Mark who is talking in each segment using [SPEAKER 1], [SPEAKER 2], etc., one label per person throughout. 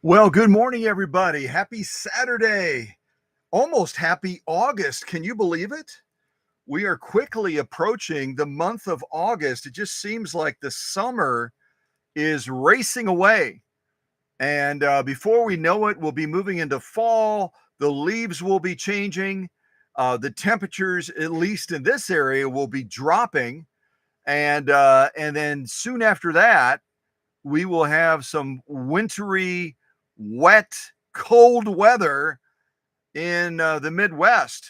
[SPEAKER 1] Well, good morning, everybody. Happy Saturday. Almost happy August. Can you believe it? We are quickly approaching the month of August. It just seems like the summer is racing away. And before we know it, we'll be moving into fall. The leaves will be changing. The temperatures, at least in this area, will be dropping. And then soon after that, we will have some wintry, wet, cold weather in the Midwest.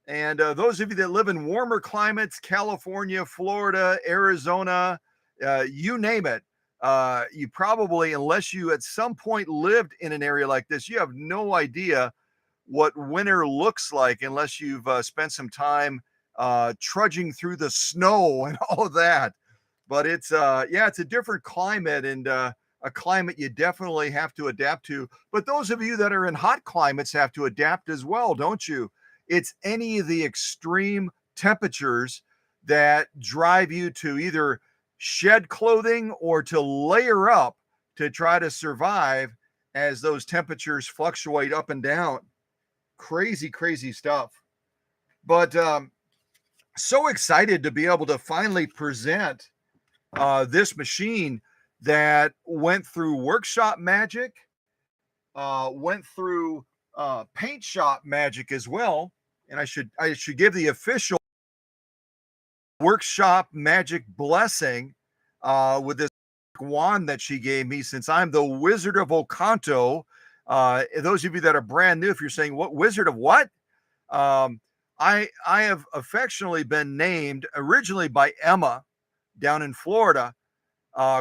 [SPEAKER 1] And those of you that live in warmer climates, California, Florida, Arizona, you name it, you probably, unless you at some point lived in an area like this, you have no idea what winter looks like unless you've spent some time trudging through the snow and all of that. But it's it's a different climate and a climate you definitely have to adapt to. But those of you that are in hot climates have to adapt as well, don't you? It's any of the extreme temperatures that drive you to either shed clothing or to layer up to try to survive as those temperatures fluctuate up and down. Crazy, crazy stuff. But so excited to be able to finally present this machine that went through workshop magic, went through paint shop magic as well. And I should give the official workshop magic blessing with this wand that she gave me, since I'm the Wizard of Ocanto. Those of you that are brand new, if you're saying, what Wizard of what? Um, I have affectionately been named originally by Emma down in Florida,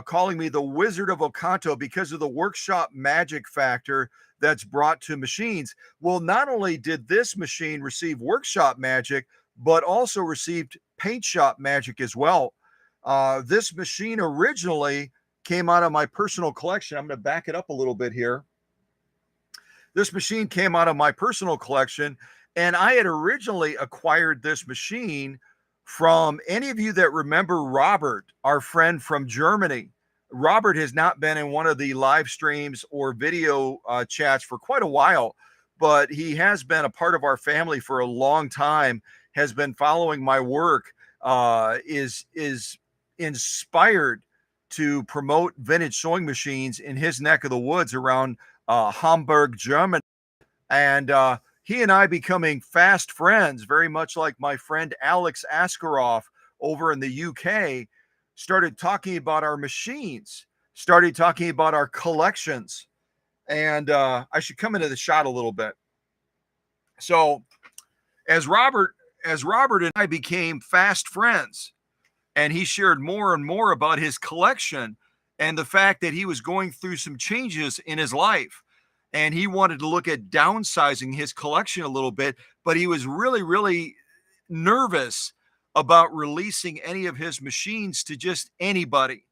[SPEAKER 1] calling me the Wizard of Ocanto because of the workshop magic factor that's brought to machines. Well, not only did this machine receive workshop magic, but also received paint shop magic as well. This machine originally came out of my personal collection. I'm going to back it up a little bit here. This machine came out of my personal collection, and I had originally acquired this machine from any of you that remember Robert, our friend from Germany. Robert has not been in one of the live streams or video chats for quite a while, but he has been a part of our family for a long time, has been following my work, is inspired to promote vintage sewing machines in his neck of the woods around Hamburg, Germany. And he and I becoming fast friends, very much like my friend Alex Askarov over in the UK, started talking about our machines, started talking about our collections. And I should come into the shot a little bit. So as Robert and I became fast friends, and he shared more and more about his collection and the fact that he was going through some changes in his life, and he wanted to look at downsizing his collection a little bit, but he was really, really nervous about releasing any of his machines to just anybody.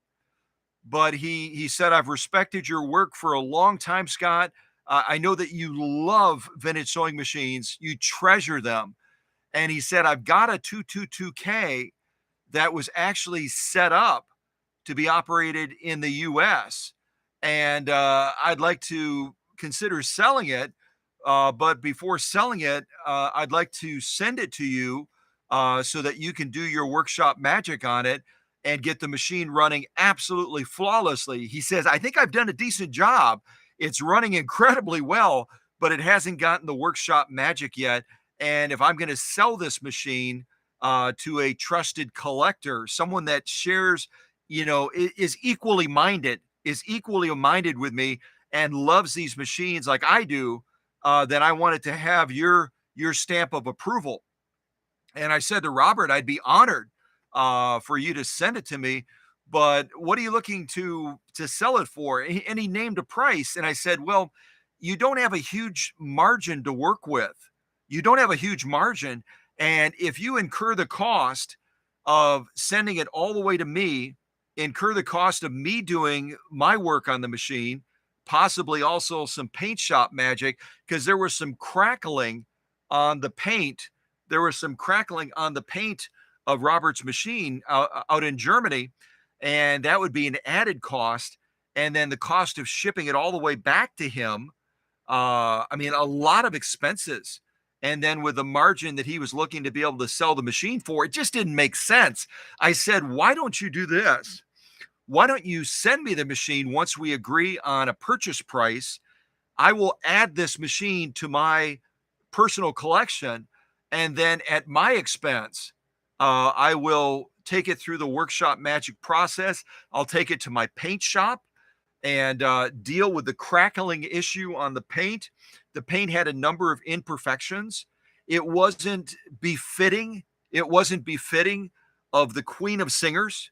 [SPEAKER 1] But he said, I've respected your work for a long time, Scott. I know that you love vintage sewing machines. You treasure them. And he said, I've got a 222K that was actually set up to be operated in the US. And I'd like to consider selling it. But before selling it, I'd like to send it to you so that you can do your workshop magic on it and get the machine running absolutely flawlessly. He says, I think I've done a decent job. It's running incredibly well, but it hasn't gotten the workshop magic yet. And if I'm going to sell this machine to a trusted collector, someone that shares, is equally minded with me and loves these machines like I do, then I wanted to have your stamp of approval. And I said to Robert, I'd be honored for you to send it to me, but what are you looking to sell it for? And he named a price, and I said, well, you don't have a huge margin to work with. You don't have a huge margin, and if you incur the cost of sending it all the way to me, incur the cost of me doing my work on the machine, possibly also some paint shop magic, because there was some crackling on the paint. There was some crackling on the paint of Robert's machine out in Germany, and that would be an added cost. And then the cost of shipping it all the way back to him. I mean, a lot of expenses. And then with the margin that he was looking to be able to sell the machine for, it just didn't make sense. I said, why don't you do this? Why don't you send me the machine once we agree on a purchase price? I will add this machine to my personal collection, and then at my expense, I will take it through the workshop magic process. I'll take it to my paint shop and deal with the crackling issue on the paint. The paint had a number of imperfections. It wasn't befitting. It wasn't befitting of the Queen of Singers.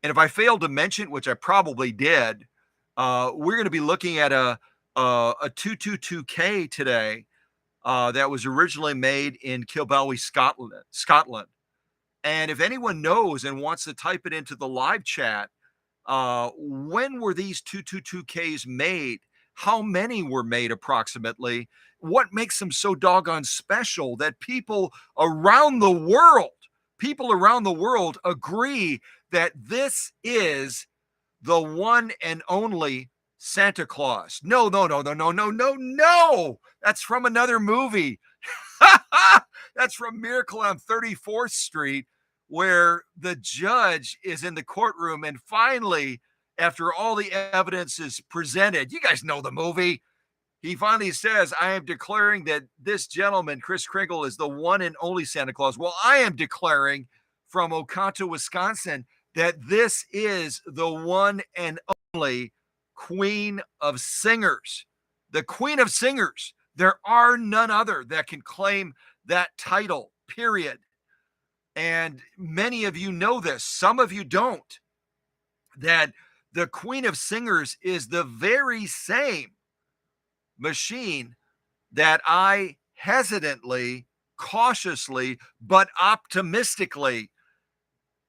[SPEAKER 1] And if I failed to mention, which I probably did, we're going to be looking at a 222K today that was originally made in Kilbally, Scotland. And if anyone knows and wants to type it into the live chat, when were these 222Ks made? How many were made approximately? What makes them so doggone special that people around the world agree that this is the one and only Santa Claus. No, no, no, no, no, no, no, no. That's from another movie. That's from Miracle on 34th Street, where the judge is in the courtroom and finally, after all the evidence is presented, you guys know the movie. He finally says, I am declaring that this gentleman, Chris Kringle, is the one and only Santa Claus. Well, I am declaring from Oconto, Wisconsin, that this is the one and only Queen of Singers. The Queen of Singers. There are none other that can claim that title, period. And many of you know this, some of you don't, that the Queen of Singers is the very same machine that I hesitantly, cautiously, but optimistically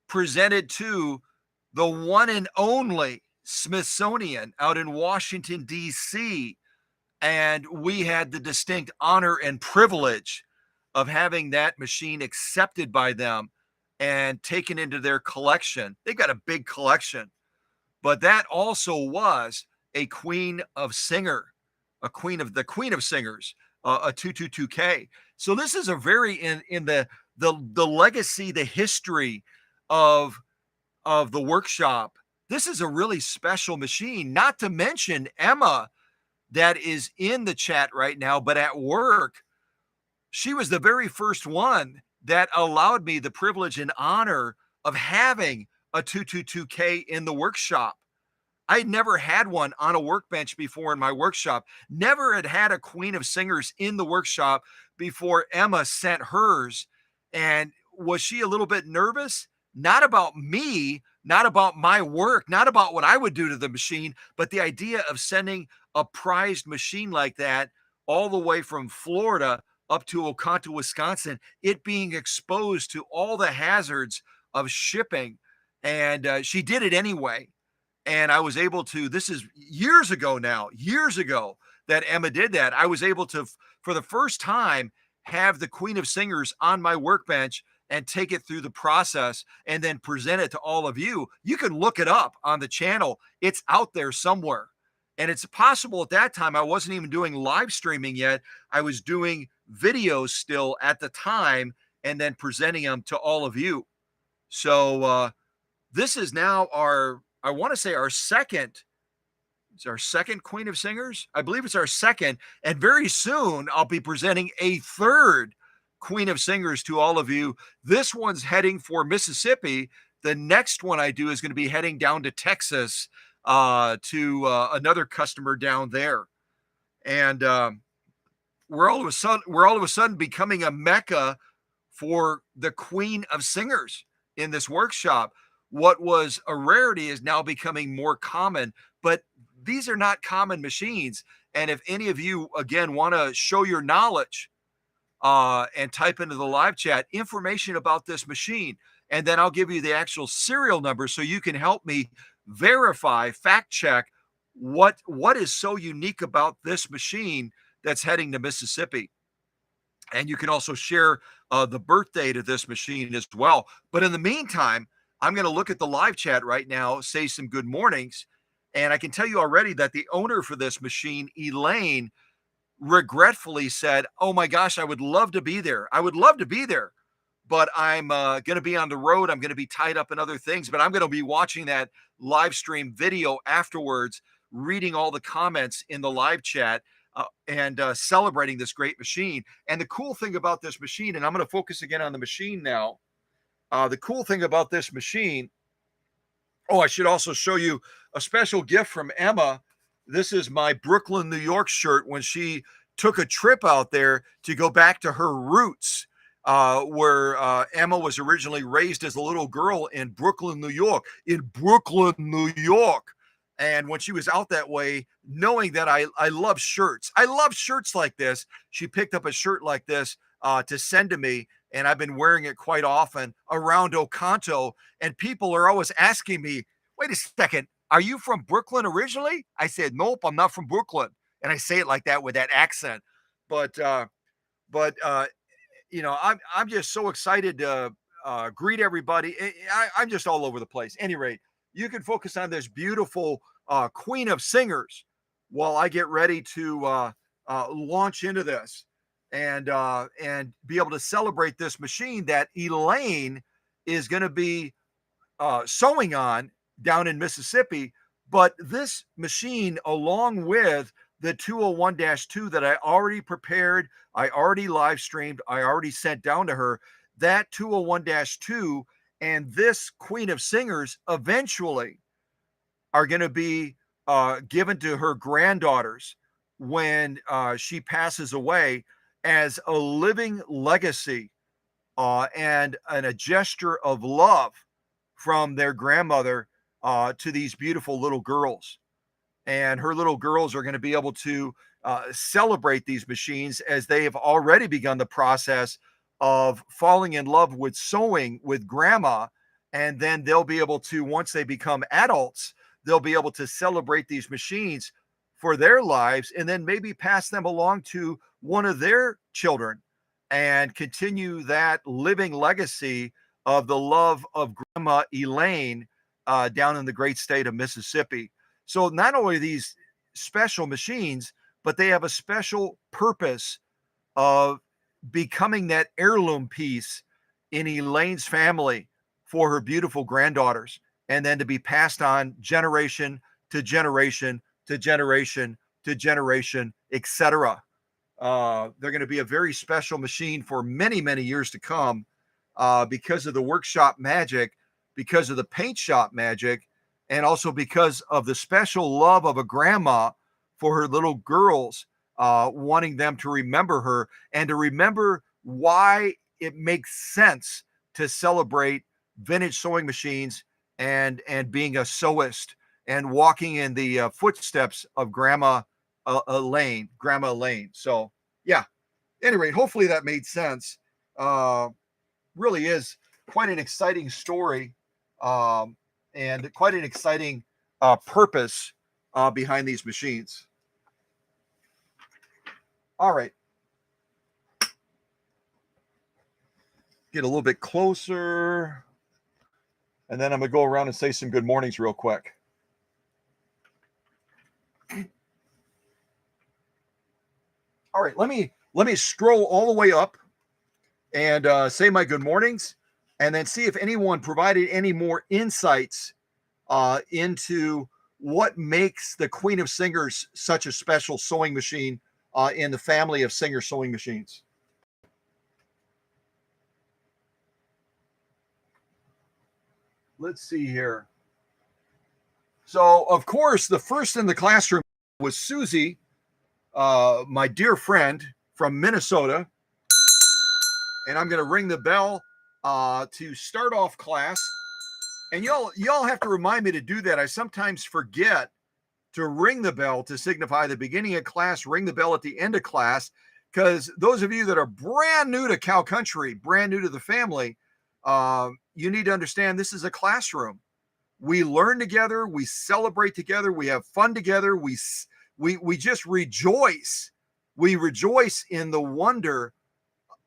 [SPEAKER 1] presented to the one and only Smithsonian out in Washington, D.C. And we had the distinct honor and privilege of having that machine accepted by them and taken into their collection. They got a big collection, but that also was a Queen of Singer, a Queen of Singers, a 222K. So this is a very in the legacy, the history of the workshop. This is a really special machine. Not to mention Emma, that is in the chat right now, but at work, she was the very first one that allowed me the privilege and honor of having a 222K in the workshop. I had never had one on a workbench before in my workshop. Never had a Queen of Singers in the workshop before Emma sent hers. And was she a little bit nervous? Not about me, not about my work, not about what I would do to the machine, but the idea of sending a prized machine like that all the way from Florida up to Oconto, Wisconsin, it being exposed to all the hazards of shipping. And she did it anyway. And I was able to, this is years ago now, years ago that Emma did that. I was able to, for the first time, have the Queen of Singers on my workbench and take it through the process and then present it to all of you. You can look it up on the channel. It's out there somewhere. And it's possible at that time, I wasn't even doing live streaming yet. I was doing videos still at the time and then presenting them to all of you. So this is now I want to say our second. It's our second Queen of Singers. I believe it's our second. And very soon I'll be presenting a third Queen of Singers to all of you. This one's heading for Mississippi. The next one I do is going to be heading down to Texas to another customer down there. And we're all of a sudden becoming a mecca for the Queen of Singers in this workshop. What was a rarity is now becoming more common, but these are not common machines. And if any of you, again, want to show your knowledge and type into the live chat information about this machine, and then I'll give you the actual serial number so you can help me verify, fact check what is so unique about this machine that's heading to Mississippi. And you can also share the birth date of this machine as well. But in the meantime, I'm going to look at the live chat right now, say some good mornings. And I can tell you already that the owner for this machine, Elaine, regretfully said, oh my gosh, I would love to be there. I would love to be there, but I'm going to be on the road. I'm going to be tied up in other things, but I'm going to be watching that live stream video afterwards, reading all the comments in the live chat and celebrating this great machine. And the cool thing about this machine, and I'm going to focus again on the machine now. The cool thing about this machine, oh, I should also show you a special gift from Emma. This is my Brooklyn, New York shirt when she took a trip out there to go back to her roots, where Emma was originally raised as a little girl in Brooklyn, New York. In Brooklyn, New York. And when she was out that way, knowing that I love shirts, I love shirts like this, she picked up a shirt like this to send to me. And I've been wearing it quite often around Oconto. And people are always asking me, wait a second, are you from Brooklyn originally? I said, nope, I'm not from Brooklyn. And I say it like that with that accent. But you know, I'm just so excited to greet everybody. I'm just all over the place. At any rate, You can focus on this beautiful queen of singers while I get ready to launch into this and be able to celebrate this machine that Elaine is going to be sewing on down in Mississippi. But this machine, along with the 201-2 that I already prepared, I already live streamed, I already sent down to her, that 201-2 and this Queen of Singers eventually are going to be given to her granddaughters when she passes away as a living legacy and a gesture of love from their grandmother to these beautiful little girls. And her little girls are going to be able to celebrate these machines as they have already begun the process of falling in love with sewing with grandma. And then they'll be able to, once they become adults, they'll be able to celebrate these machines for their lives and then maybe pass them along to one of their children and continue that living legacy of the love of Grandma Elaine down in the great state of Mississippi. So not only these special machines, but they have a special purpose of becoming that heirloom piece in Elaine's family for her beautiful granddaughters, and then to be passed on generation to generation to generation to generation, etc. They're going to be a very special machine for many, many years to come because of the workshop magic, because of the paint shop magic, and also because of the special love of a grandma for her little girls, wanting them to remember her and to remember why it makes sense to celebrate vintage sewing machines and being a sewist and walking in the footsteps of Grandma Elaine. So, yeah. Anyway, hopefully that made sense. Really is quite an exciting story and quite an exciting purpose behind these machines. All right. Get a little bit closer. And then I'm going to go around and say some good mornings real quick. All right, let me scroll all the way up and say my good mornings, and then see if anyone provided any more insights into what makes the Queen of Singers such a special sewing machine in the family of Singer sewing machines. Let's see here. So, of course, the first in the classroom was Susie, my dear friend from Minnesota. And I'm going to ring the bell to start off class. And y'all have to remind me to do that. I sometimes forget to ring the bell to signify the beginning of class, ring the bell at the end of class, because those of you that are brand new to Cow Country, brand new to the family, you need to understand this is a classroom. We learn together, we celebrate together, we have fun together, we just rejoice. We rejoice in the wonder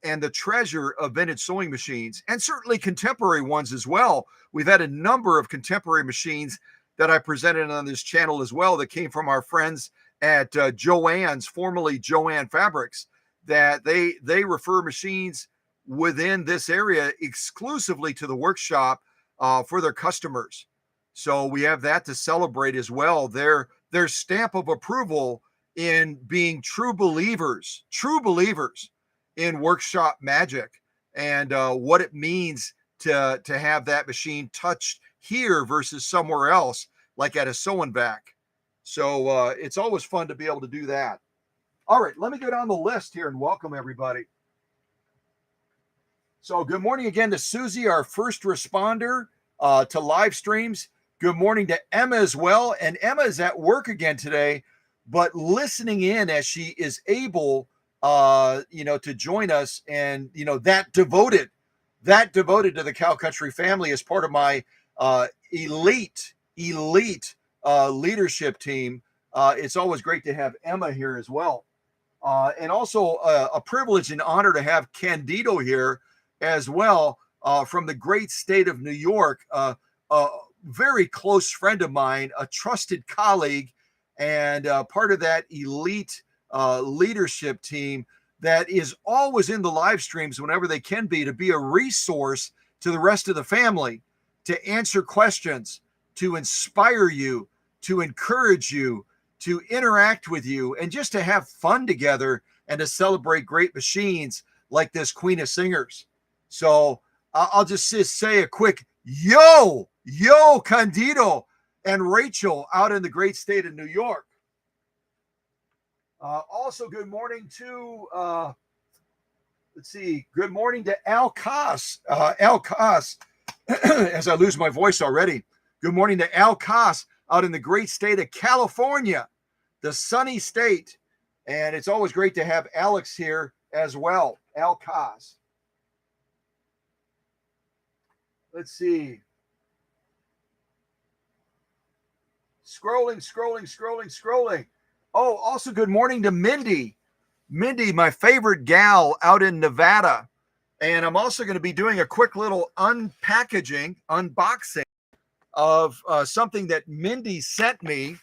[SPEAKER 1] and the treasure of vintage sewing machines, and certainly contemporary ones as well. We've had a number of contemporary machines that I presented on this channel as well that came from our friends at Joann's, formerly Joann Fabrics, that they refer machines within this area exclusively to the workshop for their customers. So we have that to celebrate as well. Their stamp of approval in being true believers in workshop magic and what it means to have that machine touched here versus somewhere else, like at a sew and vac. So it's always fun to be able to do that. All right, let me go down the list here and welcome everybody. So good morning again to Susie, our first responder to live streams. Good morning to Emma as well. And Emma is at work again today, but listening in as she is able, to join us, and, that devoted to the Cow Country family as part of my elite leadership team. It's always great to have Emma here as well. And also a privilege and honor to have Candido here as well, from the great state of New York, very close friend of mine, a trusted colleague, and part of that elite leadership team that is always in the live streams whenever they can be, to be a resource to the rest of the family, to answer questions, to inspire you, to encourage you, to interact with you, and just to have fun together and to celebrate great machines like this Queen of Singers. So I'll just say a quick yo, Candido and Rachel out in the great state of New York. Also, good morning to, good morning to Al Koss. Al Koss, as I lose my voice already. Good morning to Al Koss out in the great state of California, the sunny state. And it's always great to have Alex here as well, Al Koss. Let's see. Scrolling. Oh, also good morning to Mindy. Mindy, my favorite gal out in Nevada. And I'm also going to be doing a quick little unboxing of something that Mindy sent me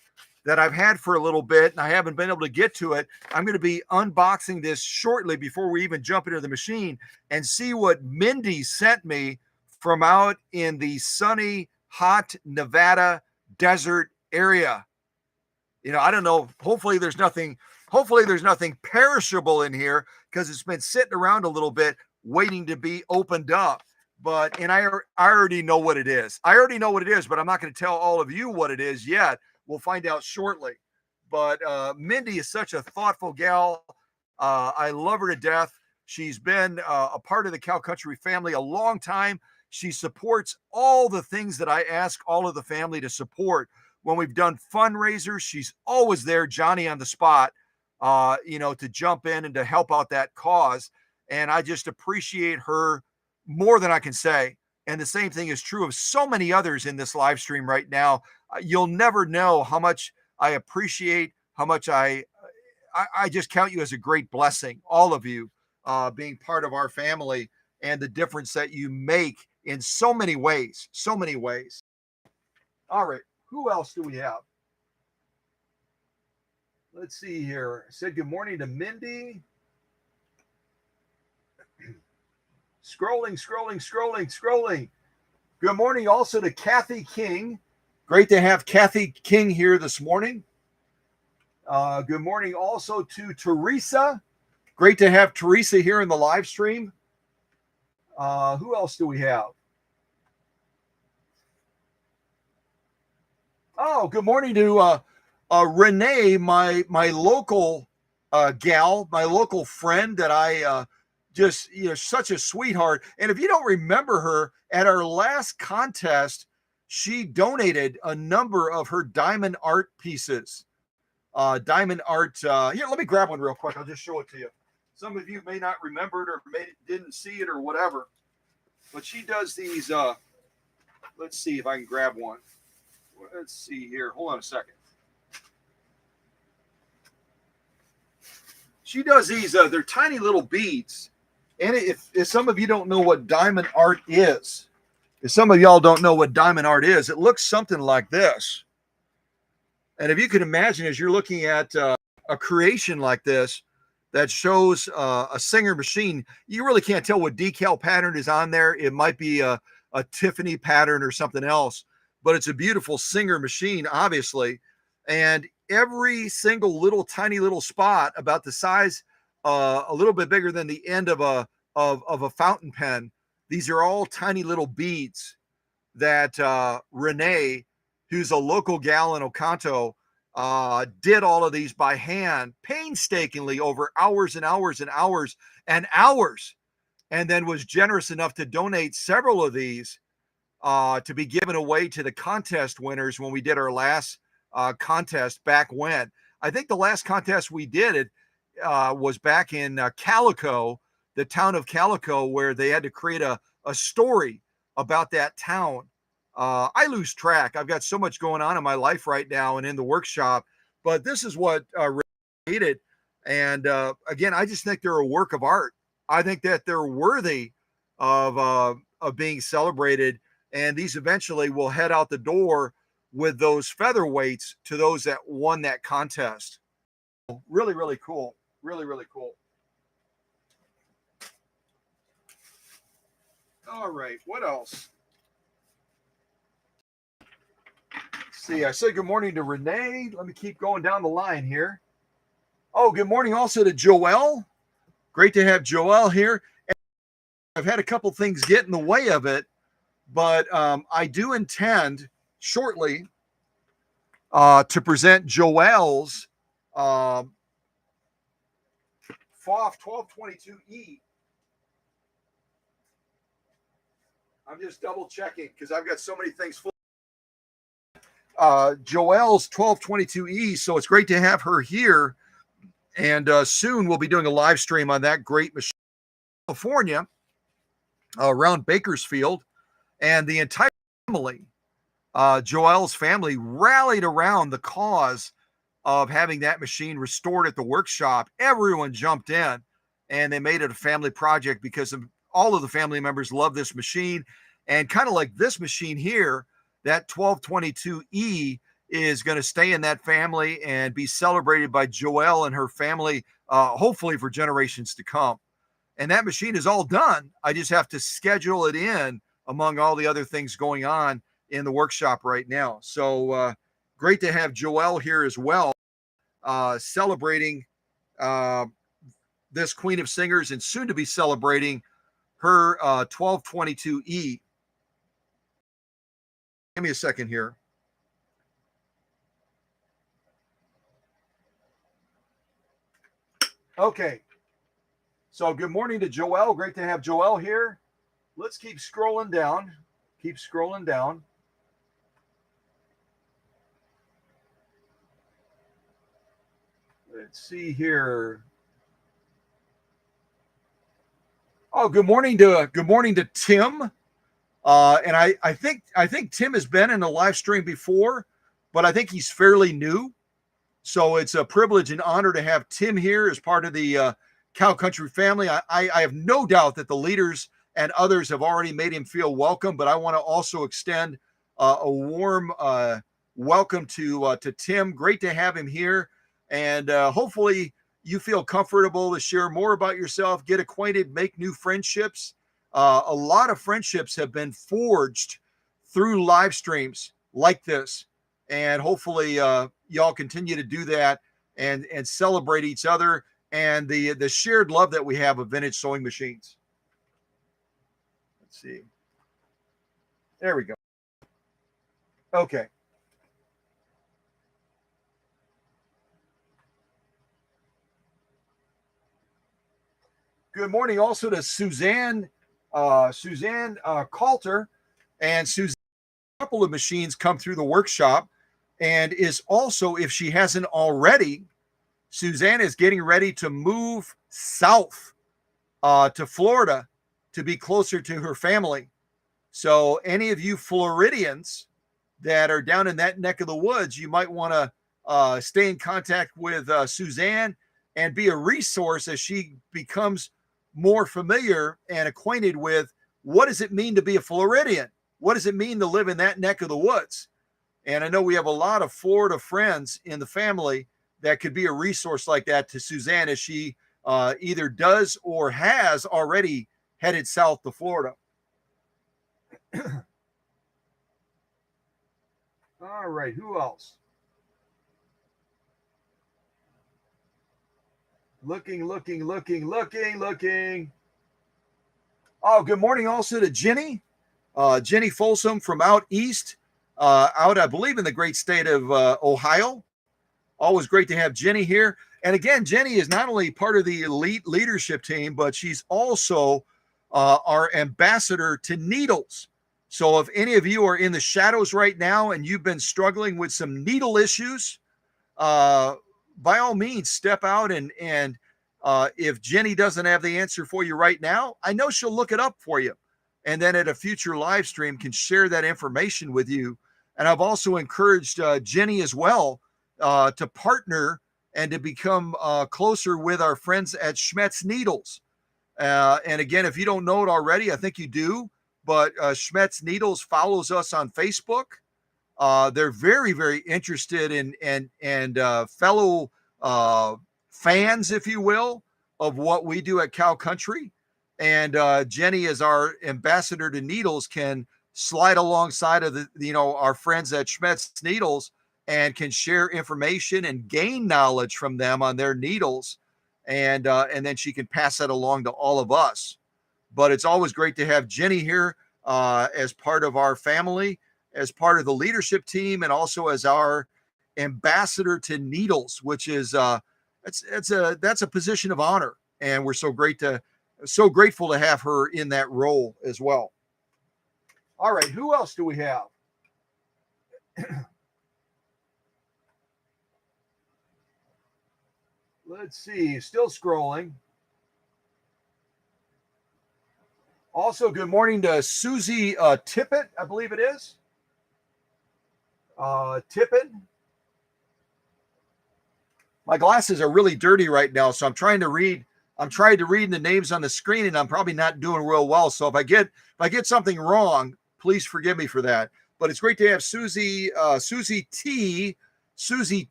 [SPEAKER 1] that I've had for a little bit, and I haven't been able to get to it. I'm going to be unboxing this shortly before we even jump into the machine and see what Mindy sent me from out in the sunny, hot Nevada desert area. You know, I don't know. Hopefully there's nothing perishable in here, because it's been sitting around a little bit waiting to be opened up. But, and I already know what it is. But I'm not going to tell all of you what it is yet. We'll find out shortly. But Mindy is such a thoughtful gal. I love her to death. She's been a part of the Cow Country family a long time. She supports all the things that I ask all of the family to support. When we've done fundraisers, she's always there, Johnny on the spot, to jump in and to help out that cause. And I just appreciate her more than I can say. And the same thing is true of so many others in this live stream right now. You'll never know how much I appreciate, how much I just count you as a great blessing, all of you being part of our family, and the difference that you make in so many ways. All right, who else do we have? Let's see here. I said good morning to Mindy. Scrolling. Good morning also to Kathy King. Great to have Kathy King here this morning. Good morning also to Teresa. Great to have Teresa here in the live stream. Who else do we have? Oh, good morning to Renee, my local gal, my local friend that I such a sweetheart. And if you don't remember her, at our last contest, she donated a number of her diamond art pieces. Diamond art. Here, let me grab one real quick. I'll just show it to you. Some of you may not remember it or didn't see it or whatever. But she does these. Let's see if I can grab one. Let's see here. Hold on a second. She does these. They're tiny little beads. And if some of you don't know what diamond art is, it looks something like this. And if you can imagine, as you're looking at a creation like this that shows a Singer machine, you really can't tell what decal pattern is on there. It might be a Tiffany pattern or something else, but it's a beautiful Singer machine, obviously. And every single little tiny little spot, about the size, a little bit bigger than the end of a fountain pen. These are all tiny little beads that Renee, who's a local gal in Oconto, did all of these by hand, painstakingly, over hours and hours and hours and hours, and then was generous enough to donate several of these to be given away to the contest winners when we did our last contest back when. I think the last contest we did was back in Calico, the town of Calico, where they had to create a story about that town. I lose track. I've got so much going on in my life right now and in the workshop, but this is what created. And again, I just think they're a work of art. I think that they're worthy of being celebrated and these eventually will head out the door with those featherweights to those that won that contest. Really, really cool. Really, really cool. All right, what else? Let's see, I said good morning to Renee. Let me keep going down the line here. Oh, good morning also to Joelle. Great to have Joelle here. I've had a couple things get in the way of it, but I do intend shortly to present Joelle's FOF 1222E. I'm just double checking because I've got so many things full. Joelle's 1222E, so it's great to have her here. And soon we'll be doing a live stream on that great machine in California, around Bakersfield, and the entire family, Joelle's family, rallied around the cause of having that machine restored at the workshop. Everyone jumped in, and they made it a family project because all of the family members love this machine. And kind of like this machine here, that 1222E is going to stay in that family and be celebrated by Joelle and her family, hopefully for generations to come. And that machine is all done. I just have to schedule it in among all the other things going on in the workshop right now. So great to have Joelle here as well, celebrating this Queen of Singers, and soon to be celebrating her 1222E. Give me a second here. Okay. So good morning to Joelle. Great to have Joelle here. Let's keep scrolling down. Keep scrolling down. Let's see here. Oh, good morning to Tim. And I think Tim has been in a live stream before, but I think he's fairly new. So it's a privilege and honor to have Tim here as part of the Cow Country family. I have no doubt that the leaders and others have already made him feel welcome, but I want to also extend a warm welcome to Tim. Great to have him here, and hopefully you feel comfortable to share more about yourself, get acquainted, make new friendships. A lot of friendships have been forged through live streams like this, and hopefully y'all continue to do that and celebrate each other and the shared love that we have of vintage sewing machines. Let's see. There we go. Okay. Good morning also to Suzanne Coulter. And Suzanne, a couple of machines come through the workshop, and is also, if she hasn't already, Suzanne is getting ready to move south to Florida to be closer to her family. So any of you Floridians that are down in that neck of the woods, you might want to stay in contact with Suzanne and be a resource as she becomes more familiar and acquainted with what does it mean to be a Floridian? What does it mean to live in that neck of the woods? And I know we have a lot of Florida friends in the family that could be a resource like that to Suzanne as she either does or has already headed south to Florida. All right, who else? Looking. Oh, good morning also to Jenny. Jenny Folsom from out east, out, I believe, in the great state of Ohio. Always great to have Jenny here. And again, Jenny is not only part of the elite leadership team, but she's also our ambassador to Needles. So if any of you are in the shadows right now and you've been struggling with some needle issues, by all means, step out and if Jenny doesn't have the answer for you right now, I know she'll look it up for you. And then at a future live stream can share that information with you. And I've also encouraged Jenny as well to partner and to become closer with our friends at Schmetz Needles. And again, if you don't know it already, I think you do, but Schmetz Needles follows us on Facebook. They're very, very interested in and fellow fans, if you will, of what we do at Cow Country. And Jenny, as our ambassador to Needles, can slide alongside of our friends at Schmetz Needles and can share information and gain knowledge from them on their needles, and then she can pass that along to all of us. But it's always great to have Jenny here as part of our family, as part of the leadership team, and also as our ambassador to Needles, which is that's a position of honor, and we're so grateful to have her in that role as well. All right, who else do we have? Let's see, still scrolling. Also, good morning to Susie Tippett, I believe it is. Tippett. My glasses are really dirty right now, so I'm trying to read the names on the screen, and I'm probably not doing real well. So if I get something wrong, please forgive me for that. But it's great to have Susie T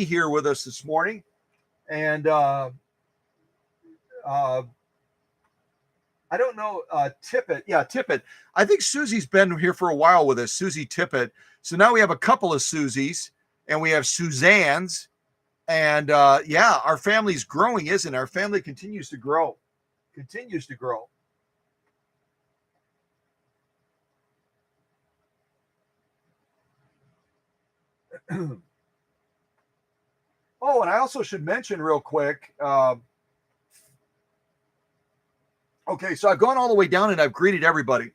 [SPEAKER 1] here with us this morning. And I don't know, Tippett. Yeah, Tippett. I think Susie's been here for a while with us, Susie Tippett. So now we have a couple of Susies, and we have Suzanne's. And yeah, our family's growing, isn't it? Our family continues to grow. Oh, and I also should mention real quick. Okay, so I've gone all the way down and I've greeted everybody.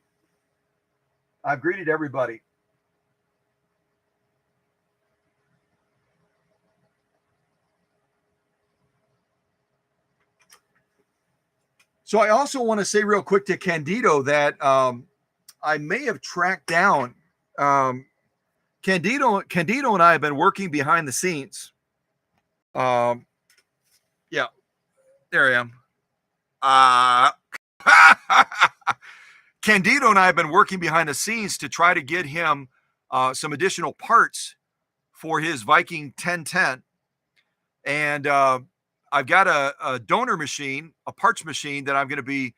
[SPEAKER 1] So I also want to say real quick to Candido that I may have tracked down Candido and I have been working behind the scenes. Yeah, there I am. Candido and I have been working behind the scenes to try to get him some additional parts for his Viking 1010. And I've got a donor machine, a parts machine that I'm going to be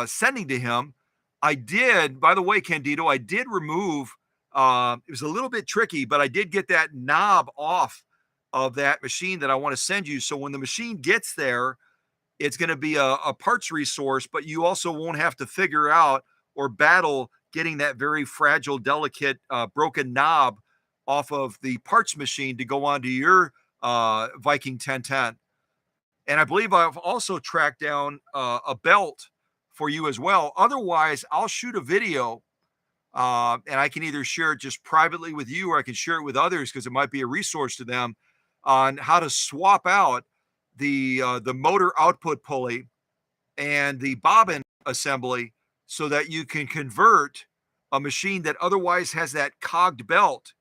[SPEAKER 1] sending to him. I did, by the way, Candido, I did remove, it was a little bit tricky, but I did get that knob off of that machine that I want to send you. So when the machine gets there, it's going to be a parts resource, but you also won't have to figure out or battle getting that very fragile, delicate, broken knob off of the parts machine to go onto your Viking 1010. And I believe I've also tracked down a belt for you as well. Otherwise, I'll shoot a video and I can either share it just privately with you or I can share it with others because it might be a resource to them on how to swap out the motor output pulley and the bobbin assembly so that you can convert a machine that otherwise has that cogged belt.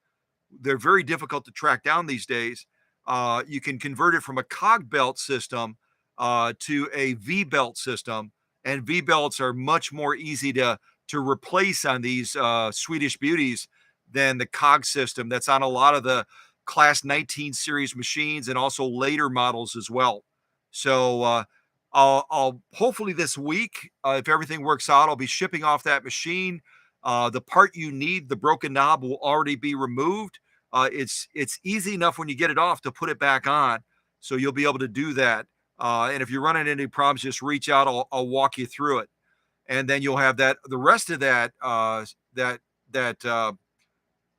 [SPEAKER 1] They're very difficult to track down these days. You can convert it from a cog belt system to a V belt system, and V belts are much more easy to replace on these Swedish beauties than the cog system that's on a lot of the Class 19 series machines and also later models as well. So I'll hopefully this week, if everything works out, I'll be shipping off that machine. The part you need, the broken knob, will already be removed. It's easy enough when you get it off to put it back on, so you'll be able to do that. And if you're running into any problems, just reach out. I'll walk you through it, and then you'll have that. The rest of that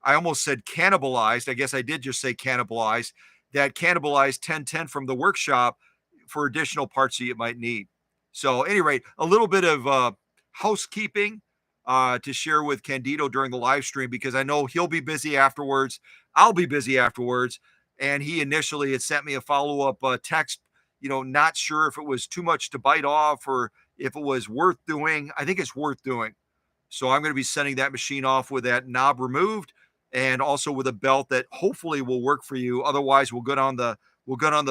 [SPEAKER 1] I almost said cannibalized. I guess I did just say cannibalized. That cannibalized 1010 from the workshop for additional parts that you might need. So, at any rate, a little bit of housekeeping to share with Candido during the live stream because I know he'll be busy afterwards. I'll be busy afterwards. And he initially had sent me a follow-up text, not sure if it was too much to bite off or if it was worth doing. I think it's worth doing. So I'm going to be sending that machine off with that knob removed and also with a belt that hopefully will work for you. Otherwise, we'll go on the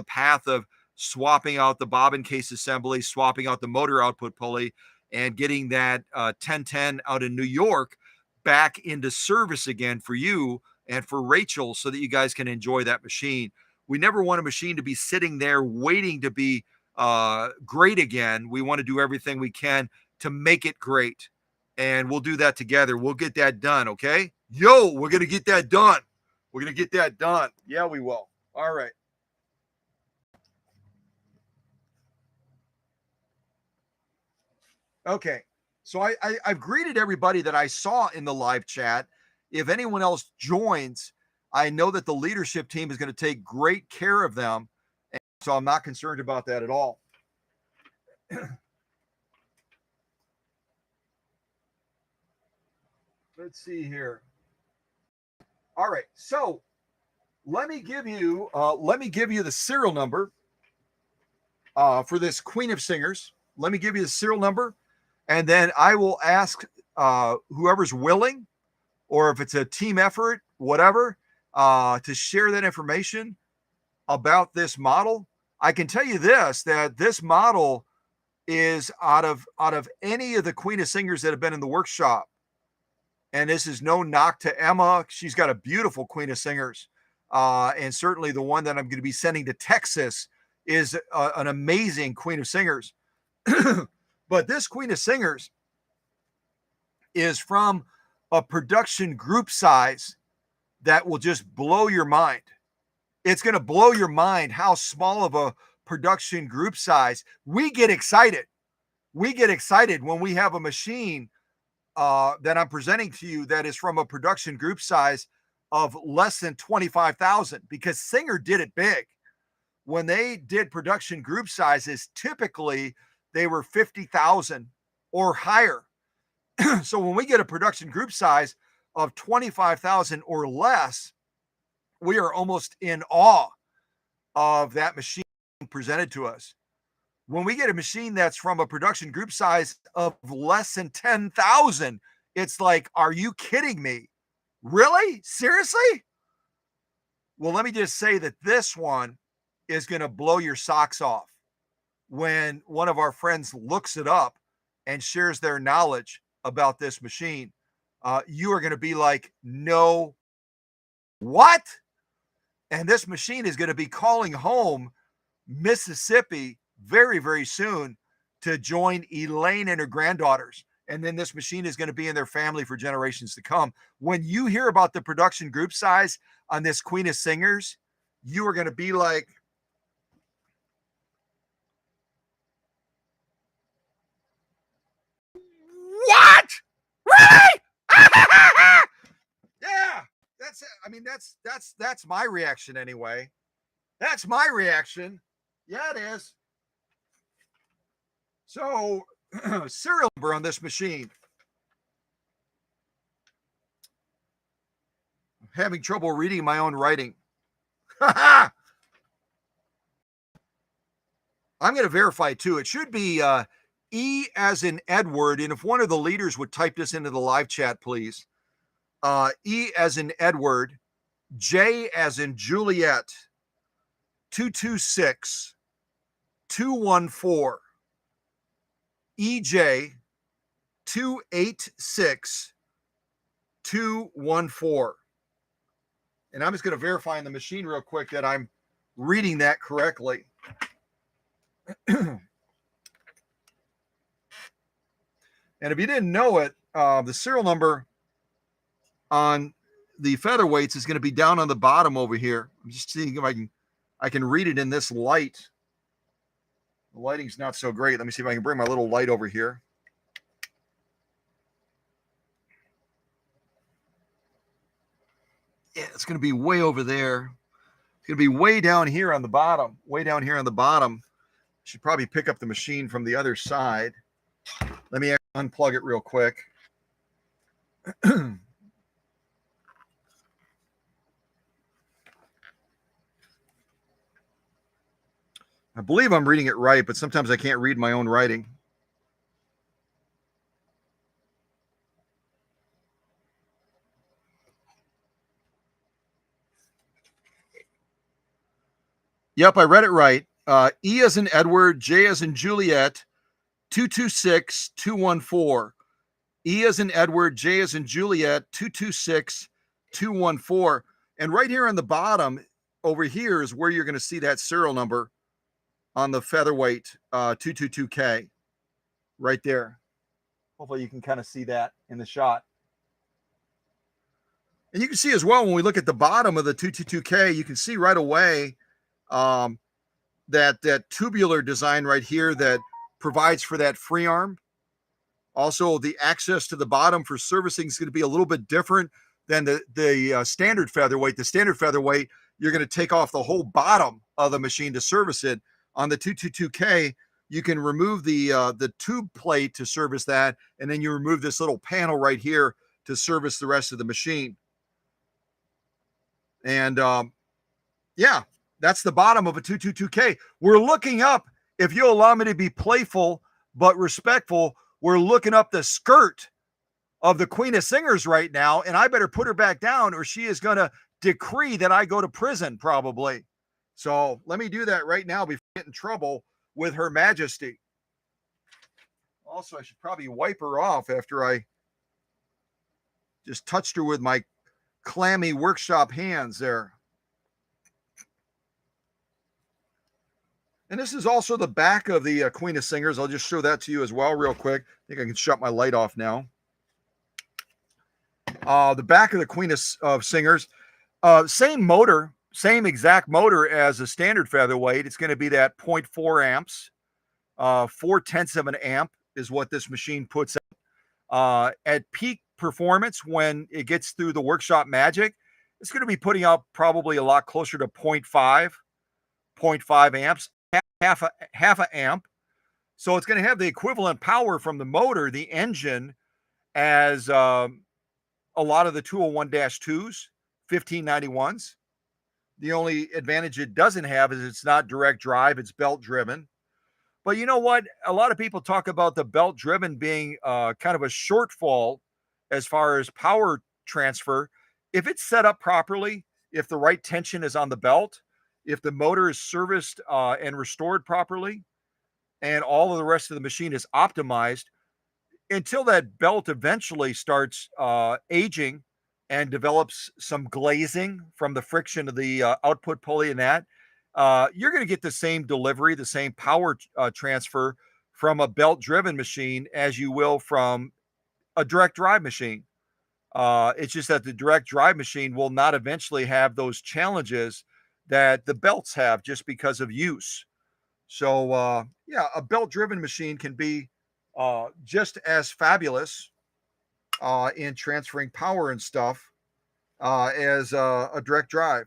[SPEAKER 1] path of swapping out the bobbin case assembly, swapping out the motor output pulley, and getting that 1010 out in New York back into service again for you and for Rachel so that you guys can enjoy that machine. We never want a machine to be sitting there waiting to be great again. We want to do everything we can to make it great. And we'll do that together. We'll get that done, okay? Yo, we're going to get that done. We're going to get that done. Yeah, we will. All right. Okay. So I've greeted everybody that I saw in the live chat. If anyone else joins, I know that the leadership team is going to take great care of them. And so I'm not concerned about that at all. Let's see here. All right. So let me give you the serial number for this Queen of Singers. Let me give you the serial number, and then I will ask whoever's willing, or if it's a team effort, whatever, to share that information about this model. I can tell you this, that this model is out of any of the Queen of Singers that have been in the workshop. And this is no knock to Emma. She's got a beautiful Queen of Singers. And certainly the one that I'm going to be sending to Texas is an amazing Queen of Singers. But this Queen of Singers is from a production group size that will just blow your mind. It's going to blow your mind how small of a production group size. We get excited. We get excited when we have a machine that I'm presenting to you that is from a production group size of less than 25,000, because Singer did it big. When they did production group sizes, typically they were 50,000 or higher. So when we get a production group size of 25,000 or less, we are almost in awe of that machine presented to us. When we get a machine that's from a production group size of less than 10,000, it's like, are you kidding me? Really? Seriously? Well, let me just say that this one is going to blow your socks off when one of our friends looks it up and shares their knowledge about this machine. You are going to be like, no, what? And this machine is going to be calling home Mississippi very, very soon to join Elaine and her granddaughters. And then this machine is going to be in their family for generations to come. When you hear about the production group size on this Queen of Singers, you are going to be like, what? Really? Yeah, that's it. I mean, that's my reaction anyway. That's my reaction. Yeah, it is. So, serial number on this machine. I'm having trouble reading my own writing. I'm going to verify too. It should be E as in Edward. And if one of the leaders would type this into the live chat, please. E as in Edward, J as in Juliet, 226 214. EJ 286 214. And I'm just going to verify in the machine real quick that I'm reading that correctly. And if you didn't know it, the serial number on the featherweights is going to be down on the bottom over here. I'm just seeing if I can read it in this light. The lighting's not so great. Let me see if I can bring my little light over here. Yeah, it's going to be way over there. It's going to be way down here on the bottom. Way down here on the bottom. Should probably pick up the machine from the other side. Let me unplug it real quick. I believe I'm reading it right, but sometimes I can't read my own writing. Yep, I read it right. E as in Edward, J as in Juliet, 226-214. E as in Edward, J as in Juliet, 226-214. And right here on the bottom over here is where you're going to see that serial number on the featherweight 222K right there. Hopefully you can kind of see that in the shot. And you can see as well, when we look at the bottom of the 222K, you can see right away that tubular design right here that provides for that free arm. Also, the access to the bottom for servicing is going to be a little bit different than the standard featherweight. The standard featherweight, you're going to take off the whole bottom of the machine to service it. On the 222K, you can remove the tube plate to service that, and then you remove this little panel right here to service the rest of the machine. And yeah, that's the bottom of a 222K. We're looking up, if you'll allow me to be playful but respectful, we're looking up the skirt of the Queen of Singers right now, and I better put her back down or she is going to decree that I go to prison probably. So let me do that right now before I get in trouble with Her Majesty. Also, I should probably wipe her off after I just touched her with my clammy workshop hands there. And this is also the back of the Queen of Singers. I'll just show that to you as well real quick. I think I can shut my light off now. The back of the Queen of Singers. Same motor, same exact motor as a standard featherweight. It's going to be that 0.4 amps. 0.4 of an amp is what this machine puts out. At peak performance, when it gets through the workshop magic, it's going to be putting out probably a lot closer to 0.5 amps. Half a amp. So it's going to have the equivalent power from the motor, the engine, as a lot of the 201-2s, 1591s. The only advantage it doesn't have is it's not direct drive, it's belt driven. But you know what? A lot of people talk about the belt driven being kind of a shortfall as far as power transfer. If it's set up properly, if the right tension is on the belt, if the motor is serviced and restored properly, and all of the rest of the machine is optimized, until that belt eventually starts aging and develops some glazing from the friction of the output pulley and that, you're going to get the same delivery, the same power transfer from a belt-driven machine as you will from a direct drive machine. It's just that the direct drive machine will not eventually have those challenges that the belts have just because of use. So yeah, a belt-driven machine can be just as fabulous in transferring power and stuff as a direct drive.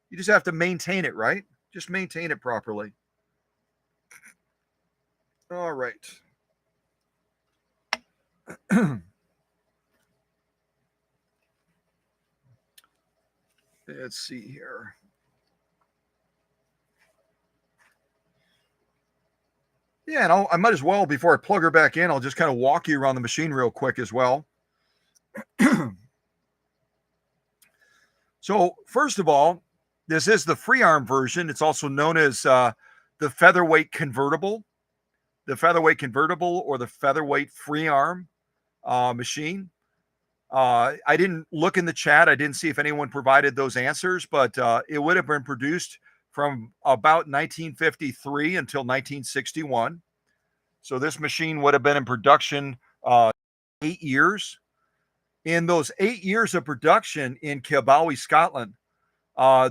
[SPEAKER 1] You just have to maintain it, right? Just maintain it properly. All right. Let's see here. Yeah, and I might as well, before I plug her back in, I'll just kind of walk you around the machine real quick as well. So first of all, this is the free arm version. It's also known as the featherweight convertible. The featherweight convertible or the featherweight free arm machine. I didn't look in the chat. I didn't see if anyone provided those answers, but it would have been produced from about 1953 until 1961. So this machine would have been in production 8 years. In those 8 years of production in Kilbowie, Scotland,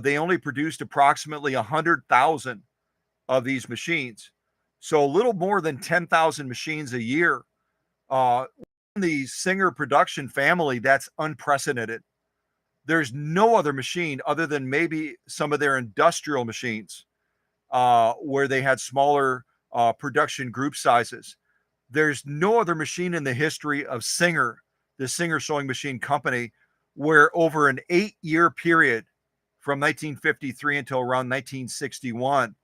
[SPEAKER 1] they only produced approximately 100,000 of these machines. So a little more than 10,000 machines a year. In the Singer production family, that's unprecedented. There's no other machine other than maybe some of their industrial machines where they had smaller production group sizes. There's no other machine in the history of Singer, the Singer Sewing Machine Company, where over an 8-year period from 1953 until around 1961,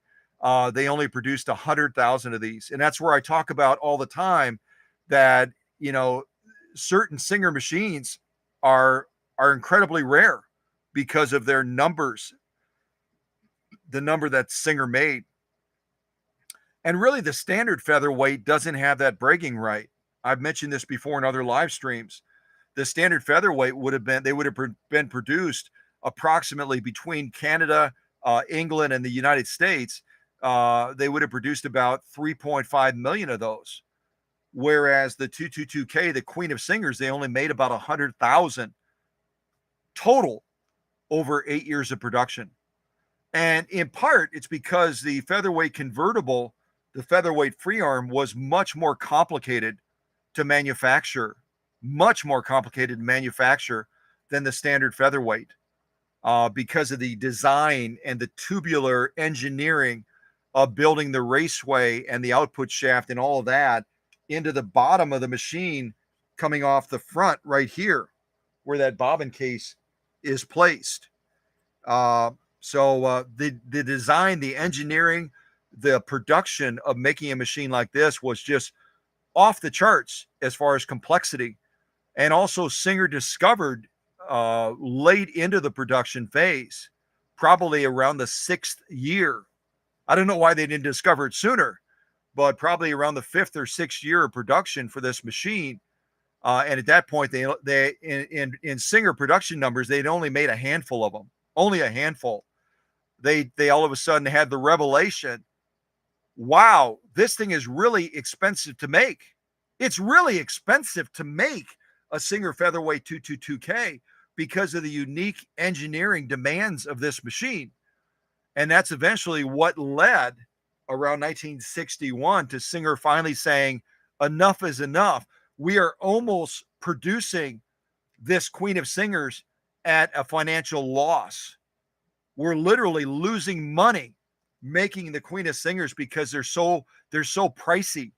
[SPEAKER 1] they only produced 100,000 of these. And that's where I talk about all the time that, you know, certain Singer machines are incredibly rare because of their numbers, the number that Singer made. And really, the standard featherweight doesn't have that bragging right. I've mentioned this before in other live streams. The standard featherweight would have been produced approximately between Canada, England, and the United States. They would have produced about 3.5 million of those. Whereas the 222K, the Queen of Singers, they only made about 100,000 total over 8 years of production. And in part, it's because the featherweight convertible, the featherweight free arm, was much more complicated to manufacture, much more complicated to manufacture than the standard featherweight, because of the design and the tubular engineering of building the raceway and the output shaft and all of that into the bottom of the machine, coming off the front right here where that bobbin case is placed. The design, the engineering, the production of making a machine like this was just off the charts as far as complexity. And also, Singer discovered late into the production phase, probably around the 6th year. I don't know why they didn't discover it sooner, but probably around the 5th or 6th year of production for this machine. And at that point, they in Singer production numbers, they'd only made a handful of them, only a handful. They all of a sudden had the revelation, wow, this thing is really expensive to make. It's really expensive to make a Singer Featherweight 222K because of the unique engineering demands of this machine. And that's eventually what led around 1961 to Singer finally saying, enough is enough. We are almost producing this Queen of Singers at a financial loss. We're literally losing money making the Queen of Singers because they're so pricey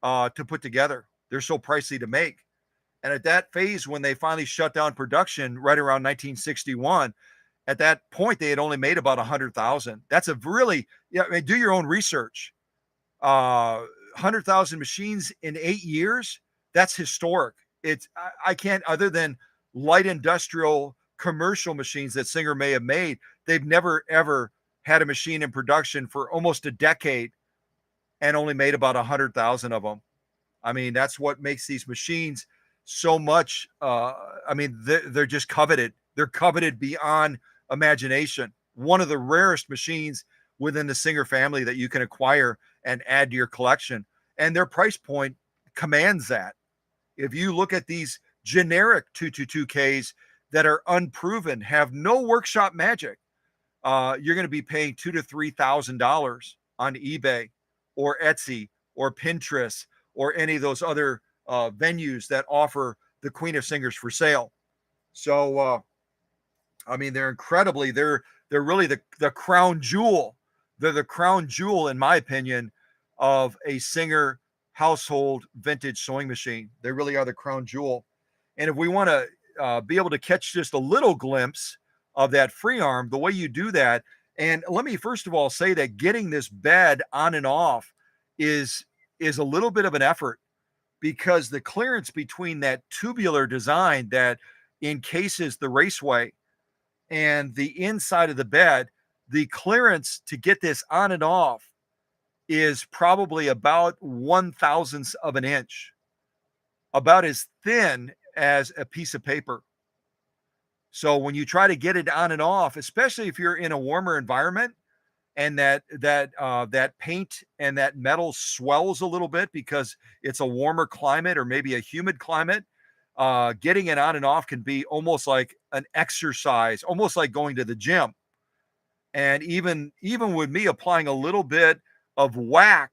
[SPEAKER 1] to put together. They're so pricey to make. And at that phase, when they finally shut down production right around 1961, at that point they had only made about 100,000. That's a really, I mean, do your own research. 100,000 machines in 8 years. That's historic. I can't, other than light industrial commercial machines that Singer may have made, they've never ever had a machine in production for almost a decade and only made about 100,000 of them. I mean, that's what makes these machines so much. I mean, they're just coveted. They're coveted beyond imagination. One of the rarest machines within the Singer family that you can acquire and add to your collection. And their price point commands that. If you look at these generic 222Ks that are unproven, have no workshop magic, you're going to be paying $2,000 to $3,000 on eBay or Etsy or Pinterest or any of those other venues that offer the Queen of Singers for sale. So, I mean, they're really the crown jewel. They're the crown jewel, in my opinion, of a Singer household vintage sewing machine. They really are the crown jewel. And if we want to be able to catch just a little glimpse of that free arm, the way you do that, and let me first of all say that getting this bed on and off is a little bit of an effort, because the clearance between that tubular design that encases the raceway and the inside of the bed, the clearance to get this on and off is probably about 1/1000th of an inch, about as thin as a piece of paper. So when you try to get it on and off, especially if you're in a warmer environment and that paint and that metal swells a little bit because it's a warmer climate or maybe a humid climate, getting it on and off can be almost like an exercise, almost like going to the gym. And even with me applying a little bit of wax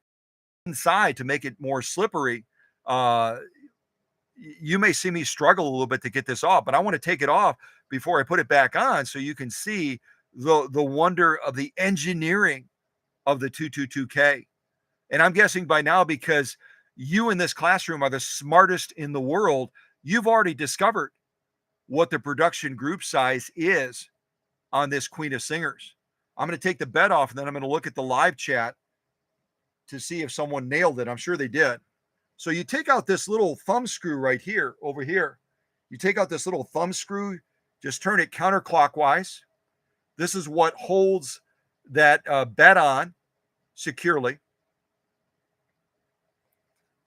[SPEAKER 1] inside to make it more slippery, you may see me struggle a little bit to get this off, but I want to take it off before I put it back on so you can see the wonder of the engineering of the 222K. And I'm guessing by now, because you in this classroom are the smartest in the world, you've already discovered what the production group size is on this Queen of Singers. I'm going to take the bed off, and then I'm going to look at the live chat to see if someone nailed it. I'm sure they did. So you take out this little thumb screw right here, over here. You take out this little thumb screw, just turn it counterclockwise. This is what holds that bed on securely.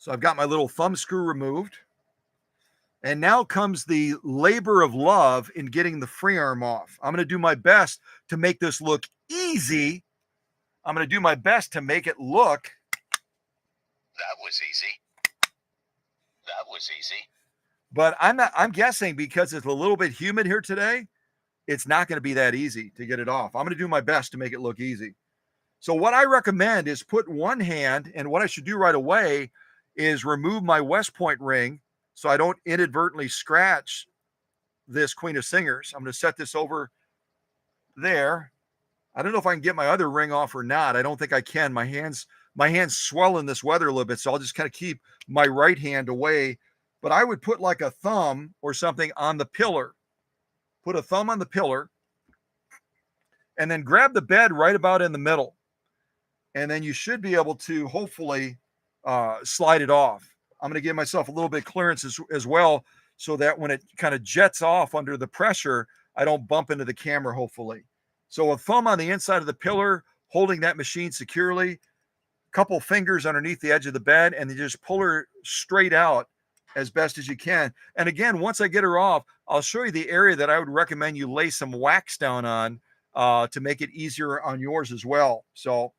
[SPEAKER 1] So I've got my little thumb screw removed. And now comes the labor of love in getting the free arm off. I'm going to do my best to make this look easy. I'm going to do my best to make it look.
[SPEAKER 2] That was easy. That was easy.
[SPEAKER 1] But I'm guessing because it's a little bit humid here today, it's not going to be that easy to get it off. I'm going to do my best to make it look easy. So what I recommend is put one hand, and what I should do right away is remove my West Point ring so I don't inadvertently scratch this Queen of Singers. I'm going to set this over there. I don't know if I can get my other ring off or not. I don't think I can. My hands swell in this weather a little bit, so I'll just kind of keep my right hand away. But I would put like a thumb or something on the pillar. Put a thumb on the pillar, and then grab the bed right about in the middle. And then you should be able to hopefully slide it off. I'm going to give myself a little bit of clearance as well, so that when it kind of jets off under the pressure, I don't bump into the camera, hopefully. So a thumb on the inside of the pillar, holding that machine securely, a couple fingers underneath the edge of the bed, and then just pull her straight out as best as you can. And again, once I get her off, I'll show you the area that I would recommend you lay some wax down on to make it easier on yours as well. So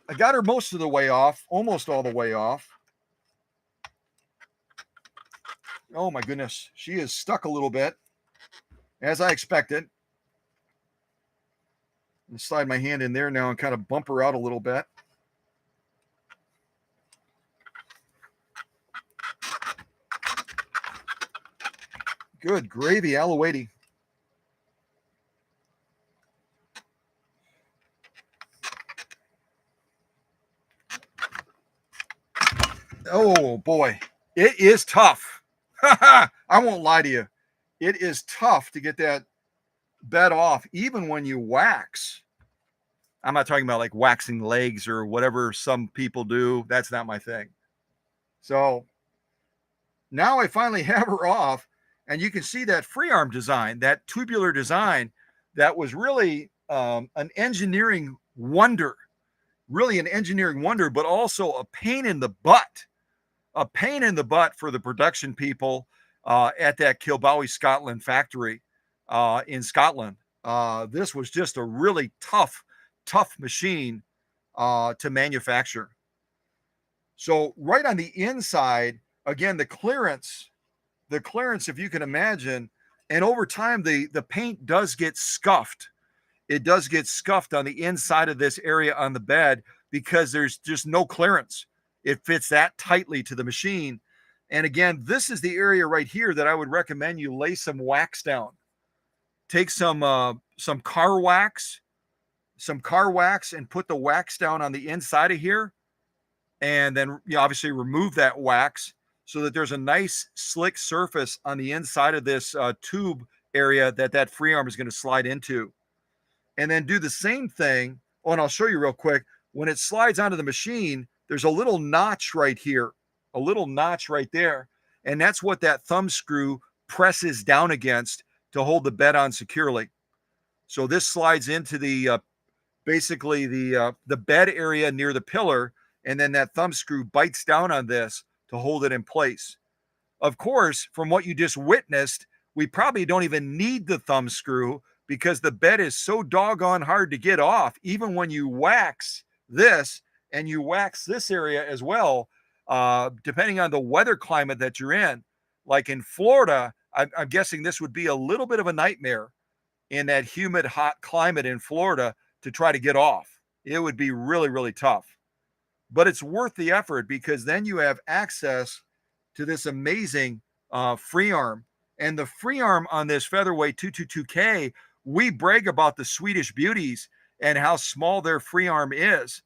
[SPEAKER 1] I got her most of the way off, almost all the way off. Oh my goodness, she is stuck a little bit, as I expected. And slide my hand in there now and kind of bump her out a little bit. Good gravy, Aloe. Oh boy, it is tough. I won't lie to you. It is tough to get that bed off, even when you wax. I'm not talking about like waxing legs or whatever some people do. That's not my thing. So now I finally have her off, and you can see that free arm design, that tubular design, that was really an engineering wonder, but also a pain in the butt. A pain in the butt for the production people at that Kilbowie, Scotland factory in Scotland. This was just a really tough machine to manufacture. So right on the inside, again, the clearance, if you can imagine, and over time, the paint does get scuffed. It does get scuffed on the inside of this area on the bed because there's just no clearance. It fits that tightly to the machine. And again, this is the area right here that I would recommend you lay some wax down. Take some car wax, and put the wax down on the inside of here. And then you obviously remove that wax so that there's a nice slick surface on the inside of this tube area that free arm is going to slide into. And then do the same thing. Oh, and I'll show you real quick. When it slides onto the machine, there's a little notch right here, a little notch right there. And that's what that thumb screw presses down against to hold the bed on securely. So this slides into the basically the bed area near the pillar, and then that thumb screw bites down on this to hold it in place. Of course, from what you just witnessed, we probably don't even need the thumb screw because the bed is so doggone hard to get off. Even when you wax this and you wax this area as well, depending on the weather climate that you're in. Like in Florida, I'm guessing this would be a little bit of a nightmare in that humid, hot climate in Florida to try to get off. It would be really, really tough. But it's worth the effort because then you have access to this amazing free arm. And the free arm on this Featherweight 222K, we brag about the Swedish beauties and how small their free arm is.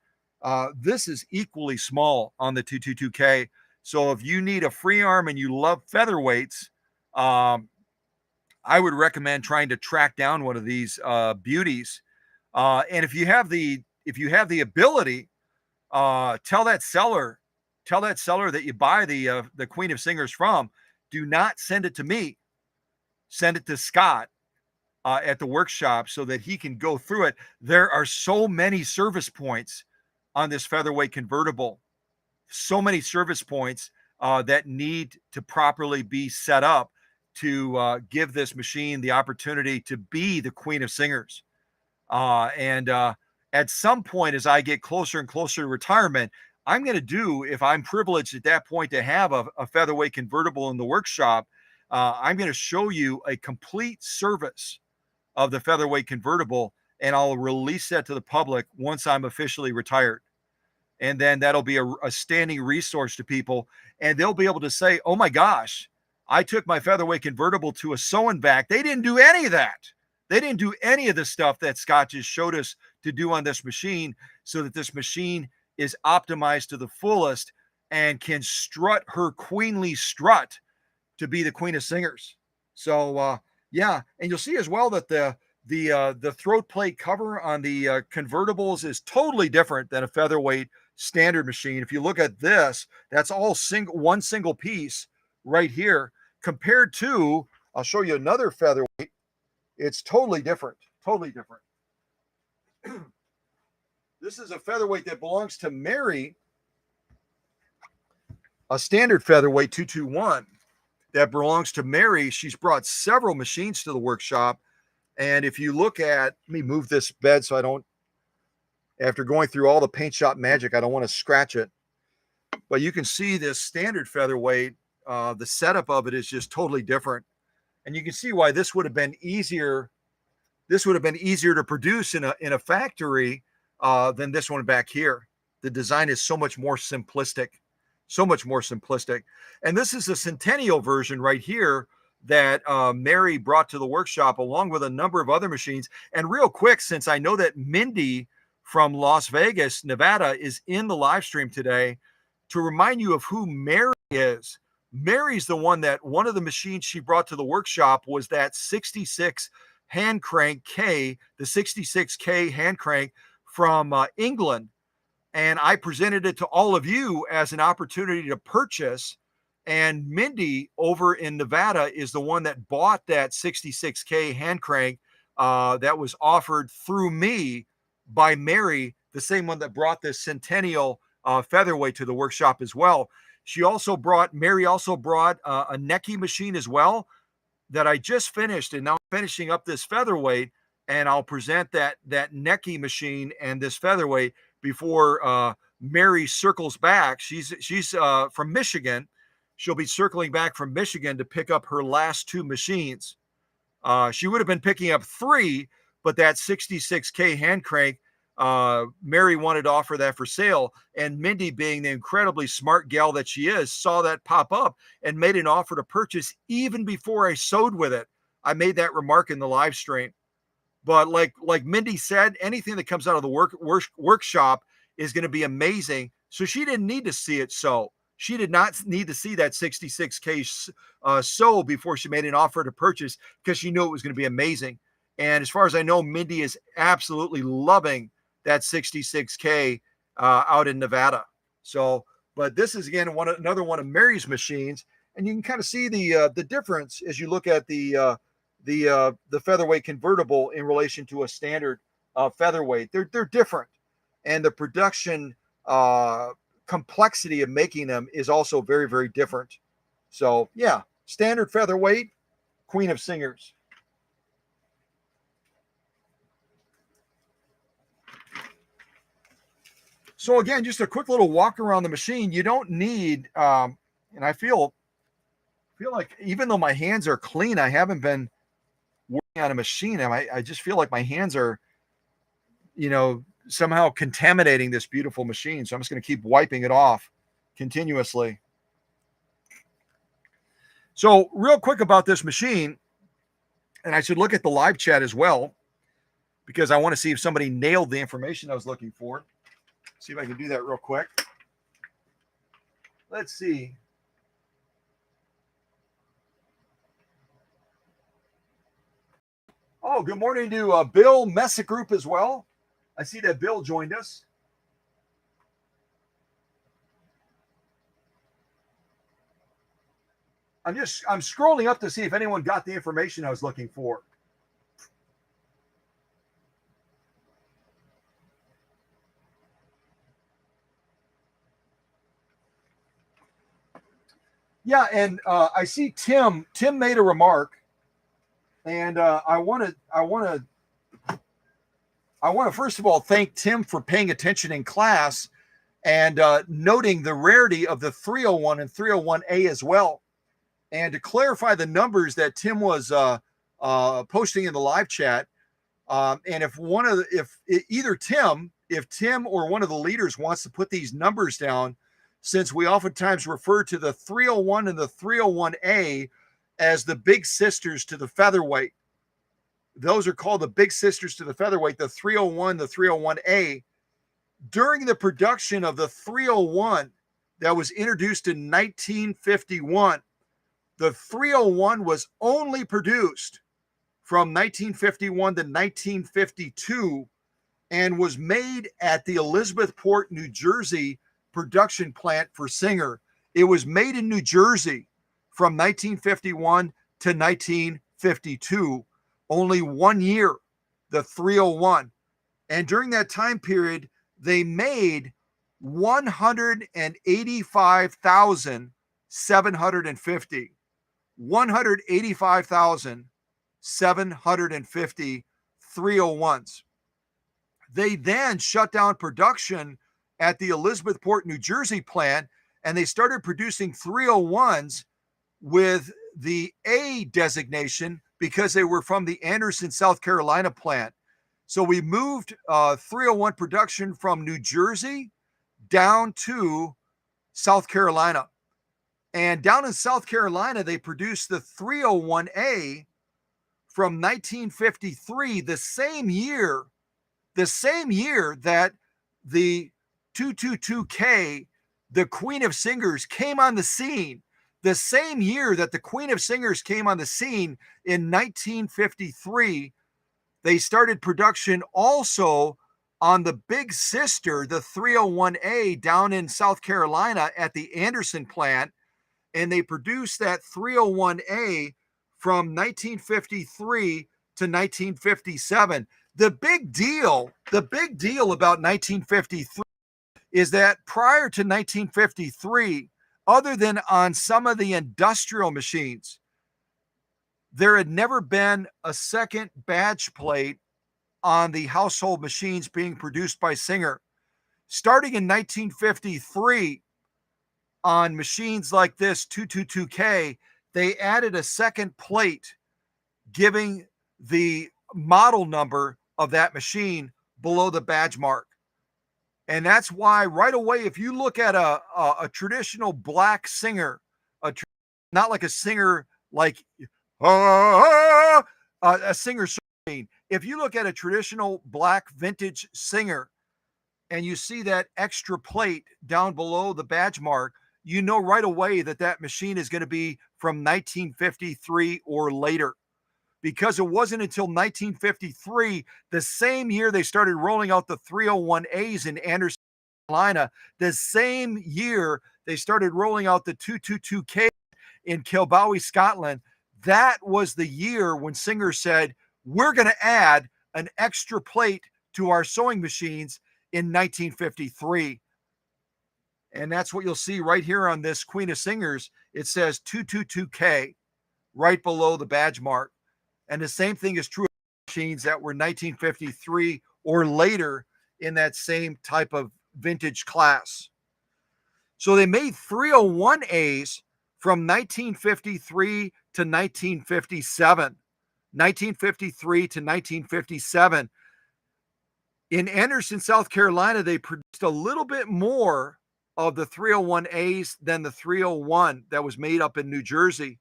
[SPEAKER 1] This is equally small on the 222K. So if you need a free arm and you love featherweights, I would recommend trying to track down one of these beauties. And if you have the ability, tell that seller that you buy the Queen of Singers from, do not send it to me. Send it to Scott. at the workshop so that he can go through it. There are so many service points on this featherweight convertible, so many service points that need to properly be set up to give this machine the opportunity to be the queen of singers. And at some point, as I get closer and closer to retirement, I'm going to do, if I'm privileged at that point to have a featherweight convertible in the workshop, I'm going to show you a complete service of the featherweight convertible, and I'll release that to the public once I'm officially retired. And then that'll be a standing resource to people, and they'll be able to say, oh my gosh, I took my featherweight convertible to a sew and back. They didn't do any of that. They didn't do any of the stuff that Scott just showed us to do on this machine, so that this machine is optimized to the fullest and can strut her queenly strut to be the queen of singers. So yeah, and you'll see as well that the throat plate cover on the convertibles is totally different than a featherweight standard machine. If you look at this, that's all one single piece right here, compared to, I'll show you another featherweight. It's totally different, totally different. This is a featherweight that belongs to Mary, a standard featherweight 221 that belongs to Mary. She's brought several machines to the workshop. And if you look at, let me move this bed so I don't, after going through all the paint shop magic, I don't want to scratch it. But you can see this standard featherweight, the setup of it is just totally different. And you can see why this would have been easier. This would have been easier to produce in a factory than this one back here. The design is so much more simplistic, so much more simplistic. And this is the Centennial version right here that Mary brought to the workshop, along with a number of other machines. And real quick, since I know that Mindy from Las Vegas, Nevada, is in the live stream today, to remind you of who Mary is. Mary's the one of the machines she brought to the workshop was that 66 hand crank K, the 66K hand crank from England. And I presented it to all of you as an opportunity to purchase. And Mindy over in Nevada is the one that bought that 66K hand crank that was offered through me by Mary, the same one that brought this Centennial featherweight to the workshop as well. Mary also brought a Necky machine as well that I just finished, and now I'm finishing up this featherweight, and I'll present that Necky machine and this featherweight before Mary circles back. She's from Michigan. She'll be circling back from Michigan to pick up her last two machines. She would have been picking up three, but that 66K hand crank, Mary wanted to offer that for sale. And Mindy, being the incredibly smart gal that she is, saw that pop up and made an offer to purchase even before I sewed with it. I made that remark in the live stream. But like Mindy said, anything that comes out of the workshop is going to be amazing. So she didn't need to see it sew. She did not need to see that 66K sew before she made an offer to purchase, because she knew it was going to be amazing. And as far as I know, Mindy is absolutely loving that 66K out in Nevada. So, but this is again another one of Mary's machines, and you can kind of see the difference as you look at the featherweight convertible in relation to a standard featherweight. They're different, and the production complexity of making them is also very, very different. So yeah, standard featherweight, queen of singers. So again, just a quick little walk around the machine. You don't need, and I feel like even though my hands are clean, I haven't been working on a machine. I just feel like my hands are, somehow contaminating this beautiful machine. So I'm just going to keep wiping it off continuously. So real quick about this machine, and I should look at the live chat as well, because I want to see if somebody nailed the information I was looking for. See if I can do that real quick. Let's see. Oh, good morning to Bill Messick Group as well. I see that Bill joined us. I'm scrolling up to see if anyone got the information I was looking for. Yeah, and I see Tim made a remark, and I want to first of all thank Tim for paying attention in class and noting the rarity of the 301 and 301A as well. And to clarify the numbers that Tim was posting in the live chat, and if either if Tim or one of the leaders wants to put these numbers down, since we oftentimes refer to the 301 and the 301A as the big sisters to the featherweight. Those are called the big sisters to the featherweight, the 301, the 301A. During the production of the 301 that was introduced in 1951, the 301 was only produced from 1951 to 1952 and was made at the Elizabethport, New Jersey production plant for Singer. It was made in New Jersey from 1951 to 1952, only 1 year, the 301. And during that time period, they made 185,750. 185,750 301s. They then shut down production at the Elizabethport, New Jersey plant, and they started producing 301s with the A designation because they were from the Anderson, South Carolina plant. So we moved 301 production from New Jersey down to South Carolina. And down in South Carolina, they produced the 301A from 1953, the same year that the 222K, the Queen of Singers, came on the scene. The same year that the Queen of Singers came on the scene in 1953, they started production also on the big sister, the 301A, down in South Carolina at the Anderson plant. And they produced that 301A from 1953 to 1957. The big deal about 1953 is that prior to 1953, other than on some of the industrial machines, there had never been a second badge plate on the household machines being produced by Singer. Starting in 1953, on machines like this 222K, they added a second plate giving the model number of that machine below the badge mark. And that's why right away, if you look at a traditional black Singer, not like a Singer like a Singer machine, if you look at a traditional black vintage Singer and you see that extra plate down below the badge mark, you know right away that that machine is going to be from 1953 or later, because it wasn't until 1953, the same year they started rolling out the 301As in Anderson, Carolina, the same year they started rolling out the 222K in Kilbowie, Scotland. That was the year when Singer said, we're going to add an extra plate to our sewing machines in 1953. And that's what you'll see right here on this Queen of Singers. It says 222K right below the badge mark. And the same thing is true of machines that were 1953 or later in that same type of vintage class. So they made 301As from 1953 to 1957. 1953 to 1957. In Anderson, South Carolina, they produced a little bit more of the 301As than the 301 that was made up in New Jersey.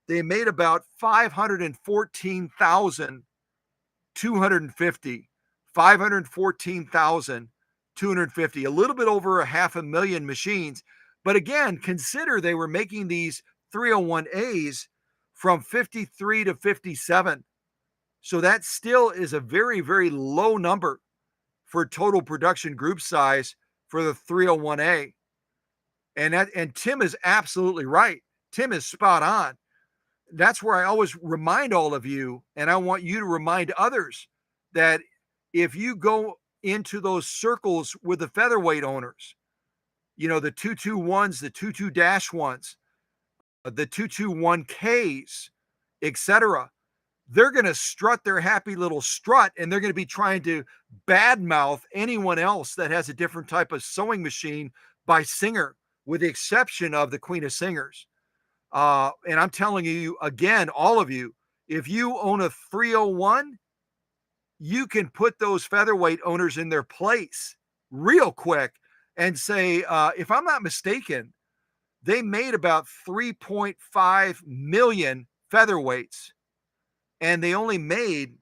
[SPEAKER 1] They made about 514,250. 514,250, a little bit over 500,000 machines. But again, consider they were making these 301As from 53 to 57. So that still is a very, very low number for total production group size for the 301A. And Tim is absolutely right. Tim is spot on. That's where I always remind all of you, and I want you to remind others, that if you go into those circles with the featherweight owners, you know, the 221s, the 22-1s, the 221Ks, etc. They're going to strut their happy little strut, and they're going to be trying to badmouth anyone else that has a different type of sewing machine by Singer, with the exception of the Queen of Singers. And I'm telling you again, all of you, if you own a 301, you can put those featherweight owners in their place real quick and say, if I'm not mistaken, they made about 3.5 million featherweights, and they only made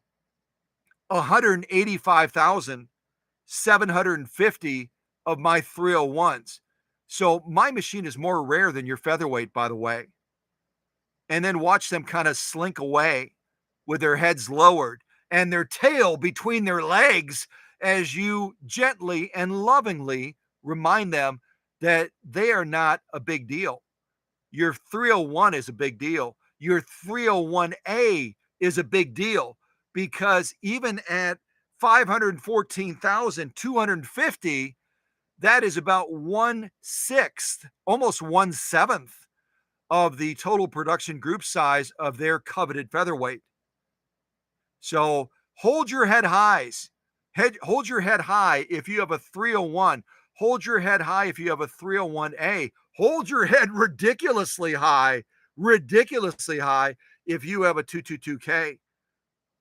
[SPEAKER 1] 185,750 of my 301s. So my machine is more rare than your featherweight, by the way. And then watch them kind of slink away with their heads lowered and their tail between their legs as you gently and lovingly remind them that they are not a big deal. Your 301 is a big deal. Your 301A is a big deal, because even at 514,250, that is about 1/6, almost 1/7 of the total production group size of their coveted featherweight. So hold your head highs. Hold your head high if you have a 301. Hold your head high if you have a 301A. Hold your head ridiculously high if you have a 222K.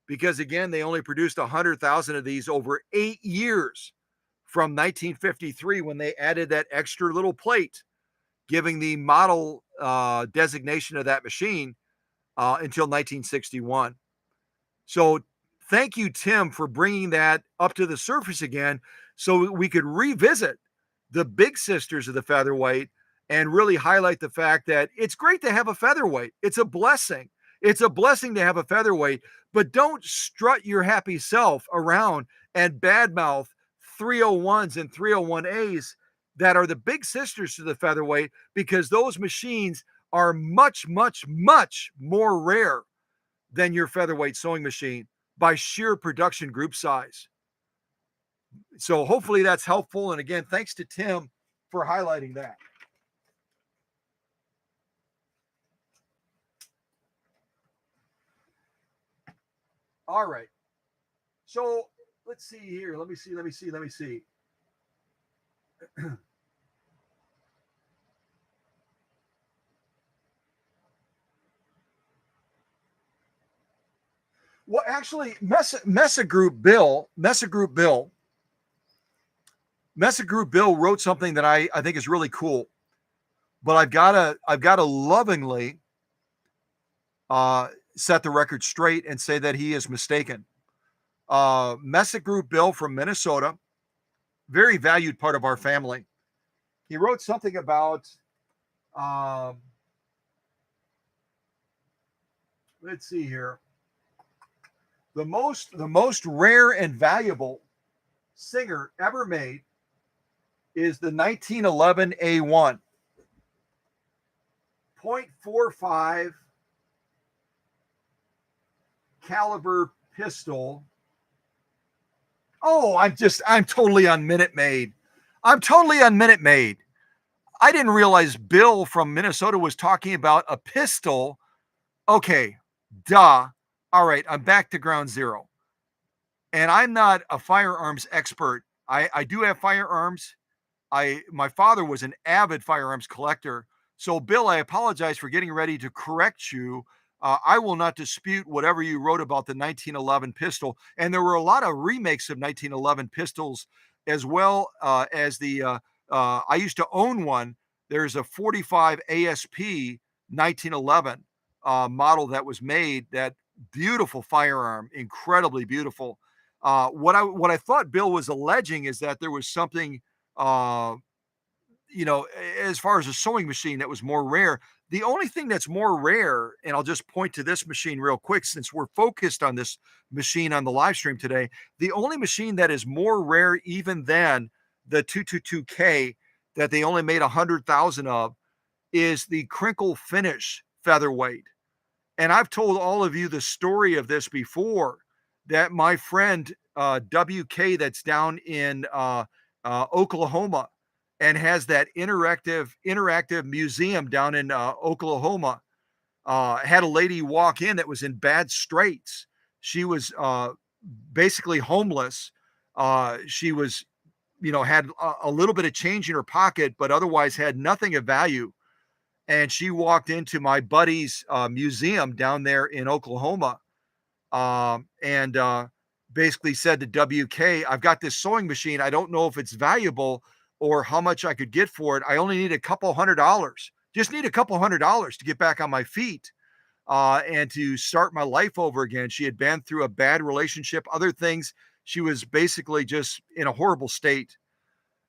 [SPEAKER 1] Because again, they only produced 100,000 of these over 8 years, from 1953 when they added that extra little plate, giving the model designation of that machine until 1961. So thank you, Tim, for bringing that up to the surface again, so we could revisit the big sisters of the featherweight and really highlight the fact that it's great to have a featherweight. It's a blessing. It's a blessing to have a featherweight, but don't strut your happy self around and badmouth 301s and 301As that are the big sisters to the featherweight, because those machines are much, much, much more rare than your featherweight sewing machine by sheer production group size. So hopefully that's helpful. And again, thanks to Tim for highlighting that. All right. So let's see here. Let me see. Well, actually, Mesa Group Bill wrote something that I think is really cool, but I've got to lovingly set the record straight and say that he is mistaken. Mesa Group Bill from Minnesota, very valued part of our family. He wrote something about, let's see here, the most rare and valuable Singer ever made is the 1911 A1, 0.45 caliber pistol. Oh, I'm totally on Minute Maid. I didn't realize Bill from Minnesota was talking about a pistol. Okay, duh. All right, I'm back to ground zero. And I'm not a firearms expert. I do have firearms. My father was an avid firearms collector. So, Bill, I apologize for getting ready to correct you. I will not dispute whatever you wrote about the 1911 pistol. And there were a lot of remakes of 1911 pistols, as well as I used to own one. There's a 45 ASP 1911 model that was made. That beautiful firearm, incredibly beautiful. What I thought Bill was alleging is that there was something, as far as a sewing machine that was more rare. The only thing that's more rare, and I'll just point to this machine real quick since we're focused on this machine on the live stream today. The only machine that is more rare even than the 222K that they only made 100,000 of is the crinkle finish featherweight. And I've told all of you the story of this before, that my friend WK that's down in Oklahoma and has that interactive museum down in Oklahoma. Had a lady walk in that was in bad straits. She was basically homeless. She was, had a little bit of change in her pocket, but otherwise had nothing of value. And she walked into my buddy's museum down there in Oklahoma, and basically said to WK, "I've got this sewing machine. I don't know if it's valuable or how much I could get for it. I only need a couple $100. Just need a couple $100 to get back on my feet." And to start my life over again. She had been through a bad relationship, other things. She was basically just in a horrible state.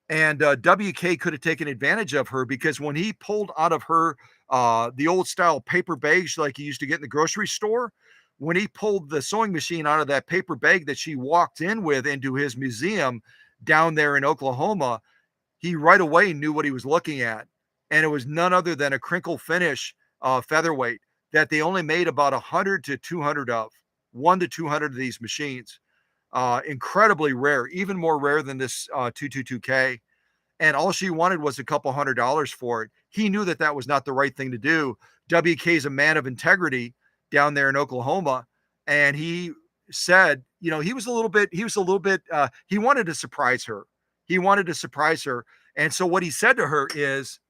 [SPEAKER 1] And WK could have taken advantage of her, because when he pulled out of her the old style paper bags like you used to get in the grocery store, when he pulled the sewing machine out of that paper bag that she walked in with into his museum down there in Oklahoma, he right away knew what he was looking at. And it was none other than a crinkle finish featherweight that they only made about 100 to 200 of, 1 to 200 of these machines. Incredibly rare, even more rare than this 222K. And all she wanted was a couple $100 for it. He knew that that was not the right thing to do. WK is a man of integrity down there in Oklahoma. And he said, he was a little bit, he wanted to surprise her. He wanted to surprise her. And so what he said to her is,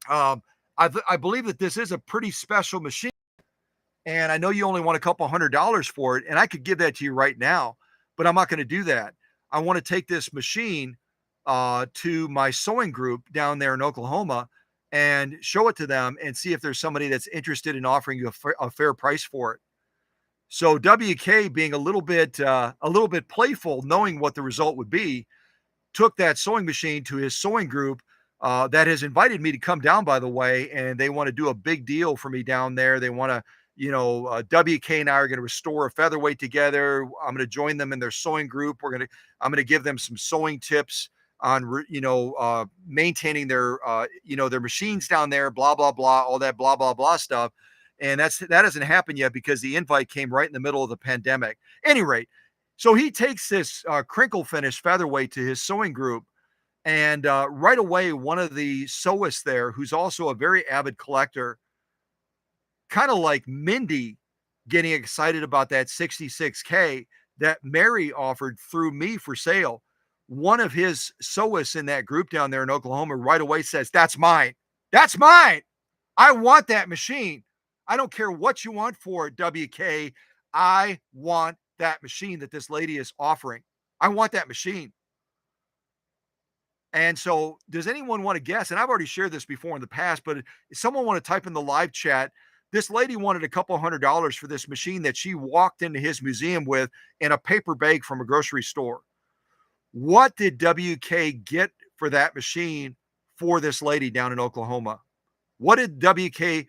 [SPEAKER 1] I believe that this is a pretty special machine. And I know you only want a couple $100 for it. And I could give that to you right now, but I'm not going to do that. I want to take this machine to my sewing group down there in Oklahoma and show it to them and see if there's somebody that's interested in offering you a fair price for it. So WK, being a little bit playful, knowing what the result would be, took that sewing machine to his sewing group that has invited me to come down, by the way, and they want to do a big deal for me down there. They want to, WK and I are going to restore a featherweight together. I'm going to join them in their sewing group. I'm going to give them some sewing tips on, maintaining their, their machines down there, blah, blah, blah, all that blah, blah, blah stuff. And that hasn't happened yet because the invite came right in the middle of the pandemic. Any rate, so he takes this crinkle finish featherweight to his sewing group. And right away, one of the sewists there, who's also a very avid collector, kind of like Mindy, getting excited about that 66K that Mary offered through me for sale. One of his sewists in that group down there in Oklahoma right away says, "That's mine. That's mine. I want that machine. I don't care what you want for it, WK. I want that machine that this lady is offering. I want that machine." And so, does anyone want to guess? And I've already shared this before in the past, but if someone want to type in the live chat, this lady wanted a couple $100 for this machine that she walked into his museum with in a paper bag from a grocery store. What did WK get for that machine for this lady down in Oklahoma? What did WK,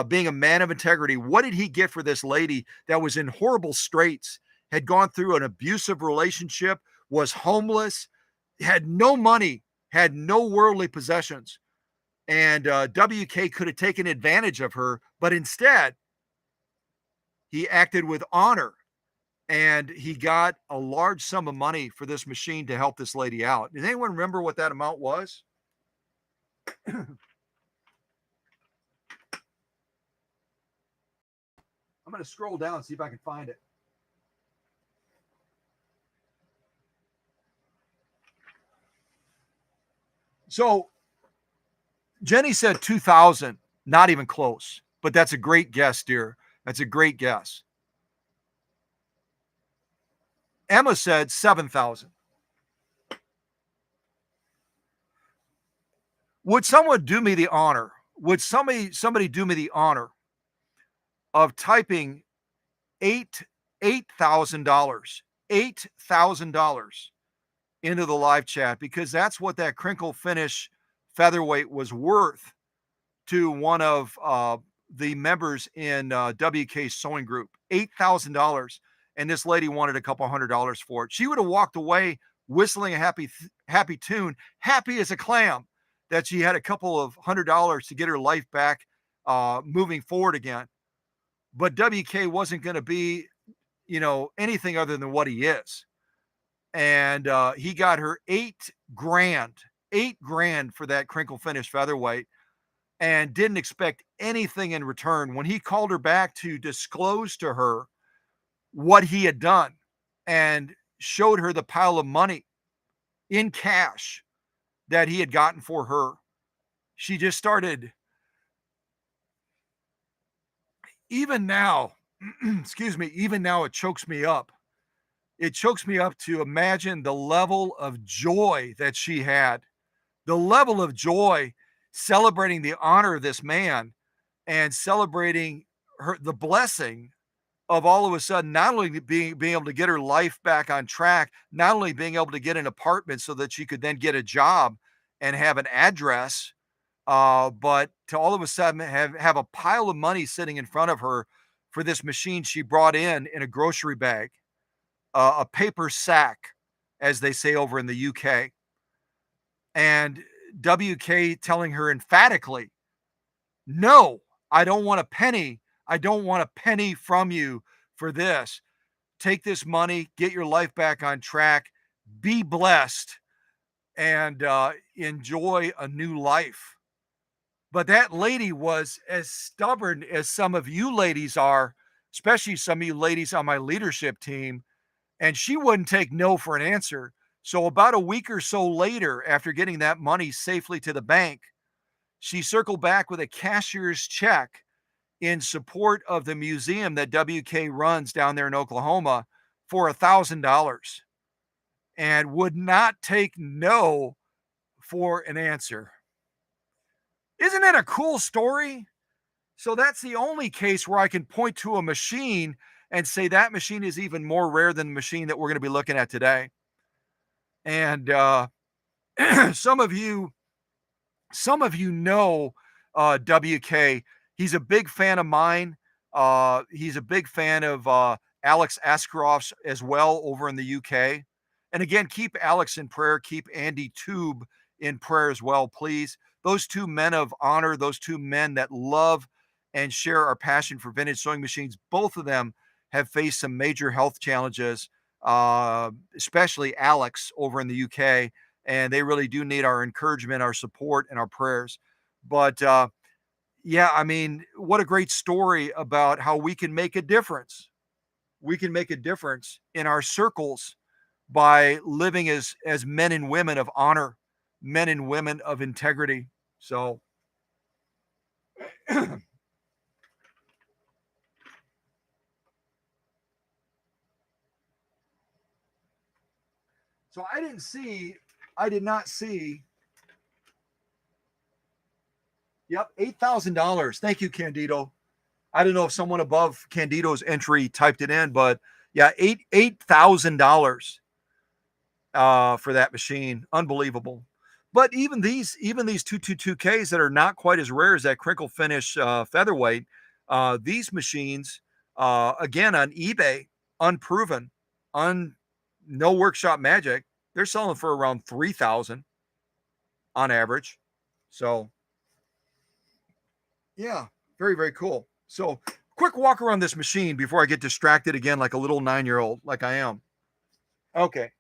[SPEAKER 1] being a man of integrity, what did he get for this lady that was in horrible straits, had gone through an abusive relationship, was homeless, had no money, had no worldly possessions? And WK could have taken advantage of her, but instead, he acted with honor. And he got a large sum of money for this machine to help this lady out. Does anyone remember what that amount was? I'm going to scroll down and see if I can find it. So Jenny said 2,000, not even close, but that's a great guess, dear. That's a great guess. Emma said 7,000. Would someone do me the honor? Would somebody do me the honor of typing $8,000, $8,000 into the live chat, because that's what that crinkle finish featherweight was worth to one of the members in WK's sewing group. $8,000. And this lady wanted a couple $100 for it. She would have walked away whistling a happy tune, happy as a clam that she had a couple of $100 to get her life back moving forward again. But WK wasn't going to be, anything other than what he is. And he got her $8,000, $8,000 for that crinkle finish featherweight and didn't expect anything in return. When he called her back to disclose to her what he had done and showed her the pile of money in cash that he had gotten for her, she just started, even now, excuse me, even now it chokes me up. It chokes me up to imagine the level of joy that she had, the level of joy celebrating the honor of this man and celebrating the blessing of all of a sudden not only being able to get her life back on track, not only being able to get an apartment so that she could then get a job and have an address, but to all of a sudden have a pile of money sitting in front of her for this machine she brought in a grocery bag, a paper sack, as they say over in the UK, and WK telling her emphatically, "No, I don't want a penny. I don't want a penny from you for this. Take this money, get your life back on track, be blessed, and enjoy a new life." But that lady was as stubborn as some of you ladies are, especially some of you ladies on my leadership team, and she wouldn't take no for an answer. So about a week or so later, after getting that money safely to the bank, she circled back with a cashier's check in support of the museum that WK runs down there in Oklahoma for $1,000 and would not take no for an answer. Isn't that a cool story? So that's the only case where I can point to a machine and say that machine is even more rare than the machine that we're going to be looking at today. And some of you know WK. He's a big fan of mine. He's a big fan of Alex Askaroff's as well over in the UK. And again, keep Alex in prayer. Keep Andy Tube in prayer as well, please. Those two men of honor, those two men that love and share our passion for vintage sewing machines, both of them have faced some major health challenges, especially Alex over in the UK. And they really do need our encouragement, our support, and our prayers. But yeah, I mean, what a great story about how we can make a difference. We can make a difference in our circles by living as men and women of honor, men and women of integrity. So so I did not see. Yep, $8,000. Thank you, Candido. I don't know if someone above Candido's entry typed it in, but yeah, $8,000 for that machine. Unbelievable. But even these 222Ks that are not quite as rare as that crinkle finish featherweight, these machines, again on eBay, unproven, no workshop magic, they're selling for around 3,000 on average. So yeah, very, very cool. So quick walk around this machine before I get distracted again like a little 9-year-old, like I am. Okay.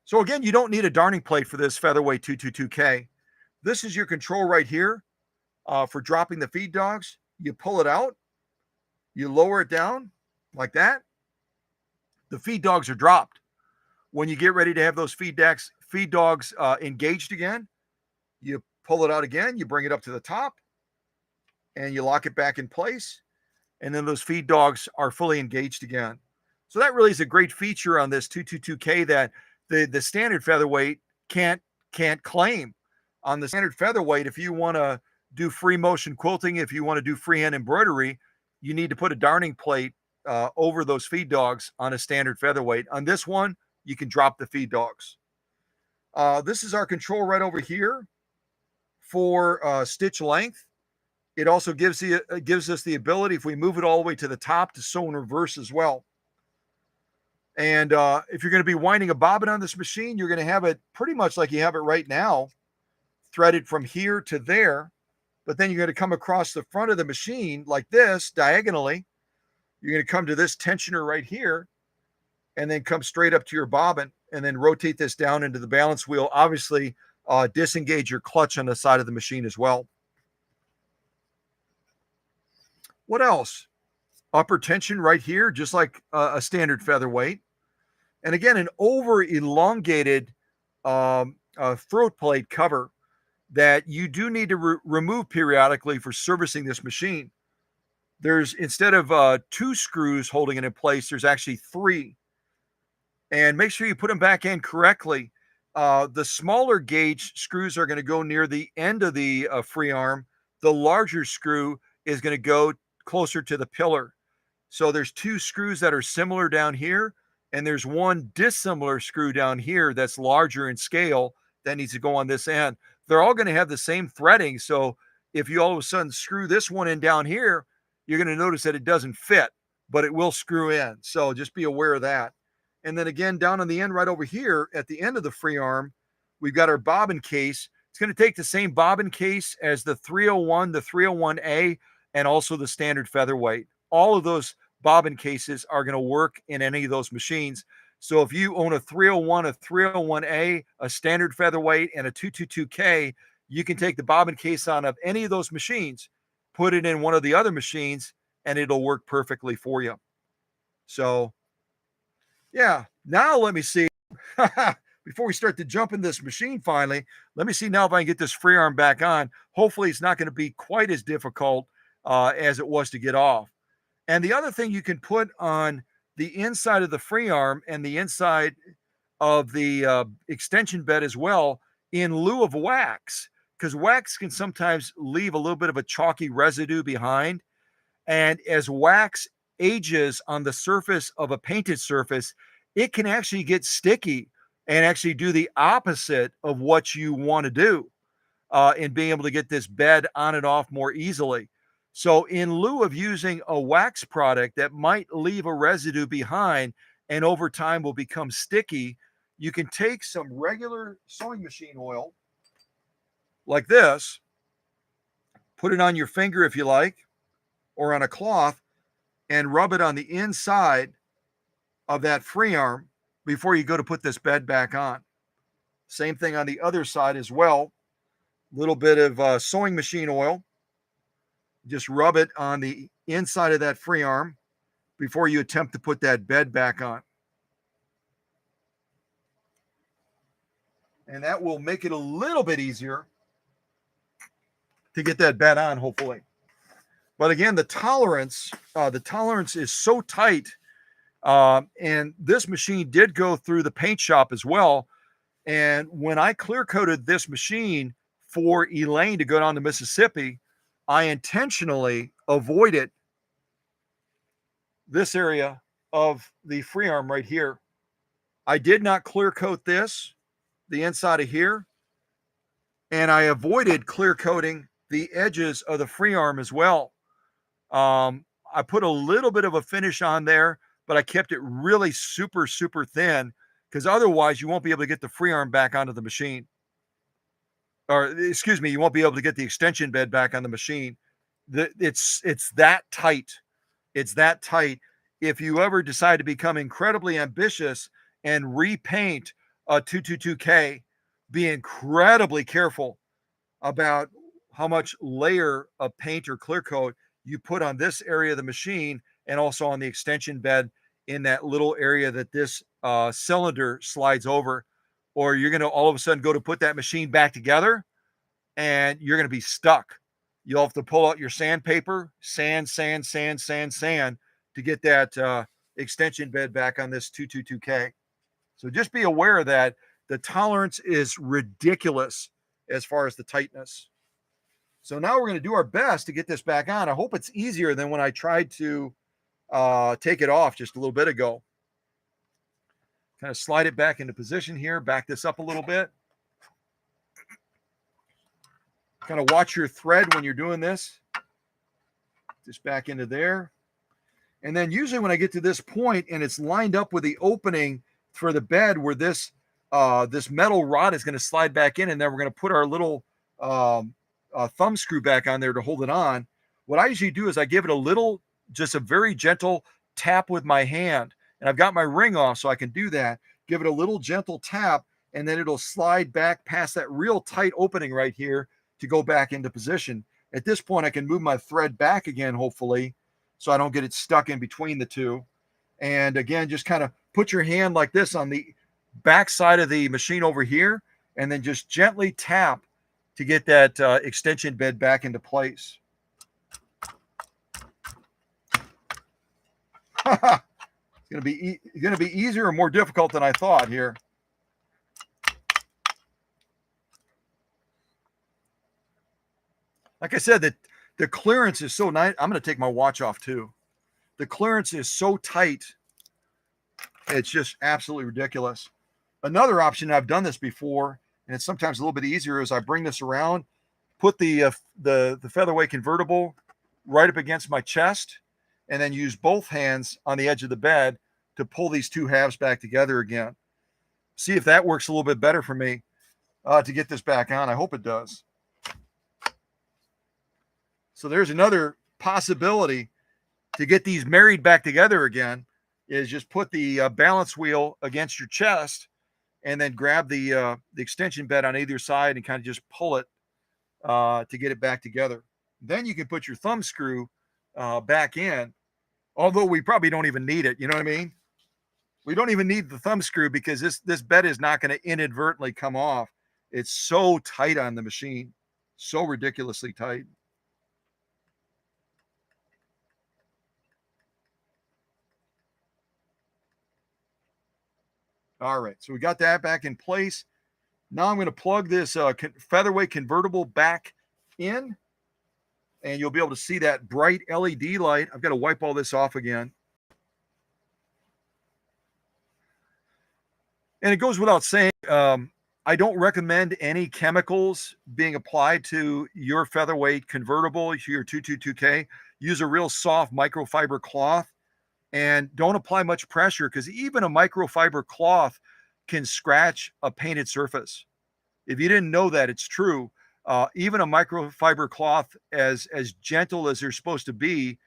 [SPEAKER 1] So again, you don't need a darning plate for this featherweight 222K. This is your control right here for dropping the feed dogs. You pull it out, you lower it down like that. The feed dogs are dropped. When you get ready to have those feed dogs engaged again, you pull it out again, you bring it up to the top, and you lock it back in place. And then those feed dogs are fully engaged again. So that really is a great feature on this 222K that the standard featherweight can't claim. On the standard featherweight, if you want to do free motion quilting, if you want to do freehand embroidery, you need to put a darning plate over those feed dogs on a standard featherweight. On this one, you can drop the feed dogs. This is our control right over here for stitch length. It also gives us the ability, if we move it all the way to the top, to sew in reverse as well. And if you're going to be winding a bobbin on this machine, you're going to have it pretty much like you have it right now, threaded from here to there. But then you're going to come across the front of the machine like this, diagonally. You're going to come to this tensioner right here, and then come straight up to your bobbin. and then rotate this down into the balance wheel. Obviously, disengage your clutch on the side of the machine as well. What else? Upper tension right here, just like a standard featherweight. And again, an over elongated throat plate cover that you do need to remove periodically for servicing this machine. There's, instead of 2 screws holding it in place, there's actually 3. And make sure you put them back in correctly. The smaller gauge screws are going to go near the end of the free arm. The larger screw is going to go closer to the pillar. So there's 2 screws that are similar down here, and there's 1 dissimilar screw down here that's larger in scale that needs to go on this end. They're all going to have the same threading. So if you all of a sudden screw this one in down here, you're going to notice that it doesn't fit, but it will screw in. So just be aware of that. And then again, down on the end right over here at the end of the free arm, we've got our bobbin case. It's going to take the same bobbin case as the 301, the 301A, and also the standard featherweight. All of those bobbin cases are going to work in any of those machines. So if you own a 301, a 301A, a standard featherweight, and a 222K, you can take the bobbin case on of any of those machines, put it in one of the other machines, and it'll work perfectly for you. So yeah, now let me see. Before we start to jump in this machine finally, let me see now if I can get this free arm back on. Hopefully it's not going to be quite as difficult as it was to get off. And the other thing you can put on the inside of the free arm and the inside of the extension bed as well, in lieu of wax, because wax can sometimes leave a little bit of a chalky residue behind. And as wax ages on the surface of a painted surface, it can actually get sticky and actually do the opposite of what you want to do in being able to get this bed on and off more easily. So in lieu of using a wax product that might leave a residue behind and over time will become sticky, you can take some regular sewing machine oil like this, put it on your finger if you like, or on a cloth, and rub it on the inside of that free arm before you go to put this bed back on. Same thing on the other side as well. A little bit of sewing machine oil. Just rub it on the inside of that free arm before you attempt to put that bed back on. And that will make it a little bit easier to get that bed on, hopefully. But again, the tolerance is so tight. And this machine did go through the paint shop as well. And when I clear coated this machine for Elaine to go down to Mississippi, I intentionally avoided this area of the free arm right here. I did not clear coat this, the inside of here, and I avoided clear coating the edges of the free arm as well. I put a little bit of a finish on there, but I kept it really super, super thin because otherwise you won't be able to get the free arm back onto the machine. Or excuse me, you won't be able to get the extension bed back on the machine. It's that tight. It's that tight. If you ever decide to become incredibly ambitious and repaint a 222K, be incredibly careful about how much layer of paint or clear coat you put on this area of the machine and also on the extension bed in that little area that this cylinder slides over, or you're going to all of a sudden go to put that machine back together and you're going to be stuck. You'll have to pull out your sandpaper, sand to get that extension bed back on this 222K. So just be aware that the tolerance is ridiculous as far as the tightness. So now we're going to do our best to get this back on. I hope it's easier than when I tried to take it off just a little bit ago. Kind of slide it back into position here, back this up a little bit. Kind of watch your thread when you're doing this. Just back into there. And then usually when I get to this point and it's lined up with the opening for the bed where this metal rod is going to slide back in, and then we're going to put our little thumb screw back on there to hold it on. What I usually do is I give it a little, just a very gentle tap with my hand. And I've got my ring off so I can do that. give it a little gentle tap, and then it'll slide back past that real tight opening right here to go back into position. At this point, I can move my thread back again, hopefully, so I don't get it stuck in between the two. And again, just kind of put your hand like this on the back side of the machine over here, and then just gently tap to get that extension bed back into place. It's going to be easier or more difficult than I thought here. Like I said, the clearance is so nice. I'm going to take my watch off too. The clearance is so tight. It's just absolutely ridiculous. Another option, I've done this before, and it's sometimes a little bit easier, is I bring this around, put the featherweight convertible right up against my chest, and then use both hands on the edge of the bed to pull these two halves back together again. See if that works a little bit better for me to get this back on. I hope it does. So there's another possibility to get these married back together again, is just put the balance wheel against your chest and then grab the extension bed on either side and kind of just pull it to get it back together. Then you can put your thumb screw back in, although we probably don't even need it. You know what I mean? We don't even need the thumb screw because this bed is not going to inadvertently come off. It's so tight on the machine, so ridiculously tight. All right, so we got that back in place. Now I'm going to plug this featherweight convertible back in, and you'll be able to see that bright LED light. I've got to wipe all this off again. And it goes without saying, I don't recommend any chemicals being applied to your featherweight convertible, your 222K. Use a real soft microfiber cloth. And don't apply much pressure, because even a microfiber cloth can scratch a painted surface. If you didn't know that, it's true. Even a microfiber cloth, as gentle as they're supposed to be,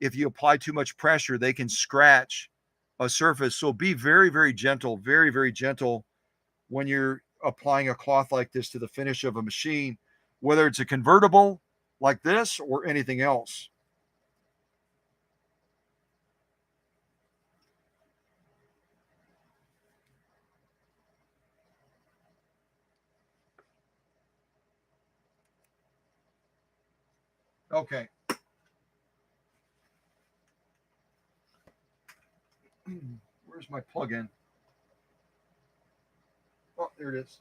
[SPEAKER 1] if you apply too much pressure, they can scratch a surface. So be very, very gentle, very, very gentle when you're applying a cloth like this to the finish of a machine, whether it's a convertible like this or anything else. Okay. Where's my plug-in? Oh, there it is.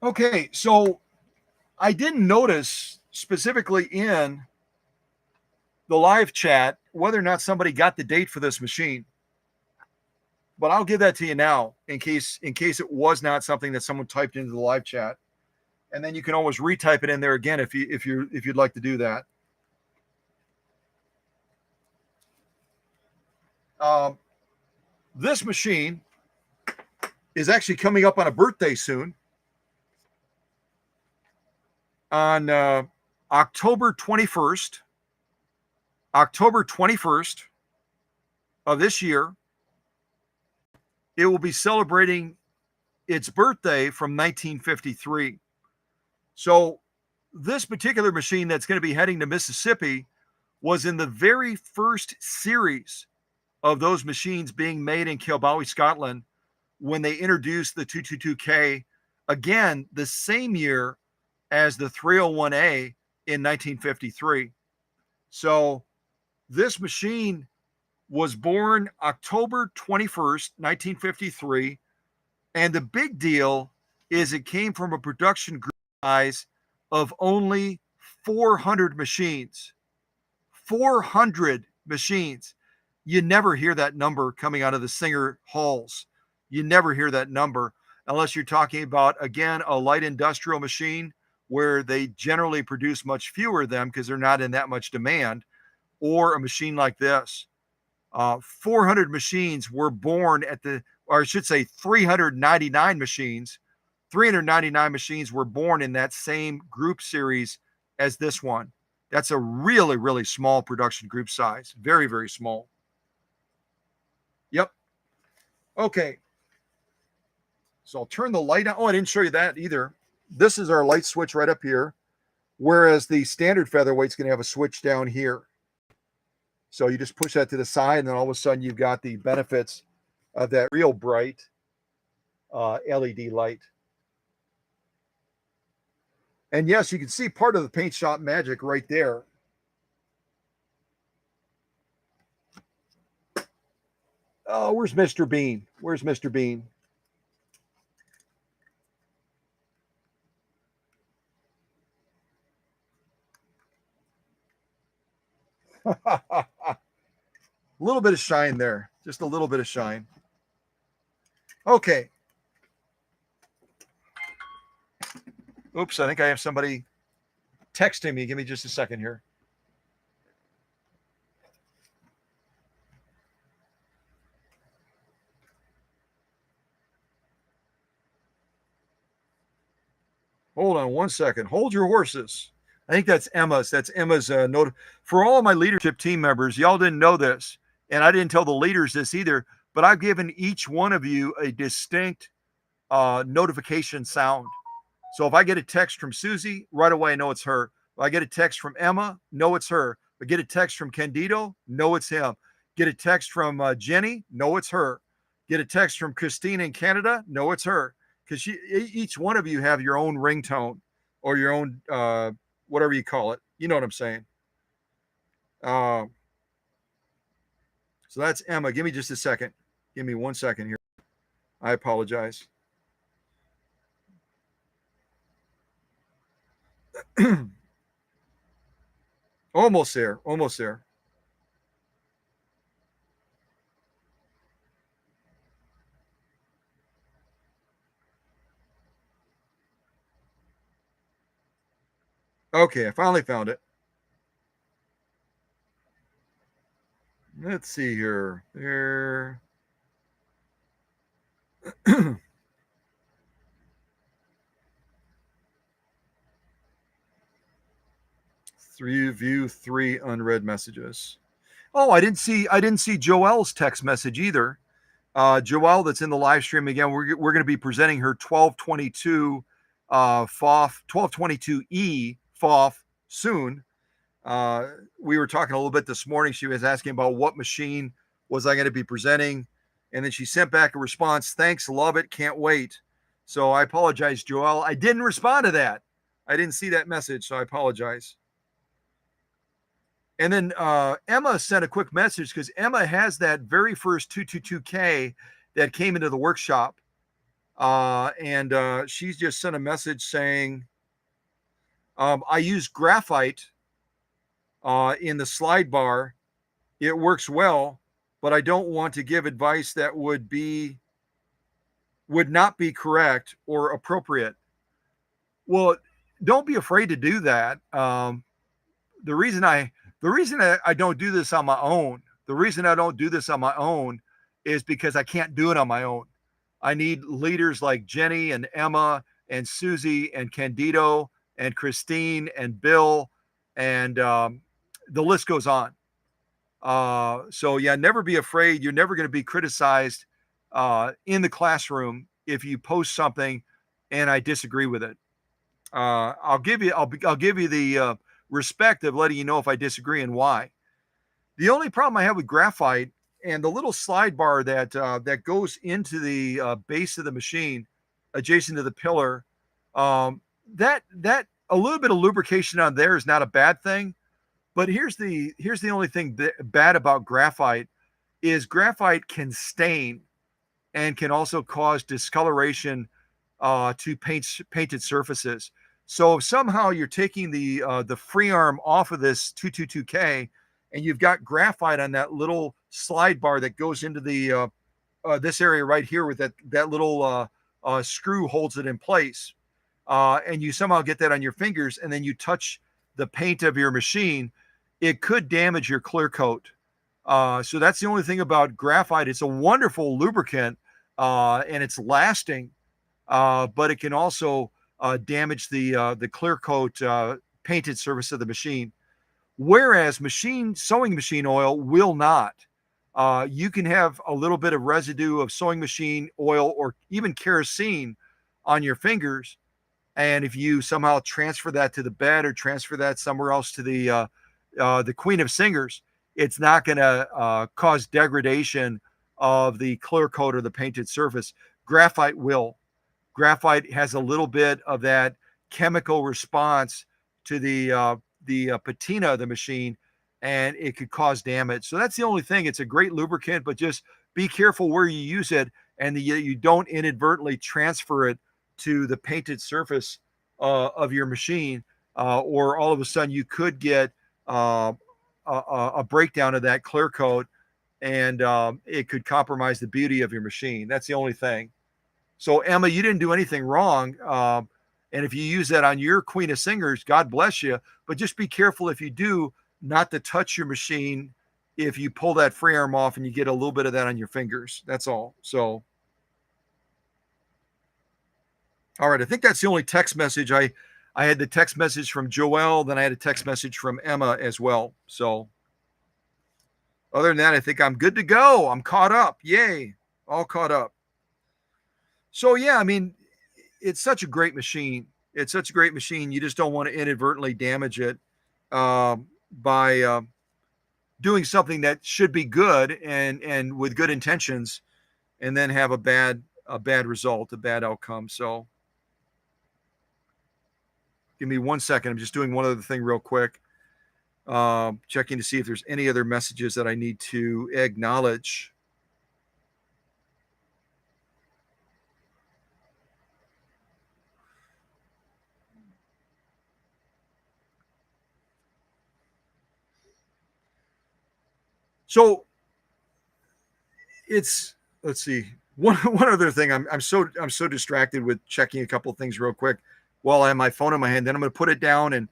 [SPEAKER 1] Okay, so I didn't notice specifically in the live chat whether or not somebody got the date for this machine. But I'll give that to you now in case it was not something that someone typed into the live chat. And then you can always retype it in there again if you'd like to do that. This machine is actually coming up on a birthday soon. On October 21st of this year, it will be celebrating its birthday from 1953. So this particular machine that's going to be heading to Mississippi was in the very first series of those machines being made in Kilbowie, Scotland, when they introduced the 222K, again, the same year as the 301A in 1953. So this machine was born October 21st, 1953. And the big deal is it came from a production group size of only 400 machines. 400 machines. You never hear that number coming out of the Singer halls. You never hear that number unless you're talking about, again, a light industrial machine where they generally produce much fewer of them because they're not in that much demand, or a machine like this. 400 machines were born or I should say 399 machines. 399 machines were born in that same group series as this one. That's a really, really small production group size. Very, very small. Yep. Okay. So I'll turn the light on. Oh, I didn't show you that either. This is our light switch right up here, whereas the standard featherweight's going to have a switch down here. So you just push that to the side, and then all of a sudden you've got the benefits of that real bright LED light. And yes, you can see part of the paint shop magic right there. Oh, where's Mr. Bean? Where's Mr. Bean? A little bit of shine there. Just a little bit of shine. Okay. Oops, I think I have somebody texting me. Give me just a second here. Hold on one second. Hold your horses. I think that's Emma's. That's Emma's note. For all of my leadership team members, y'all didn't know this, and I didn't tell the leaders this either, but I've given each one of you a distinct notification sound. So if I get a text from Susie, right away I know it's her. If I get a text from Emma, know it's her. If I get a text from Candido, know it's him. Get a text from Jenny, know it's her. Get a text from Christine in Canada, know it's her. Because each one of you have your own ringtone or your own whatever you call it. You know what I'm saying? So that's Emma. Give me just a second. Give me 1 second here. I apologize. Almost there. Almost there. Okay, I finally found it. Let's see here. There. View 3 unread messages. Oh, I didn't see Joelle's text message either. Joelle, that's in the live stream again. We're going to be presenting her 1222 FOF 1222E FOF soon. We were talking a little bit this morning. She was asking about what machine was I going to be presenting, and then she sent back a response. Thanks, love it, can't wait. So I apologize, Joelle. I didn't respond to that. I didn't see that message, so I apologize. And then Emma sent a quick message because Emma has that very first 222K that came into the workshop. And she's just sent a message saying, I use graphite in the slide bar. It works well, but I don't want to give advice that would not be correct or appropriate. Well, don't be afraid to do that. The reason I don't do this on my own, is because I can't do it on my own. I need leaders like Jenny and Emma and Susie and Candido and Christine and Bill, and the list goes on. So yeah, never be afraid. You're never going to be criticized in the classroom if you post something and I disagree with it. I'll give you the respect of letting you know if I disagree and why. The only problem I have with graphite and the little slide bar that goes into the base of the machine, adjacent to the pillar, that a little bit of lubrication on there is not a bad thing. But here's the only thing bad about graphite is graphite can stain and can also cause discoloration to painted surfaces. So if somehow you're taking the free arm off of this 222K and you've got graphite on that little slide bar that goes into the this area right here with that little screw holds it in place, and you somehow get that on your fingers and then you touch the paint of your machine, it could damage your clear coat. So that's the only thing about graphite. It's a wonderful lubricant and it's lasting, but it can also damage the clear coat painted surface of the machine. whereas sewing machine oil will not. You can have a little bit of residue of sewing machine oil or even kerosene on your fingers, and if you somehow transfer that to the bed or transfer that somewhere else to the Queen of Singers, it's not going to cause degradation of the clear coat or the painted surface. Graphite will. Graphite has a little bit of that chemical response to the patina of the machine, and it could cause damage. So that's the only thing. It's a great lubricant, but just be careful where you use it, and you don't inadvertently transfer it to the painted surface of your machine, or all of a sudden you could get a breakdown of that clear coat, and it could compromise the beauty of your machine. That's the only thing. So Emma, you didn't do anything wrong. And if you use that on your Queen of Singers, God bless you. But just be careful if you do not to touch your machine if you pull that free arm off and you get a little bit of that on your fingers. That's all. So, all right. I think that's the only text message. I had the text message from Joelle, then I had a text message from Emma as well. So other than that, I think I'm good to go. I'm caught up. Yay. All caught up. So yeah, I mean, it's such a great machine. It's such a great machine. You just don't want to inadvertently damage it by doing something that should be good and with good intentions, and then have a bad result, a bad outcome. So give me 1 second. I'm just doing one other thing real quick. Checking to see if there's any other messages that I need to acknowledge. So let's see, one other thing. I'm so distracted with checking a couple of things real quick while I have my phone in my hand. Then I'm going to put it down, and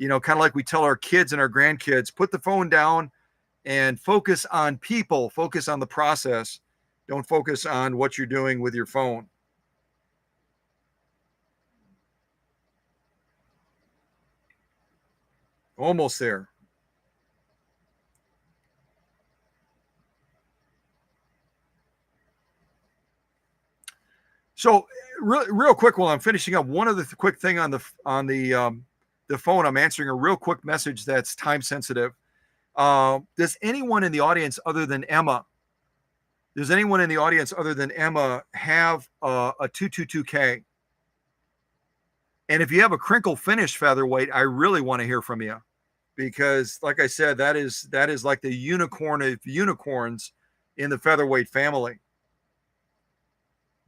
[SPEAKER 1] kind of like we tell our kids and our grandkids, put the phone down and focus on people, focus on the process. Don't focus on what you're doing with your phone. Almost there. So real quick, while I'm finishing up, one other quick thing on the phone. I'm answering a real quick message that's time sensitive. Does anyone in the audience other than Emma? Does anyone in the audience other than Emma have a 222K? And if you have a crinkle finish featherweight, I really want to hear from you, because, like I said, that is like the unicorn of unicorns in the featherweight family.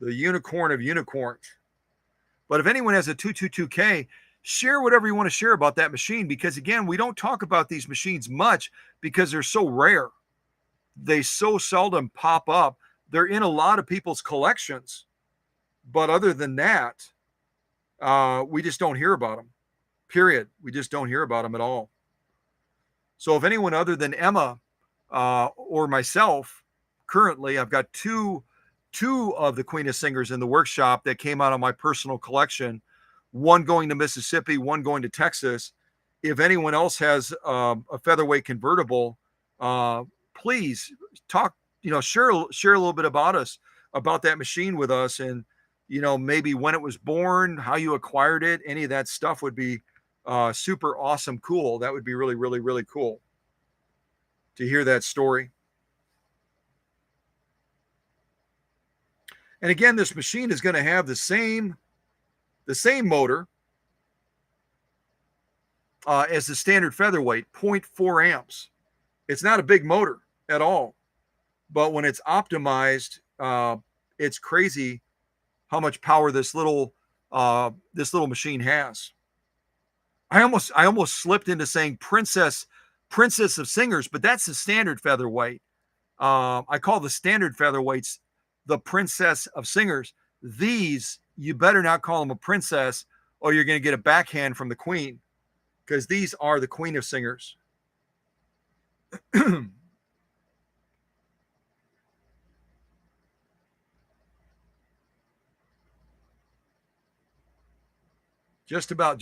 [SPEAKER 1] The unicorn of unicorns. But if anyone has a 222K, share whatever you want to share about that machine, because, again, we don't talk about these machines much because they're so rare. They so seldom pop up. They're in a lot of people's collections, but other than that, we just don't hear about them. Period. We just don't hear about them at all. So if anyone other than Emma or myself, currently, I've got two of the Queen of Singers in the workshop that came out of my personal collection, one going to Mississippi, one going to Texas. If anyone else has a featherweight convertible, please talk, share a little bit about that machine with us, and maybe when it was born, how you acquired it. Any of that stuff would be super awesome, cool. That would be really, really, really cool to hear that story. And again, this machine is going to have the same motor as the standard featherweight, 0.4 amps. It's not a big motor at all, but when it's optimized, it's crazy how much power this little machine has. I almost slipped into saying princess of singers, but that's the standard featherweight. I call the standard featherweights the princess of singers. These, you better not call them a princess, or you're going to get a backhand from the queen, because these are the Queen of Singers. Just about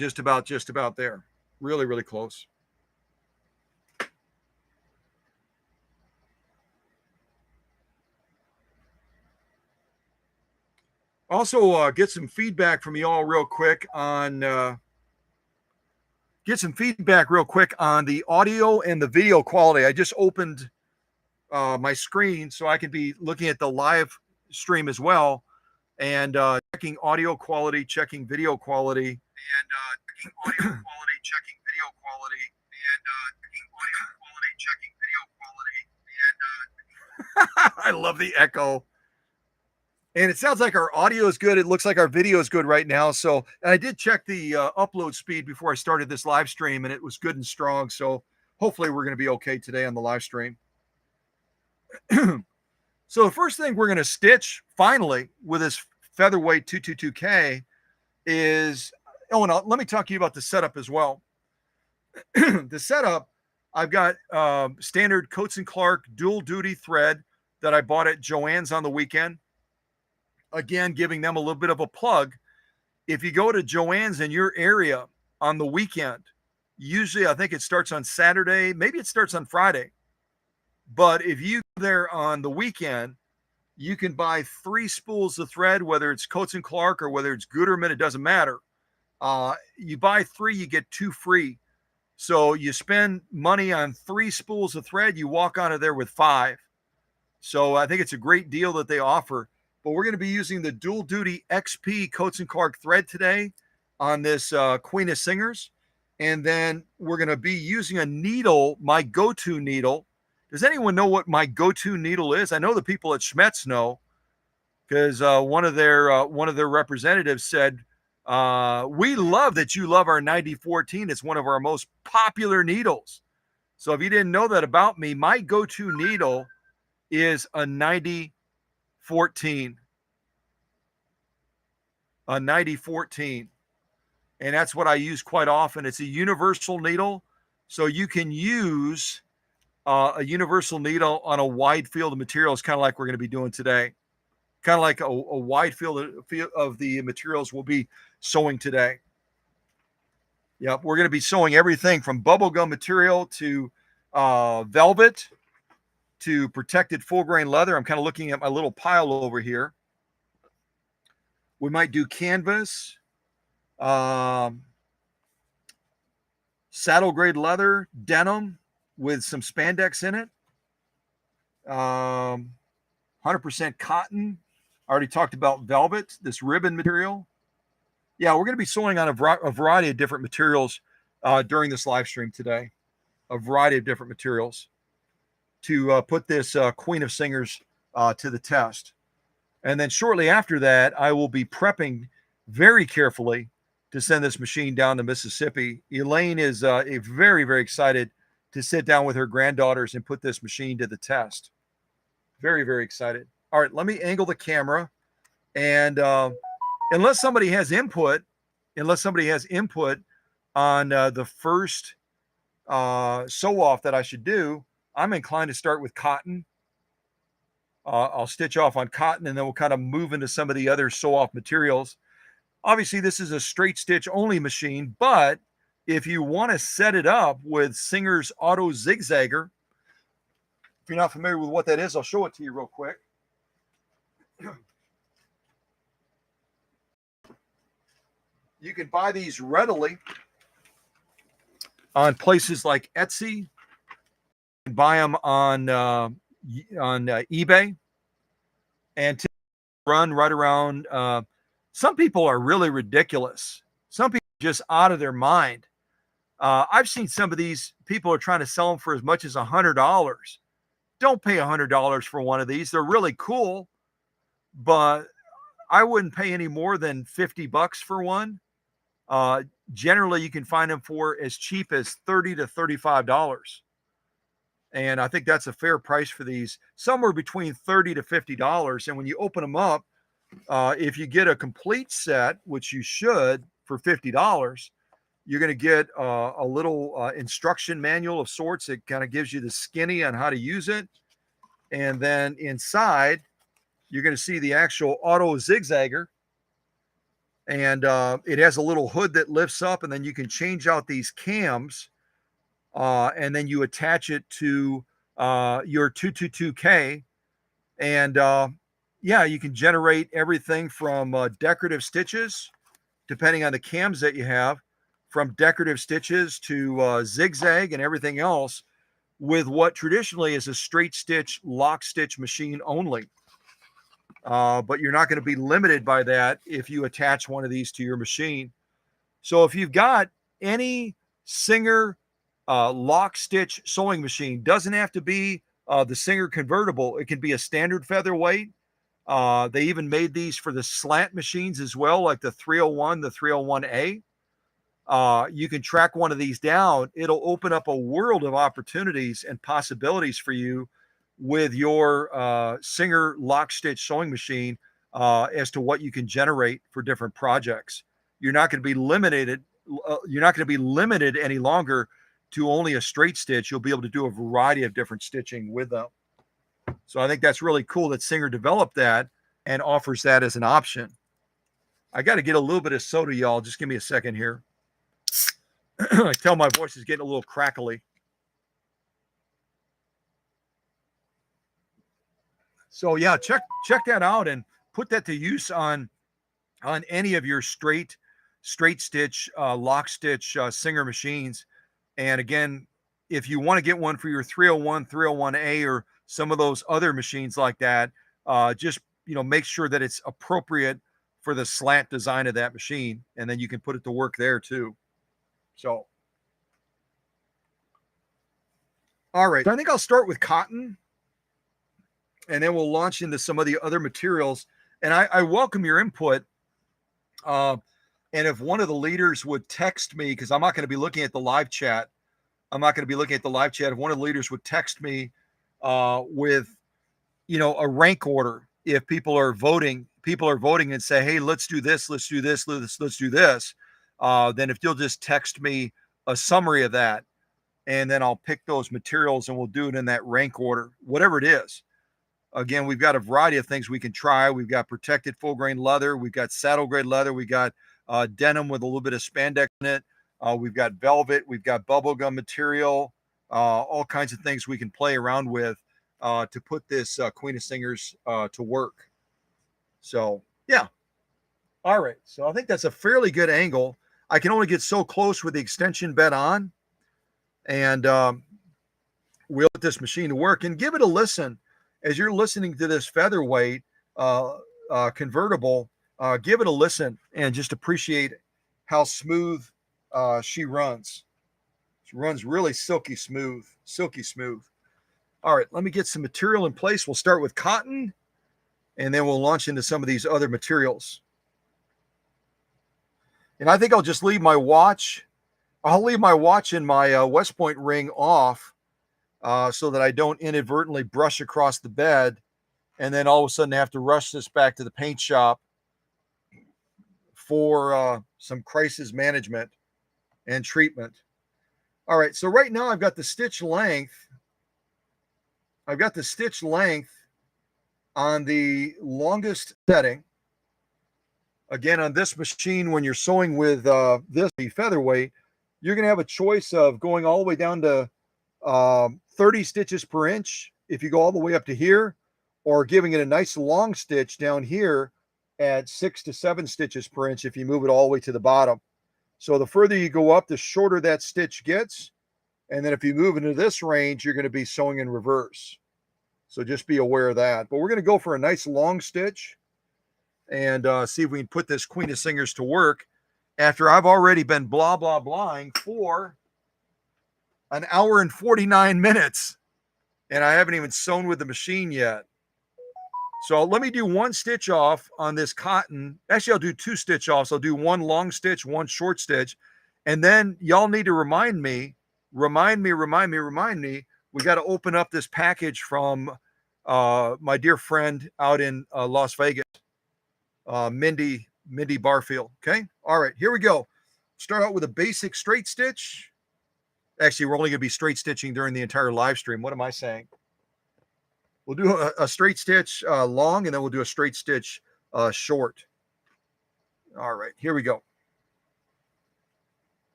[SPEAKER 1] there. Really, really close. Also, get some feedback from y'all real quick on the audio and the video quality. I just opened my screen so I can be looking at the live stream as well, and checking audio quality, checking video quality, and checking audio quality, checking video quality, and checking audio quality, checking video quality, and I love the echo. And it sounds like our audio is good. It looks like our video is good right now. So, and I did check the upload speed before I started this live stream, and it was good and strong. So, hopefully, we're going to be okay today on the live stream. So, the first thing we're going to stitch finally with this featherweight 222K is, oh, and let me talk to you about the setup as well. The setup, I've got standard Coates and Clark dual duty thread that I bought at Joann's on the weekend. Again, giving them a little bit of a plug. If you go to Joann's in your area on the weekend, usually I think it starts on Saturday, maybe it starts on Friday. But if you go there on the weekend, you can buy 3 spools of thread, whether it's Coates and Clark or whether it's Gutermann, it doesn't matter. You buy 3, you get 2 free. So you spend money on 3 spools of thread, you walk out of there with 5. So I think it's a great deal that they offer. But we're going to be using the dual duty XP Coates and Clark thread today on this Queen of Singers. And then we're going to be using a needle, my go-to needle. Does anyone know what my go-to needle is? I know the people at Schmetz know, because one of their representatives said, we love that you love our 9014. It's one of our most popular needles. So if you didn't know that about me, my go-to needle is a 9014. A 9014. And that's what I use quite often. It's a universal needle. So you can use a universal needle on a wide field of materials, kind of like we're going to be doing today. Kind of like a wide field of the materials we'll be sewing today. Yep, we're going to be sewing everything from bubblegum material to velvet to protected full grain leather. I'm kind of looking at my little pile over here. We might do canvas, saddle grade leather, denim with some spandex in it, 100% cotton. I already talked about velvet, this ribbon material. Yeah, we're going to be sewing on a variety of different materials during this live stream today. A variety of different materials to put this Queen of Singers to the test. And then shortly after that, I will be prepping very carefully to send this machine down to Mississippi. Elaine is very, very excited to sit down with her granddaughters and put this machine to the test. Very, very excited. All right, let me angle the camera. And unless somebody has input on the first sew off that I should do, I'm inclined to start with cotton. I'll stitch off on cotton, and then we'll kind of move into some of the other sew off materials. Obviously, this is a straight stitch only machine, but if you want to set it up with Singer's Auto Zigzagger, if you're not familiar with what that is, I'll show it to you real quick. You can buy these readily on places like Etsy. You can buy them on eBay, and run right around. Some people are really ridiculous. Some people are just out of their mind. I've seen some of these people are trying to sell them for as much as $100. Don't pay $100 for one of these. They're really cool, but I wouldn't pay any more than $50 for one. Generally, you can find them for as cheap as $30 to $35. And I think that's a fair price for these, somewhere between $30 to $50. And when you open them up, if you get a complete set, which you should, for $50, you're going to get a little instruction manual of sorts. It kind of gives you the skinny on how to use it. And then inside, you're going to see the actual Auto Zigzagger. And it has a little hood that lifts up, and then you can change out these cams. And then you attach it to your 222K, and yeah, you can generate everything from decorative stitches, depending on the cams that you have, from decorative stitches to zigzag and everything else with what traditionally is a straight stitch lock stitch machine only. But you're not going to be limited by that if you attach one of these to your machine. So if you've got any Singer lock stitch sewing machine, doesn't have to be the Singer convertible. It can be a standard featherweight. They even made these for the slant machines as well, like the 301, the 301A. You can track one of these down. It'll open up a world of opportunities and possibilities for you with your Singer lock stitch sewing machine as to what you can generate for different projects. You're not going to be limited. You're not going to be limited any longer to only a straight stitch. You'll be able to do a variety of different stitching with them. So I think that's really cool that Singer developed that and offers that as an option. I got to get a little bit of soda, y'all. Just give me a second here. I tell my voice is getting a little crackly. So yeah, check that out and put that to use on any of your straight stitch lock stitch Singer machines. And again, if you want to get one for your 301, 301A, or some of those other machines like that, just make sure that it's appropriate for the slant design of that machine, and then you can put it to work there too. So, all right, so I think I'll start with cotton, and then we'll launch into some of the other materials. And I welcome your input. And if one of the leaders would text me, because I'm not going to be looking at the live chat, if one of the leaders would text me with, a rank order, if people are voting and say, hey, let's do this, let's do this, let's do this. Then if you'll just text me a summary of that, and then I'll pick those materials and we'll do it in that rank order, whatever it is. Again, we've got a variety of things we can try. We've got protected full grain leather. We've got saddle grade leather. We got denim with a little bit of spandex in it. We've got velvet. We've got bubblegum material. All kinds of things we can play around with to put this Queen of Singers to work. So, yeah. All right. So I think that's a fairly good angle. I can only get so close with the extension bed on. And we'll put this machine to work and give it a listen. As you're listening to this featherweight convertible, give it a listen and just appreciate how smooth she runs. She runs really silky smooth. All right, let me get some material in place. We'll start with cotton, and then we'll launch into some of these other materials. And I think I'll just leave my watch. I'll leave my watch and my West Point ring off so that I don't inadvertently brush across the bed and then all of a sudden have to rush this back to the paint shop for some crisis management and treatment. All right, so right now I've got the stitch length. On the longest setting. Again, on this machine, when you're sewing with this featherweight, you're going to have a choice of going all the way down to 30 stitches per inch if you go all the way up to here, or giving it a nice long stitch down here at 6 to 7 stitches per inch if you move it all the way to the bottom. So the further you go up, the shorter that stitch gets. And then if you move into this range, you're going to be sewing in reverse. So just be aware of that. But we're going to go for a nice long stitch and see if we can put this Queen of Singers to work after I've already been blah, blah, blahing for an hour and 49 minutes. And I haven't even sewn with the machine yet. So let me do one stitch off on this cotton. Actually, I'll do 2 stitch offs. I'll do 1 long stitch, 1 short stitch. And then y'all need to remind me. We got to open up this package from my dear friend out in Las Vegas, Mindy Barfield. Okay. All right, here we go. Start out with a basic straight stitch. Actually, we're only going to be straight stitching during the entire live stream. What am I saying? We'll do a straight stitch long, and then we'll do a straight stitch short. All right, here we go.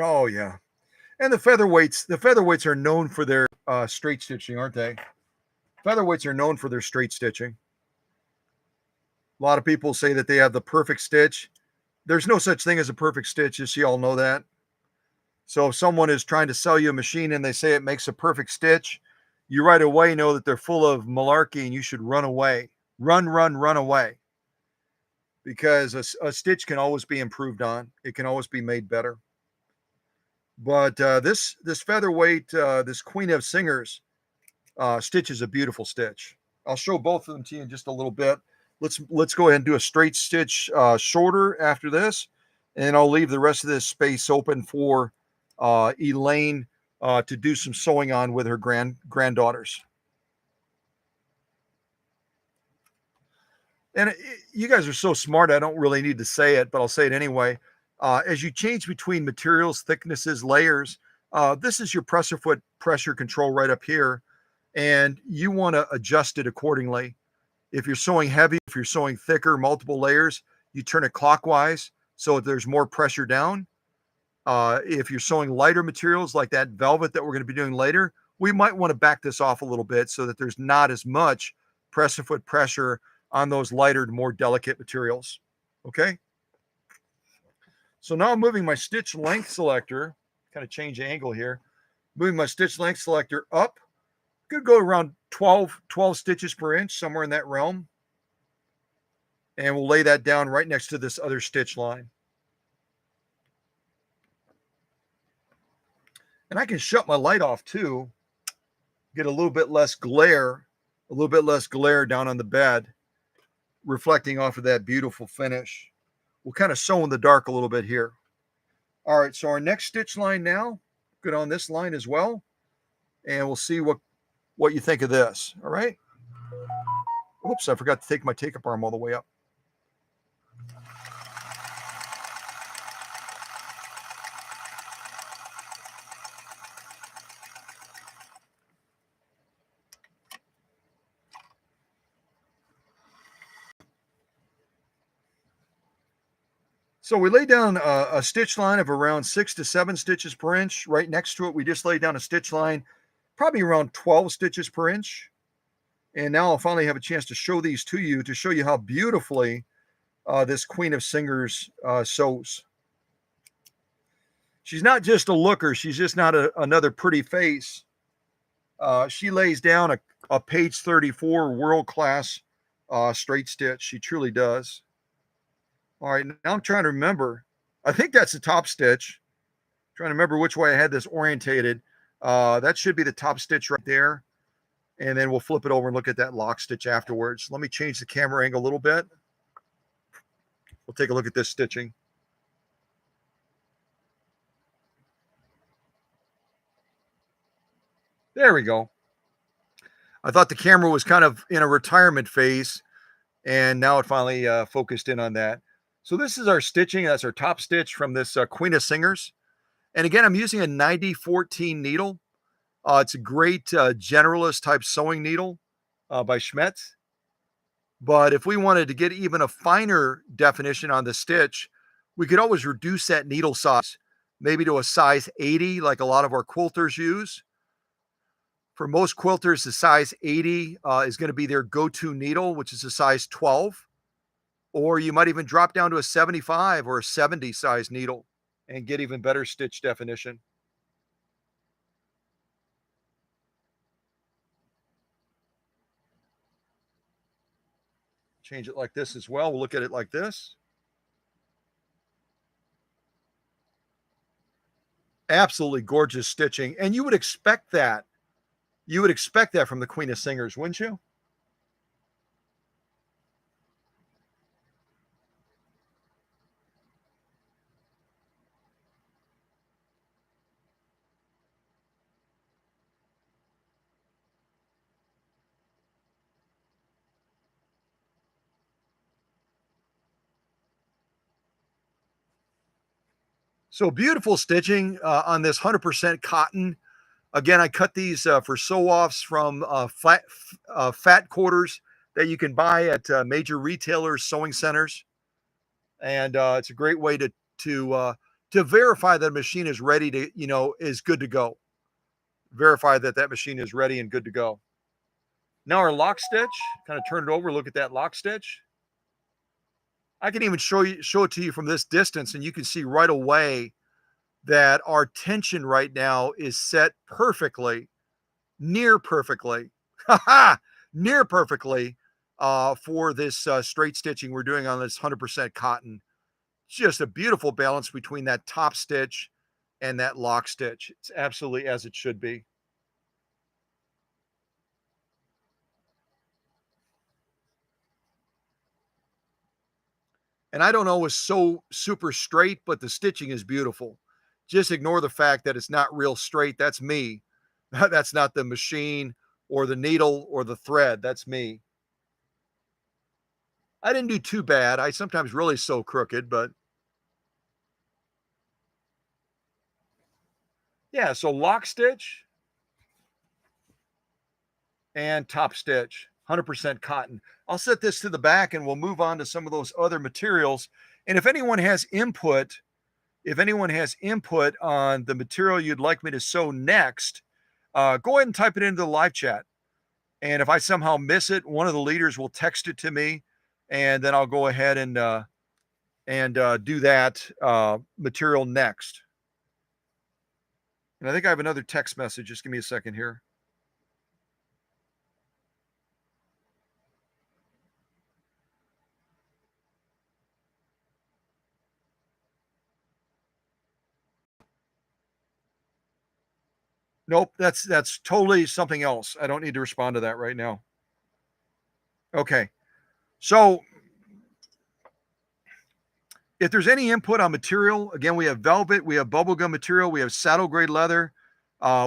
[SPEAKER 1] Oh yeah. And the featherweights are known for their straight stitching, aren't they? Featherweights are known for their straight stitching. A lot of people say that they have the perfect stitch. There's no such thing as a perfect stitch, just so you all know that. So if someone is trying to sell you a machine and they say it makes a perfect stitch, you right away know that they're full of malarkey and you should run away. Run away. Because a stitch can always be improved on. It can always be made better. But this featherweight, this Queen of Singers stitch is a beautiful stitch. I'll show both of them to you in just a little bit. Let's go ahead and do a straight stitch shorter after this, and I'll leave the rest of this space open for Elaine to do some sewing on with her granddaughters. And you guys are so smart, I don't really need to say it, but I'll say it anyway. As you change between materials, thicknesses, layers, this is your presser foot pressure control right up here, and you want to adjust it accordingly. If you're sewing heavy, if you're sewing thicker, multiple layers, you turn it clockwise so there's more pressure down. If you're sewing lighter materials like that velvet that we're going to be doing later, we might want to back this off a little bit so that there's not as much presser foot pressure on those lighter, more delicate materials. Okay. So now I'm moving my stitch length selector, kind of change angle here, moving my stitch length selector up. Could go around 12 stitches per inch, somewhere in that realm. And we'll lay that down right next to this other stitch line. And I can shut my light off too, get a little bit less glare down on the bed, reflecting off of that beautiful finish. We'll kind of sew in the dark a little bit here. All right, so our next stitch line now, good on this line as well. And we'll see what you think of this. All right. Oops, I forgot to take my take-up arm all the way up. So we lay down a stitch line of around 6 to 7 stitches per inch. Right next to it, we just laid down a stitch line, probably around 12 stitches per inch. And now I'll finally have a chance to show these to you, to show you how beautifully this Queen of Singers sews. She's not just a looker. She's just not another pretty face. She lays down a page 34 world-class straight stitch. She truly does. All right, now I'm trying to remember. I think that's the top stitch. I'm trying to remember which way I had this orientated. That should be the top stitch right there. And then we'll flip it over and look at that lock stitch afterwards. Let me change the camera angle a little bit. We'll take a look at this stitching. There we go. I thought the camera was kind of in a retirement phase, and now it finally focused in on that. So this is our stitching. That's our top stitch from this Queen of Singers. And again, I'm using a 9014 needle. It's a great generalist type sewing needle by Schmetz. But if we wanted to get even a finer definition on the stitch, we could always reduce that needle size, maybe to a size 80, like a lot of our quilters use. For most quilters, the size 80 is going to be their go-to needle, which is a size 12. Or you might even drop down to a 75 or a 70 size needle and get even better stitch definition. Change it like this as well. We'll look at it like this. Absolutely gorgeous stitching. And you would expect that. You would expect that from the Queen of Singers, wouldn't you? So beautiful stitching on this 100% cotton. Again, I cut these for sew-offs from fat quarters that you can buy at major retailers, sewing centers. And it's a great way to to verify that machine is ready to, is good to go. Verify that that machine is ready and good to go. Now our lock stitch, kind of turn it over, look at that lock stitch. I can even show it to you from this distance, and you can see right away that our tension right now is set perfectly, near perfectly, near perfectly for this straight stitching we're doing on this 100% cotton. It's just a beautiful balance between that top stitch and that lock stitch. It's absolutely as it should be. And I don't always sew super straight, but the stitching is beautiful. Just ignore the fact that it's not real straight. That's me. That's not the machine or the needle or the thread. That's me. I didn't do too bad. I sometimes really sew crooked, but yeah, so lock stitch and top stitch, 100% cotton. I'll set this to the back and we'll move on to some of those other materials. And if anyone has input on the material you'd like me to sew next, go ahead and type it into the live chat. And if I somehow miss it, one of the leaders will text it to me, and then I'll go ahead and do that material next. And I think I have another text message. Just give me a second here. Nope, that's totally something else. I don't need to respond to that right now. Okay. So if there's any input on material, again, we have velvet, we have bubblegum material, we have saddle grade leather,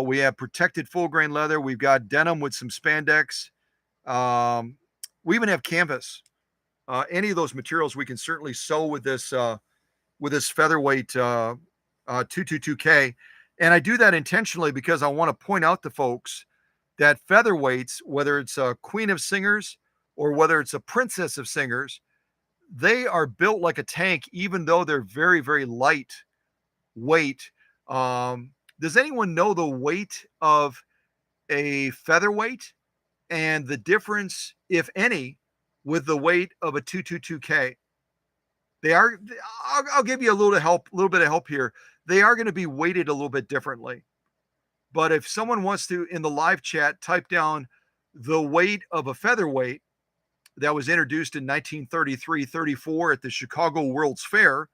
[SPEAKER 1] we have protected full grain leather, we've got denim with some spandex, we even have canvas. Any of those materials we can certainly sew with this featherweight 222K. And I do that intentionally because I want to point out to folks that featherweights, whether it's a queen of singers or whether it's a princess of singers, they are built like a tank, even though they're very, very light weight. Does anyone know the weight of a featherweight and the difference, if any, with the weight of a 222K? They are, I'll give you a little bit of help here. They are going to be weighted a little bit differently. But if someone wants to, in the live chat, type down the weight of a featherweight that was introduced in 1933-34 at the Chicago World's Fair,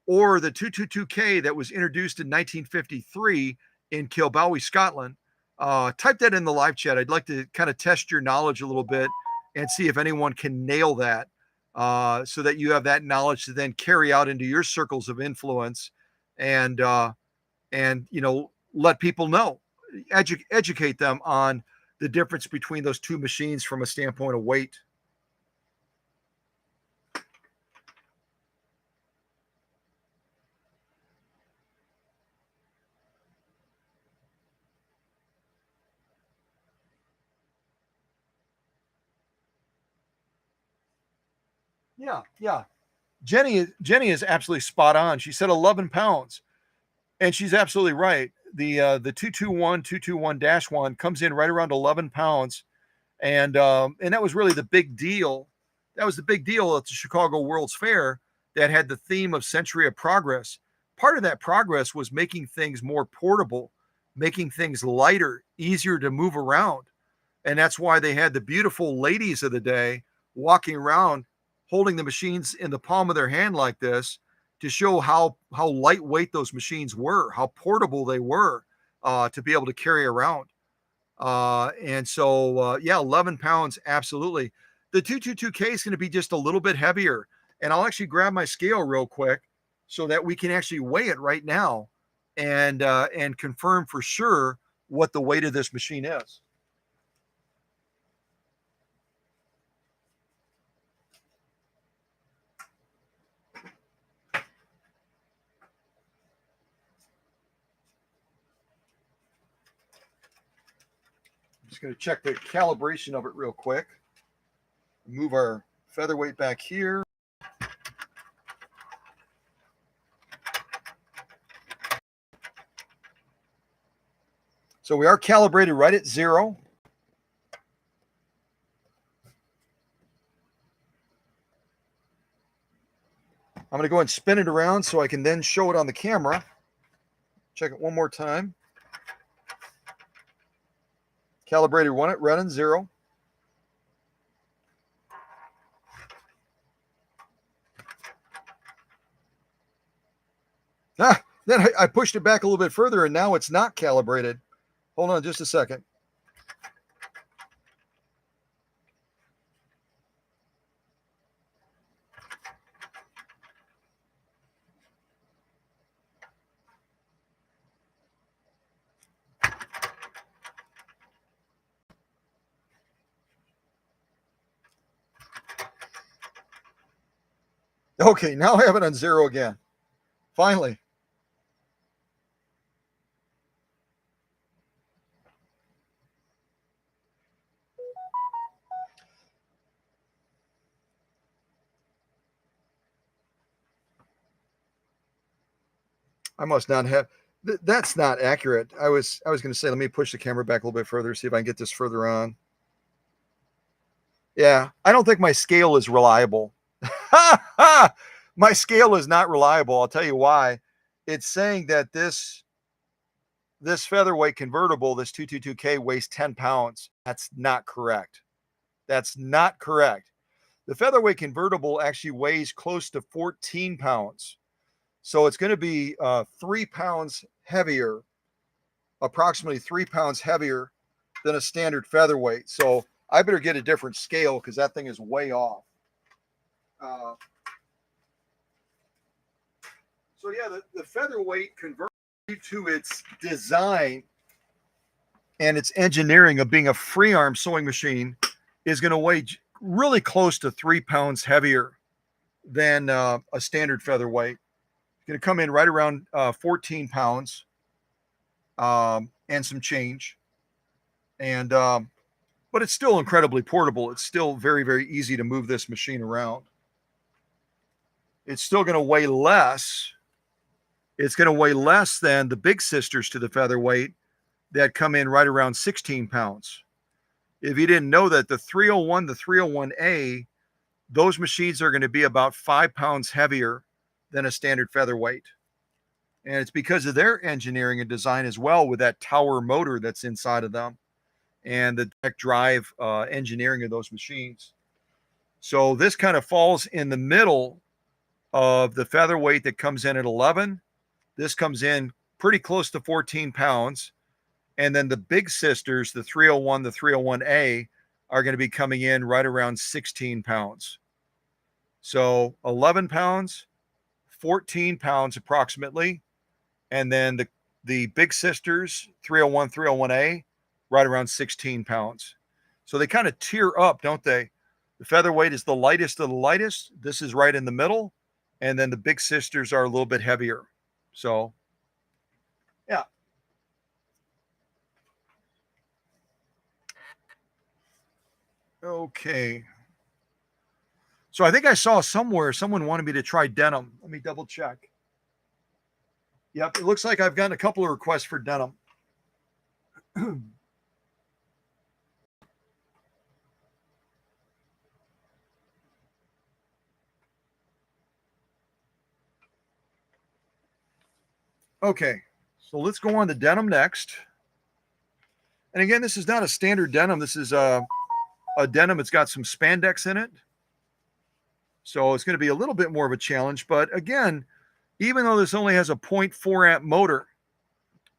[SPEAKER 1] or the 222K that was introduced in 1953 in Kilbowie, Scotland, type that in the live chat. I'd like to kind of test your knowledge a little bit and see if anyone can nail that, so that you have that knowledge to then carry out into your circles of influence and let people know, educate them on the difference between those two machines from a standpoint of weight. Yeah. Jenny is absolutely spot on. She said 11 pounds, and she's absolutely right. The 221-1 comes in right around 11 pounds, and that was really the big deal. That was the big deal at the Chicago World's Fair that had the theme of Century of Progress. Part of that progress was making things more portable, making things lighter, easier to move around. And that's why they had the beautiful ladies of the day walking around holding the machines in the palm of their hand like this to show how lightweight those machines were, how portable they were, to be able to carry around. And so, 11 pounds, absolutely. The 222K is going to be just a little bit heavier. And I'll actually grab my scale real quick so that we can actually weigh it right now and confirm for sure what the weight of this machine is. Just going to check the calibration of it real quick. Move our featherweight back here. So we are calibrated right at 0. I'm going to go ahead and spin it around so I can then show it on the camera. Check it one more time. Calibrated one at right on 0. Then I pushed it back a little bit further, and now it's not calibrated. Hold on just a second. Okay, now I have it on 0 again. Finally. I must not have. That's not accurate. I was going to say, let me push the camera back a little bit further, see if I can get this further on. Yeah, I don't think my scale is reliable. My scale is not reliable. I'll tell you why. It's saying that this featherweight convertible, this 222K, weighs 10 pounds. That's not correct. That's not correct. The featherweight convertible actually weighs close to 14 pounds. So it's going to be 3 pounds heavier, approximately 3 pounds heavier than a standard featherweight. So I better get a different scale because that thing is way off. So yeah, the featherweight converted to its design and its engineering of being a free arm sewing machine is going to weigh really close to 3 pounds heavier than a standard featherweight. It's going to come in right around 14 pounds and some change. And but it's still incredibly portable. It's still very, very easy to move this machine around. It's still going to weigh less. It's going to weigh less than the big sisters to the featherweight that come in right around 16 pounds. If you didn't know that, the 301, the 301A, those machines are going to be about 5 pounds heavier than a standard featherweight. And it's because of their engineering and design as well, with that tower motor that's inside of them and the direct drive engineering of those machines. So this kind of falls in the middle of the featherweight that comes in at 11. This comes in pretty close to 14 pounds. And then the big sisters, the 301, the 301A, are going to be coming in right around 16 pounds. So 11 pounds, 14 pounds approximately. And then the big sisters, 301, 301A, right around 16 pounds. So they kind of tier up, don't they? The featherweight is the lightest of the lightest. This is right in the middle. And then the big sisters are a little bit heavier. So, yeah. Okay. So I think I saw somewhere someone wanted me to try denim. Let me double check. Yep, it looks like I've gotten a couple of requests for denim. Okay, so let's go on to denim next. And again, this is not a standard denim. This is a denim. It's got some spandex in it. So it's going to be a little bit more of a challenge. But again, even though this only has a 0.4 amp motor,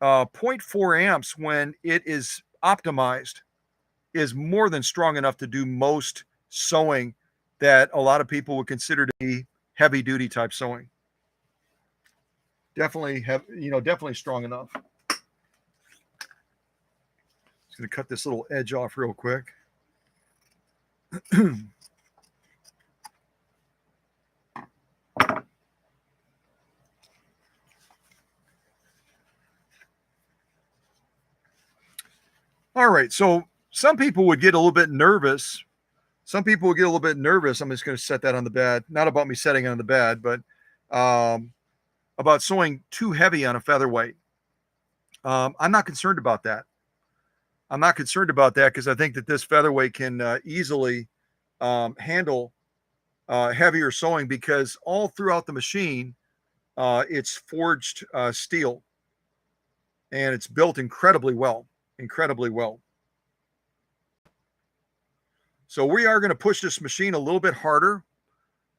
[SPEAKER 1] 0.4 amps, when it is optimized, is more than strong enough to do most sewing that a lot of people would consider to be heavy duty type sewing. Definitely definitely strong enough. Just going to cut this little edge off real quick. All right, so some people would get a little bit nervous. I'm just going to set that on the bed. Not about me setting it on the bed, but about sewing too heavy on a featherweight. I'm not concerned about that. I'm not concerned about that because I think that this featherweight can easily handle heavier sewing, because all throughout the machine, it's forged steel, and it's built incredibly well, incredibly well. So we are going to push this machine a little bit harder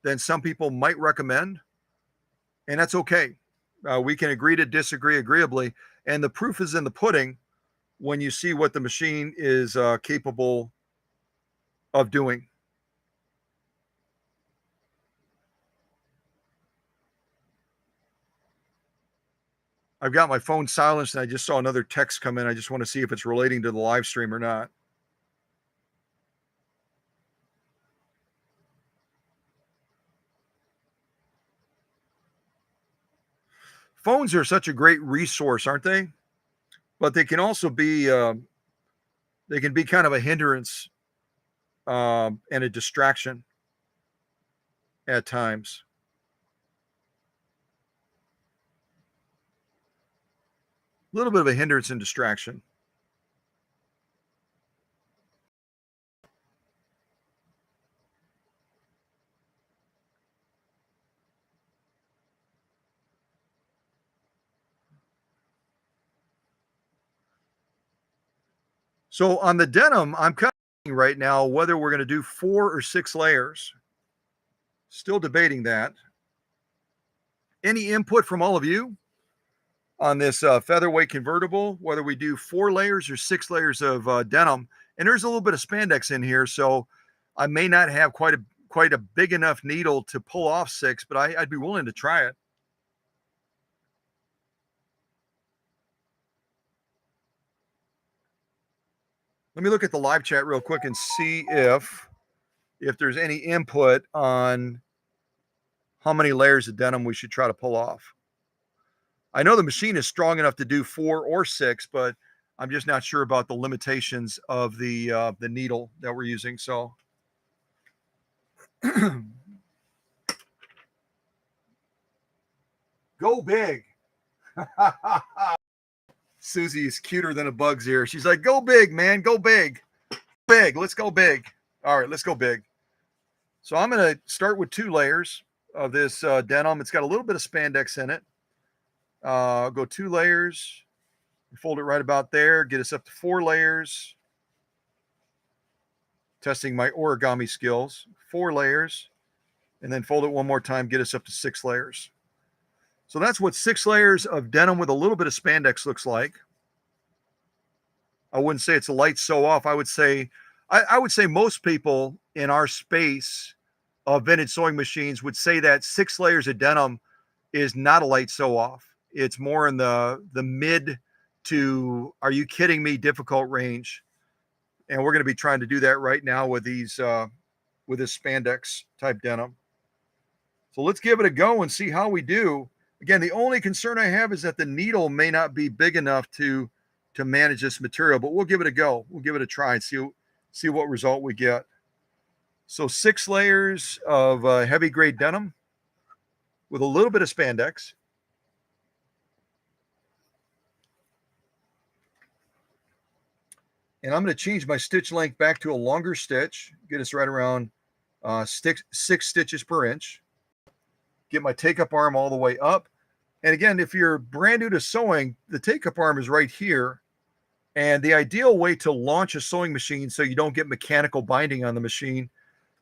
[SPEAKER 1] than some people might recommend, and that's okay. We can agree to disagree agreeably, and the proof is in the pudding when you see what the machine is capable of doing. I've got my phone silenced, and I just saw another text come in. I just want to see if it's relating to the live stream or not. Phones are such a great resource, aren't they? But they can also be they can be kind of a hindrance and a distraction at times. A little bit of a hindrance and distraction. So on the denim, I'm cutting right now whether we're going to do 4 or 6 layers. Still debating that. Any input from all of you on this featherweight convertible, whether we do 4 layers or 6 layers of denim? And there's a little bit of spandex in here, so I may not have quite a big enough needle to pull off 6, but I'd be willing to try it. Let me look at the live chat real quick and see if there's any input on how many layers of denim we should try to pull off. I know the machine is strong enough to do 4 or 6, but I'm just not sure about the limitations of the needle that we're using. So go big. Susie is cuter than a bug's ear. She's like, go big, man, go big. Big, let's go big. All right, let's go big. So I'm going to start with 2 layers of this denim. It's got a little bit of spandex in it. Go 2 layers, fold it right about there, get us up to 4 layers. Testing my origami skills. 4 layers, and then fold it one more time, get us up to 6 layers. So that's what 6 layers of denim with a little bit of spandex looks like. I wouldn't say it's a light sew off. I would say most people in our space of vintage sewing machines would say that 6 layers of denim is not a light sew off. It's more in the mid to, are you kidding me, difficult range. And we're going to be trying to do that right now with these with this spandex type denim. So let's give it a go and see how we do. Again, the only concern I have is that the needle may not be big enough to manage this material, but we'll give it a go. We'll give it a try and see what result we get. So 6 layers of heavy grade denim with a little bit of spandex. And I'm going to change my stitch length back to a longer stitch, get us right around 6 stitches per inch. Get my take-up arm all the way up. And again, if you're brand new to sewing, the take-up arm is right here. And the ideal way to launch a sewing machine so you don't get mechanical binding on the machine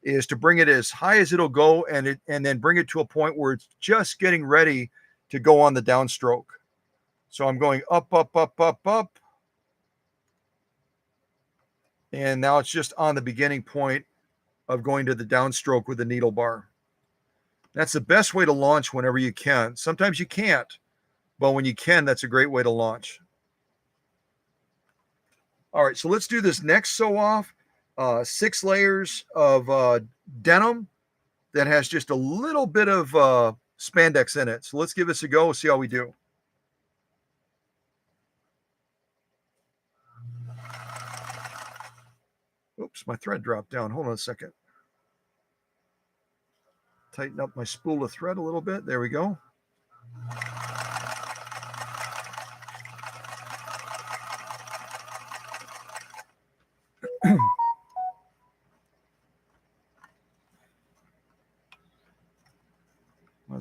[SPEAKER 1] is to bring it as high as it'll go, and then bring it to a point where it's just getting ready to go on the downstroke. So I'm going up, up, up, up, up. And now it's just on the beginning point of going to the downstroke with the needle bar. That's the best way to launch whenever you can. Sometimes you can't, but when you can, that's a great way to launch. All right, so let's do this next sew off. 6 layers of denim that has just a little bit of spandex in it. So let's give this a go, see how we do. Oops, my thread dropped down. Hold on a second. Tighten up my spool of thread a little bit. There we go.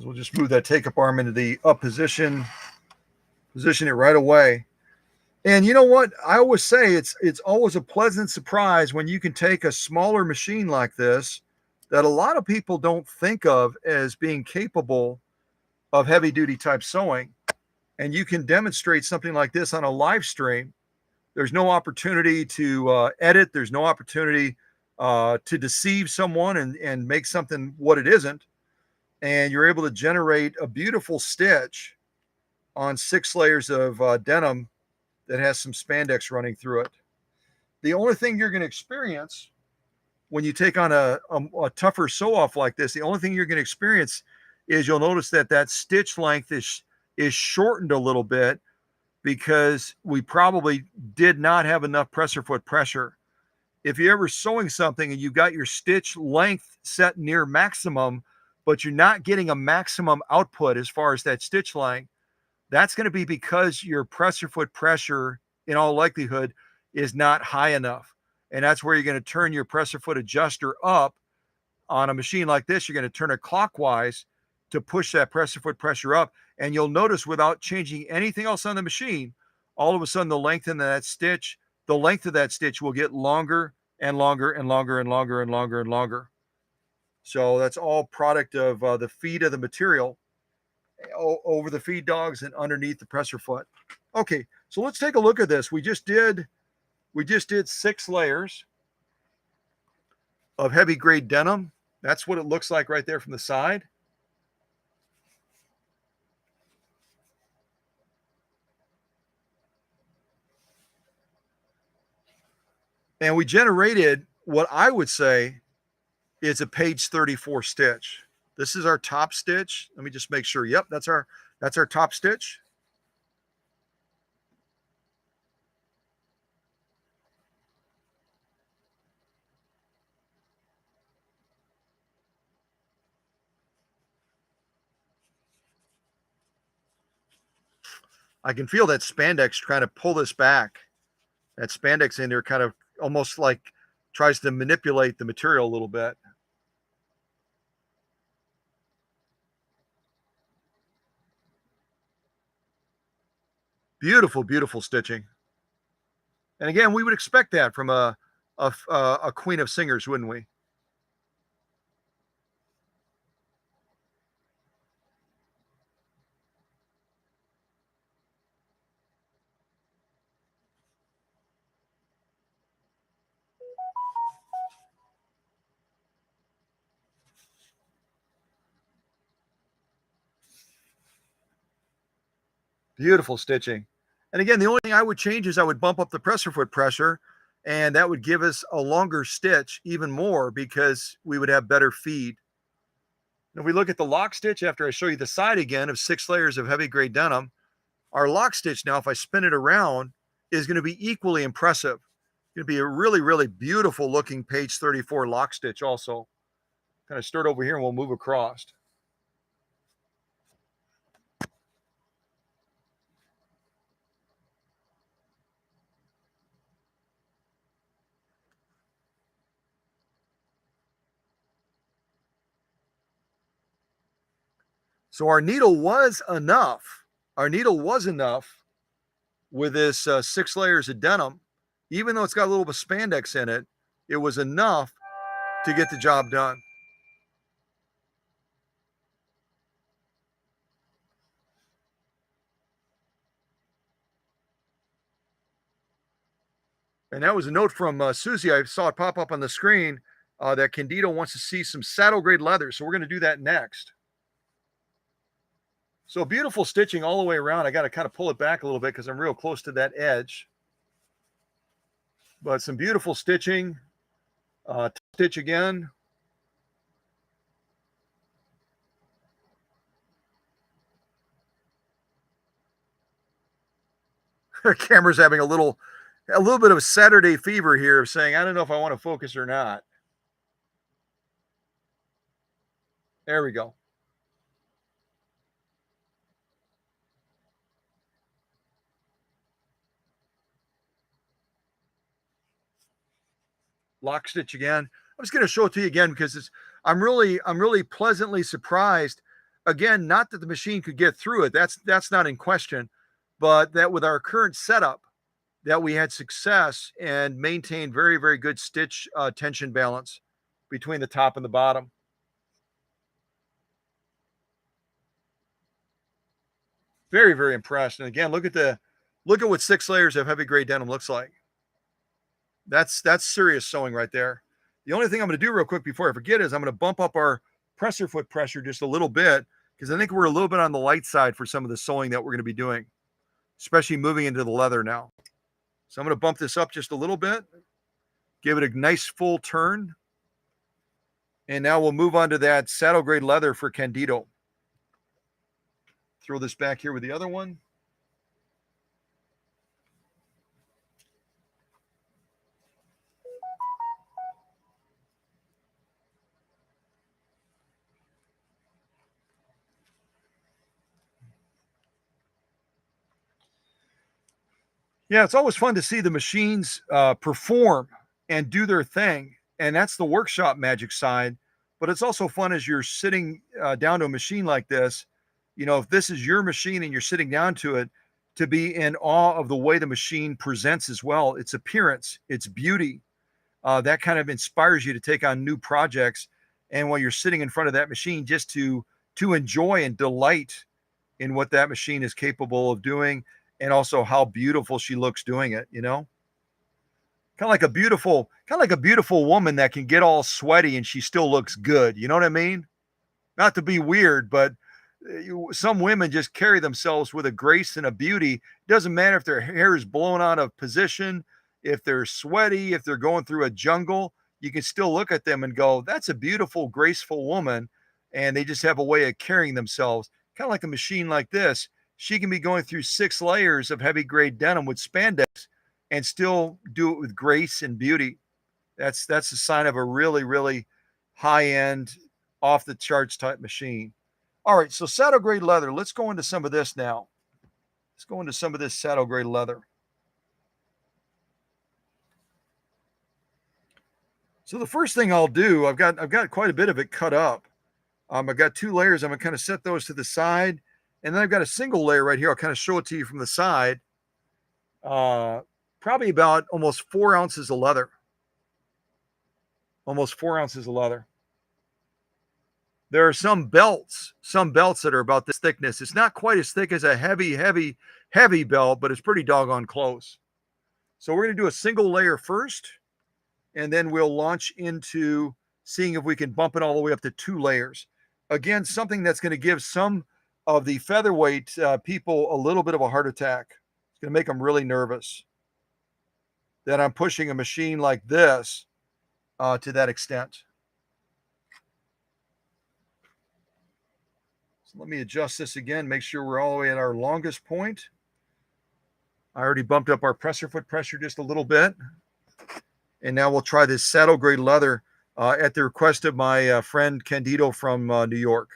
[SPEAKER 1] we'll just move that take-up arm into the up position, position it right away. And you know what? I always say it's always a pleasant surprise when you can take a smaller machine like this that a lot of people don't think of as being capable of heavy duty type sewing, and you can demonstrate something like this on a live stream. There's no opportunity to edit. There's no opportunity to deceive someone and make something what it isn't. And you're able to generate a beautiful stitch on 6 layers of denim that has some spandex running through it. The only thing you're going to experience when you take on a tougher sew off like this, the only thing you're going to experience is you'll notice that that stitch length is shortened a little bit because we probably did not have enough presser foot pressure. If you're ever sewing something and you've got your stitch length set near maximum, but you're not getting a maximum output as far as that stitch length, that's going to be because your presser foot pressure, in all likelihood, is not high enough. And that's where you're going to turn your presser foot adjuster up. On a machine like this, you're going to turn it clockwise to push that presser foot pressure up. And you'll notice without changing anything else on the machine, all of a sudden the length of that stitch will get longer and longer and longer and longer and longer and longer. So that's all product of the feed of the material over the feed dogs and underneath the presser foot. Okay, so let's take a look at this. We just did 6 layers of heavy grade denim. That's what it looks like right there from the side. And we generated what I would say is a page 34 stitch. This is our top stitch. Let me just make sure. Yep, that's our top stitch. I can feel that spandex trying to pull this back. That spandex in there kind of almost like tries to manipulate the material a little bit. Beautiful, beautiful stitching. And again, we would expect that from a queen of singers, wouldn't we? Beautiful stitching. And again, the only thing I would change is I would bump up the presser foot pressure, and that would give us a longer stitch even more because we would have better feed. If we look at the lock stitch, after I show you the side again of 6 layers of heavy grade denim, our lock stitch now, if I spin it around, is going to be equally impressive. It's going to be a really, really beautiful looking page 34 lock stitch also. Kind of start over here and we'll move across. So our needle was enough. Our needle was enough with this 6 layers of denim. Even though it's got a little bit of spandex in it, it was enough to get the job done. And that was a note from Susie. I saw it pop up on the screen that Candido wants to see some saddle grade leather. So we're going to do that next. So beautiful stitching all the way around. I got to kind of pull it back a little bit because I'm real close to that edge. But some beautiful stitching. Stitch again. Our camera's having a little bit of a Saturday fever here of saying, I don't know if I want to focus or not. There we go. Lock stitch again. I'm just going to show it to you again because I'm really pleasantly surprised Again, not that the machine could get through it. That's not in question, but that with our current setup, that we had success and maintained very, very good stitch tension balance between the top and the bottom. Very, very impressed. And again, look at what 6 layers of heavy grade denim looks like. That's serious sewing right there. The only thing I'm going to do real quick before I forget is I'm going to bump up our presser foot pressure just a little bit, because I think we're a little bit on the light side for some of the sewing that we're going to be doing, especially moving into the leather now. So I'm going to bump this up just a little bit, give it a nice full turn. And now we'll move on to that saddle grade leather for Candido. Throw this back here with the other one. Yeah, it's always fun to see the machines perform and do their thing. And that's the workshop magic side. But it's also fun as you're sitting down to a machine like this. You know, if this is your machine and you're sitting down to it, to be in awe of the way the machine presents as well, its appearance, its beauty. That kind of inspires you to take on new projects. And while you're sitting in front of that machine, just to enjoy and delight in what that machine is capable of doing, and also how beautiful she looks doing it, you know? Kind of like a beautiful woman that can get all sweaty and she still looks good. You know what I mean? Not to be weird, but some women just carry themselves with a grace and a beauty. It doesn't matter if their hair is blown out of position, if they're sweaty, if they're going through a jungle, you can still look at them and go, that's a beautiful, graceful woman. And they just have a way of carrying themselves. Kind of like a machine like this. She can be going through 6 layers of heavy grade denim with spandex and still do it with grace and beauty. That's a sign of a really, really high end, off the charts type machine. All right, so saddle grade leather. Let's go into some of this now. Let's go into some of this saddle grade leather. So the first thing I'll do, I've got quite a bit of it cut up. I've got 2 layers. I'm gonna kind of set those to the side, and then I've got a single layer right here. I'll kind of show it to you from the side. Probably about almost 4 ounces of leather. Almost 4 ounces of leather. There are some belts that are about this thickness. It's not quite as thick as a heavy belt, but it's pretty doggone close. So we're going to do a single layer first, and then we'll launch into seeing if we can bump it all the way up to 2 layers. Again, something that's going to give some of the featherweight people a little bit of a heart attack. It's going to make them really nervous that I'm pushing a machine like this to that extent. So let me adjust this again, make sure we're all the way at our longest point. I already bumped up our presser foot pressure just a little bit. And now we'll try this saddle grade leather at the request of my friend Candido from New York.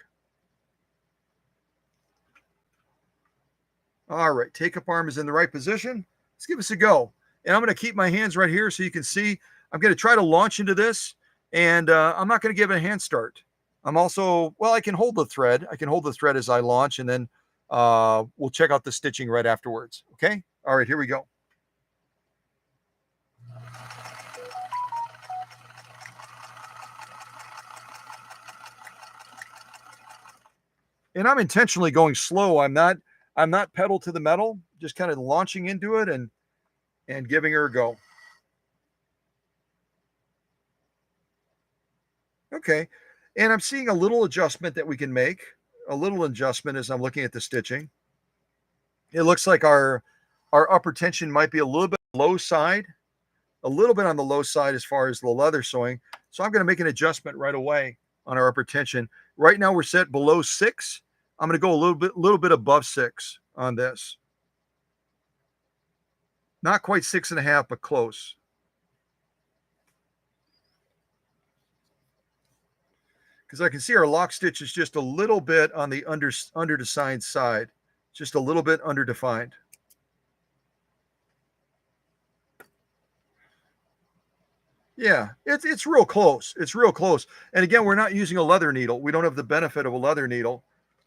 [SPEAKER 1] All right, take up arm is in the right position. Let's give this a go. And I'm going to keep my hands right here so you can see. I'm going to try to launch into this, and I'm not going to give it a hand start. I'm also, well, I can hold the thread. I can hold the thread as I launch, and then we'll check out the stitching right afterwards. Okay? All right, here we go. And I'm intentionally going slow. I'm not pedal to the metal, just kind of launching into it and giving her a go. Okay. And I'm seeing a little adjustment that we can make, a little adjustment as I'm looking at the stitching. It looks like our upper tension might be a little bit low side, a little bit on the low side as far as the leather sewing. So I'm going to make an adjustment right away on our upper tension. Right now we're set below 6. I'm going to go a little bit above 6 on this. Not quite 6.5, but close. Because I can see our lock stitch is just a little bit on the underdefined side, just a little bit underdefined. Yeah, it's real close. It's real close. And again, we're not using a leather needle. We don't have the benefit of a leather needle.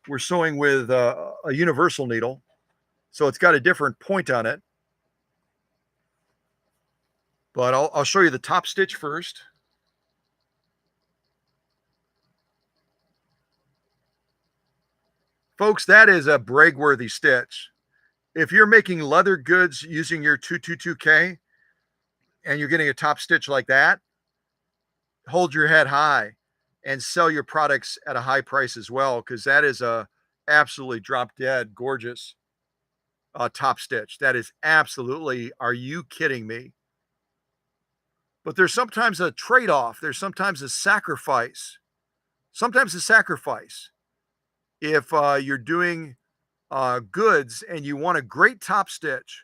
[SPEAKER 1] We're sewing with a universal needle, so it's got a different point on it. But I'll show you the top stitch first. Folks, that is a brag-worthy stitch. If you're making leather goods using your 222K and you're getting a top stitch like that, hold your head high and sell your products at a high price as well, because that is a absolutely drop dead gorgeous top stitch. That is absolutely, are you kidding me? But there's sometimes a trade-off. There's sometimes a sacrifice. Sometimes a sacrifice. If you're doing goods and you want a great top stitch,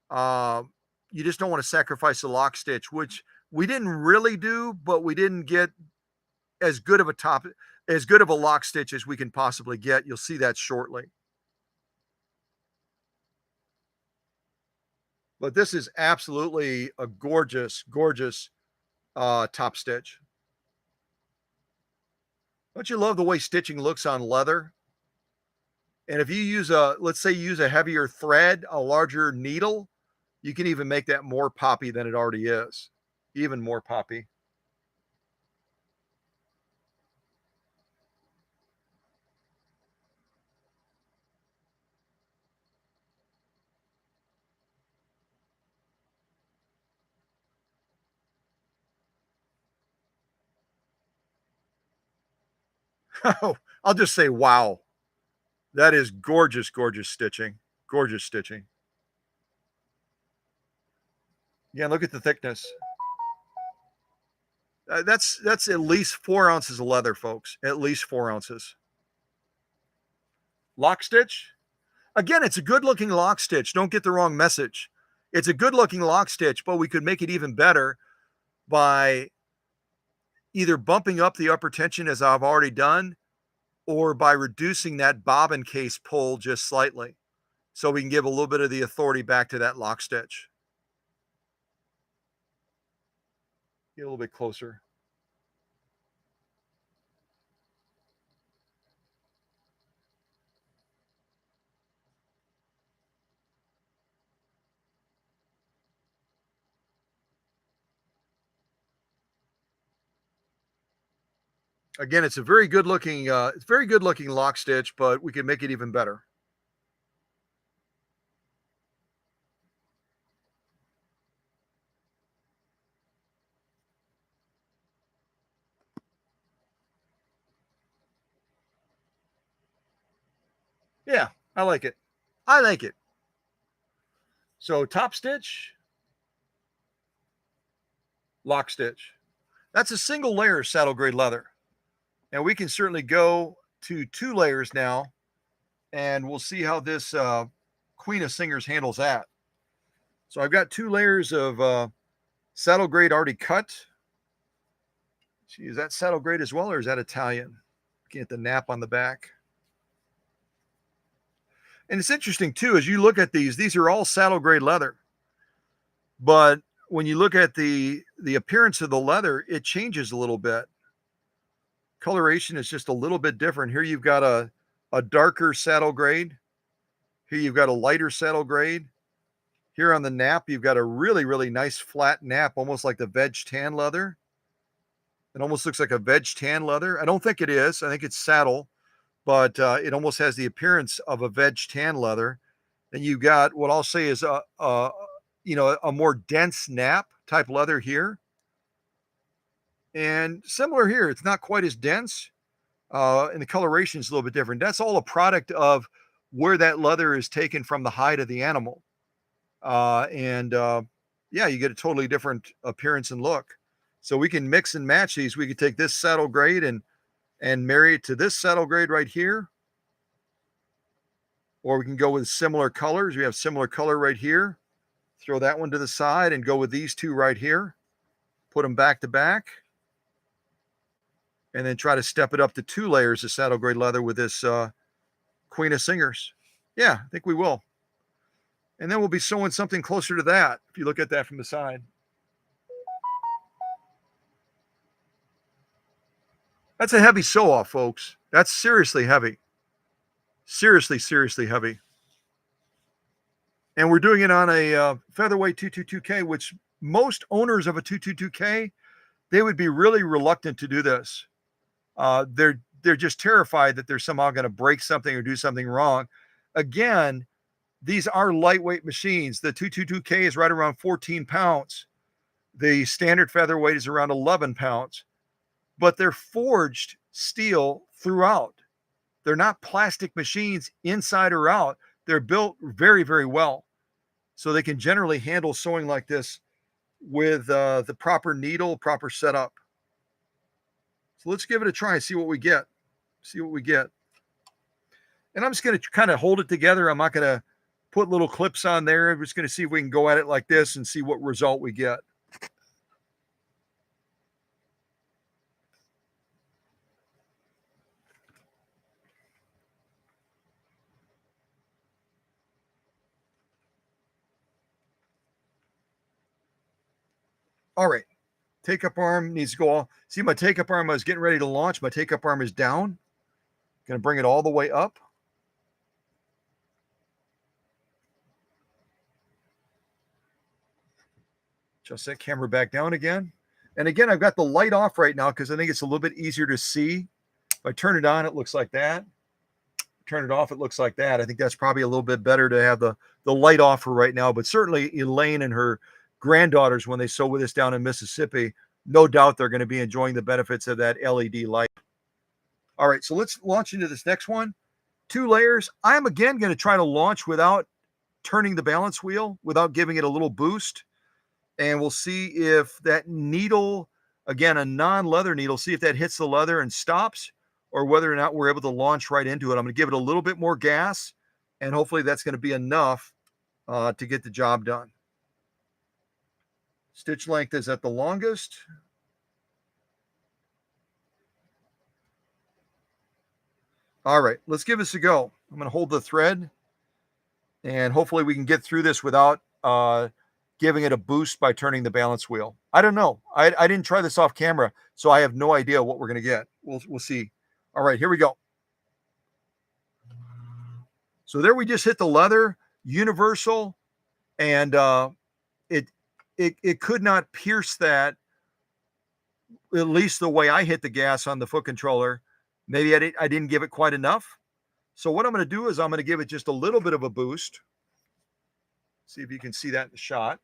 [SPEAKER 1] uh, you just don't want to sacrifice the lock stitch, which we didn't really do, but we didn't get as good of a lock stitch as we can possibly get. You'll see that shortly. But this is absolutely a gorgeous, gorgeous top stitch. Don't you love the way stitching looks on leather? And if you use let's say you use a heavier thread, a larger needle, you can even make that more poppy than it already is. Even more poppy. I'll just say, wow. That is gorgeous, gorgeous stitching. Gorgeous stitching. Yeah, look at the thickness. That's at least 4 ounces of leather, folks. At least 4 ounces. Lock stitch. Again, it's a good looking lock stitch. Don't get the wrong message. It's a good looking lock stitch, but we could make it even better by either bumping up the upper tension as I've already done, or by reducing that bobbin case pull just slightly, so we can give a little bit of the authority back to that lock stitch. Get a little bit closer. Again, it's a very good looking, lock stitch, but we can make it even better. Yeah, I like it. I like it. So top stitch, lock stitch. That's a single layer saddle grade leather. And we can certainly go to 2 layers now, and we'll see how this Queen of Singers handles that. So I've got 2 layers of saddle grade already cut. Gee, is that saddle grade as well, or is that Italian? Looking at the nap on the back. And it's interesting too, as you look at these are all saddle grade leather. But when you look at the appearance of the leather, it changes a little bit. Coloration is just a little bit different. Here you've got a darker saddle grade. Here you've got a lighter saddle grade. Here on the nap, you've got a really, really nice flat nap, almost like the veg tan leather. It almost looks like a veg tan leather. I don't think it is. I think it's saddle, but it almost has the appearance of a veg tan leather. Then you've got what I'll say is a more dense nap type leather here. And similar here, it's not quite as dense, and the coloration is a little bit different. That's all a product of where that leather is taken from the hide of the animal. Yeah, you get a totally different appearance and look. So we can mix and match these. We could take this saddle grade and marry it to this saddle grade right here. Or we can go with similar colors. We have similar color right here. Throw that one to the side and go with these 2 right here. Put them back to back. And then try to step it up to 2 layers of saddle grade leather with this Queen of Singers. Yeah, I think we will. And then we'll be sewing something closer to that, if you look at that from the side. That's a heavy sew off, folks. That's seriously heavy. Seriously, seriously heavy. And we're doing it on a featherweight 222K, which most owners of a 222K, they would be really reluctant to do this. They're just terrified that they're somehow going to break something or do something wrong. Again, these are lightweight machines. The 222K is right around 14 pounds. The standard featherweight is around 11 pounds, but they're forged steel throughout. They're not plastic machines inside or out. They're built very, very well. So they can generally handle sewing like this with the proper needle, proper setup. So let's give it a try and see what we get. See what we get. And I'm just going to kind of hold it together. I'm not going to put little clips on there. I'm just going to see if we can go at it like this and see what result we get. All right. Take-up arm needs to go off. See, my take-up arm, I was getting ready to launch. My take-up arm is down. Going to bring it all the way up. Just that camera back down again. And again, I've got the light off right now because I think it's a little bit easier to see. If I turn it on, it looks like that. Turn it off, it looks like that. I think that's probably a little bit better to have the light off for right now. But certainly Elaine and her granddaughters, when they sew with us down in Mississippi, no doubt they're going to be enjoying the benefits of that LED light. All right, so let's launch into this next one. 2 layers. I'm again going to try to launch without turning the balance wheel, without giving it a little boost. And we'll see if that needle, again, a non-leather needle, see if that hits the leather and stops, or whether or not we're able to launch right into it. I'm going to give it a little bit more gas, and hopefully that's going to be enough to get the job done. Stitch length is at the longest. All right, let's give this a go. I'm going to hold the thread, and hopefully we can get through this without giving it a boost by turning the balance wheel. I don't know. I didn't try this off camera, so I have no idea what we're going to get. We'll see. All right, here we go. So there we just hit the leather, universal, and it could not pierce that, at least the way I hit the gas on the foot controller. Maybe I didn't give it quite enough. So what I'm going to do is I'm going to give it just a little bit of a boost. See if you can see that in the shot.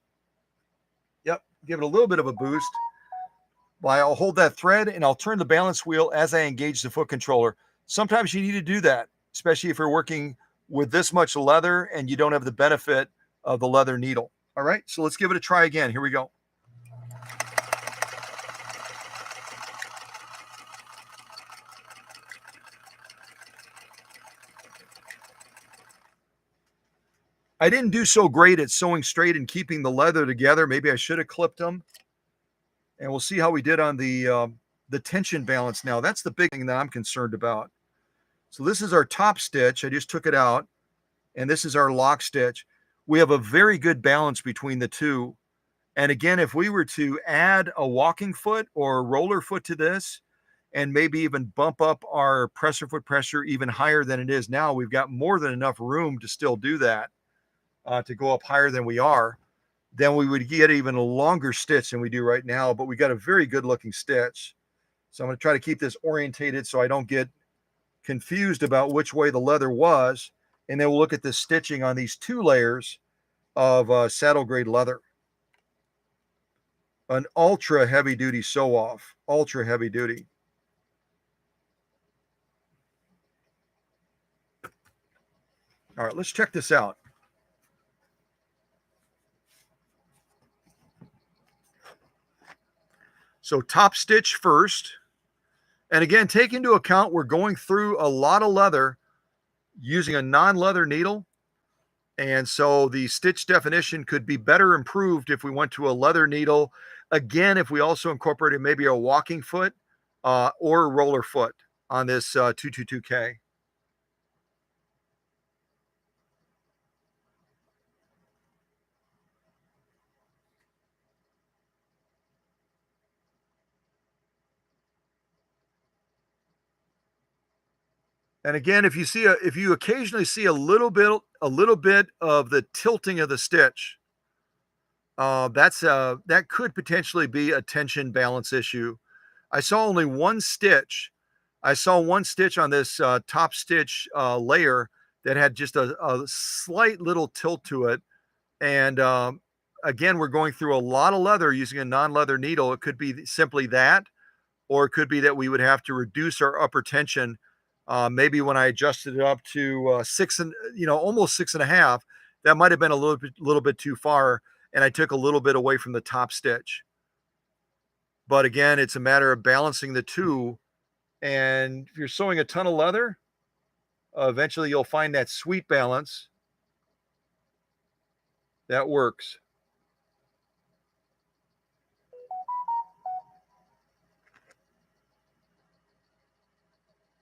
[SPEAKER 1] Yep, give it a little bit of a boost. Well, I'll hold that thread and I'll turn the balance wheel as I engage the foot controller. Sometimes you need to do that, especially if you're working with this much leather and you don't have the benefit of the leather needle. All right, so let's give it a try again. Here we go. I didn't do so great at sewing straight and keeping the leather together. Maybe I should have clipped them. And we'll see how we did on the tension balance now. That's the big thing that I'm concerned about. So this is our top stitch. I just took it out. And this is our lock stitch. We have a very good balance between the two. And again, if we were to add a walking foot or a roller foot to this, and maybe even bump up our presser foot pressure even higher than it is now, we've got more than enough room to still do that, to go up higher than we are. Then we would get even a longer stitch than we do right now, but we got a very good looking stitch. So I'm going to try to keep this orientated so I don't get confused about which way the leather was. And then we'll look at the stitching on these 2 layers of saddle grade leather. An ultra heavy duty sew off, ultra heavy duty. All right, let's check this out. So top stitch first. And again, take into account we're going through a lot of leather using a non-leather needle. And so the stitch definition could be better improved if we went to a leather needle. Again, if we also incorporated maybe a walking foot or a roller foot on this 222K. And again, if you occasionally see a little bit of the tilting of the stitch, that could potentially be a tension balance issue. I saw only one stitch. I saw one stitch on this top stitch layer that had just a slight little tilt to it. And again, we're going through a lot of leather using a non-leather needle. It could be simply that, or it could be that we would have to reduce our upper tension. Maybe when I adjusted it up to six and almost 6.5, that might have been a little bit too far, and I took a little bit away from the top stitch. But again, it's a matter of balancing the two. And if you're sewing a ton of leather, eventually you'll find that sweet balance that works.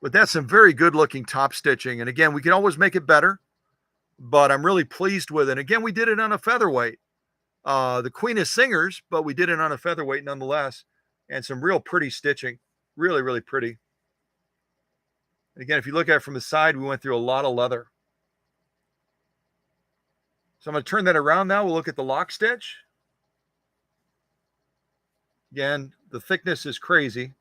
[SPEAKER 1] But that's some very good looking top stitching. And again, we can always make it better, but I'm really pleased with it. Again, we did it on a featherweight. The Queen of Singers, but we did it on a featherweight nonetheless. And some real pretty stitching. Really, really pretty. And again, if you look at it from the side, we went through a lot of leather. So I'm going to turn that around now. We'll look at the lock stitch. Again, the thickness is crazy.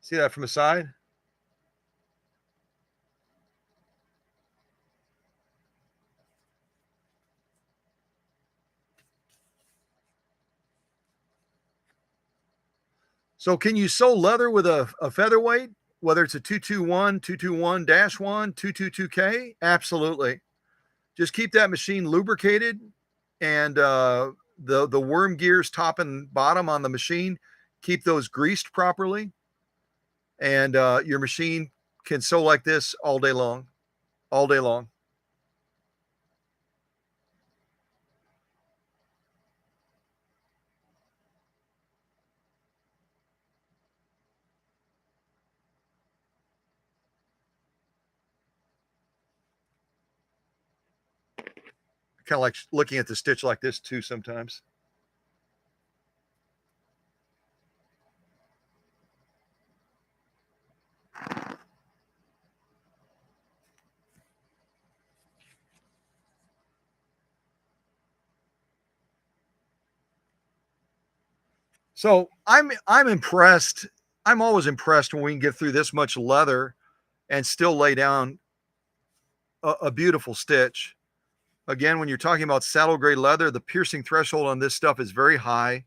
[SPEAKER 1] See that from the side? So can you sew leather with a featherweight, whether it's a 221, 221-1, 222K? Absolutely. Just keep that machine lubricated, and the worm gears top and bottom on the machine, keep those greased properly, and your machine can sew like this all day long, all day long. Kind of like looking at the stitch like this too sometimes. So I'm impressed. I'm always impressed when we can get through this much leather and still lay down a beautiful stitch. Again, when you're talking about saddle grade leather, the piercing threshold on this stuff is very high.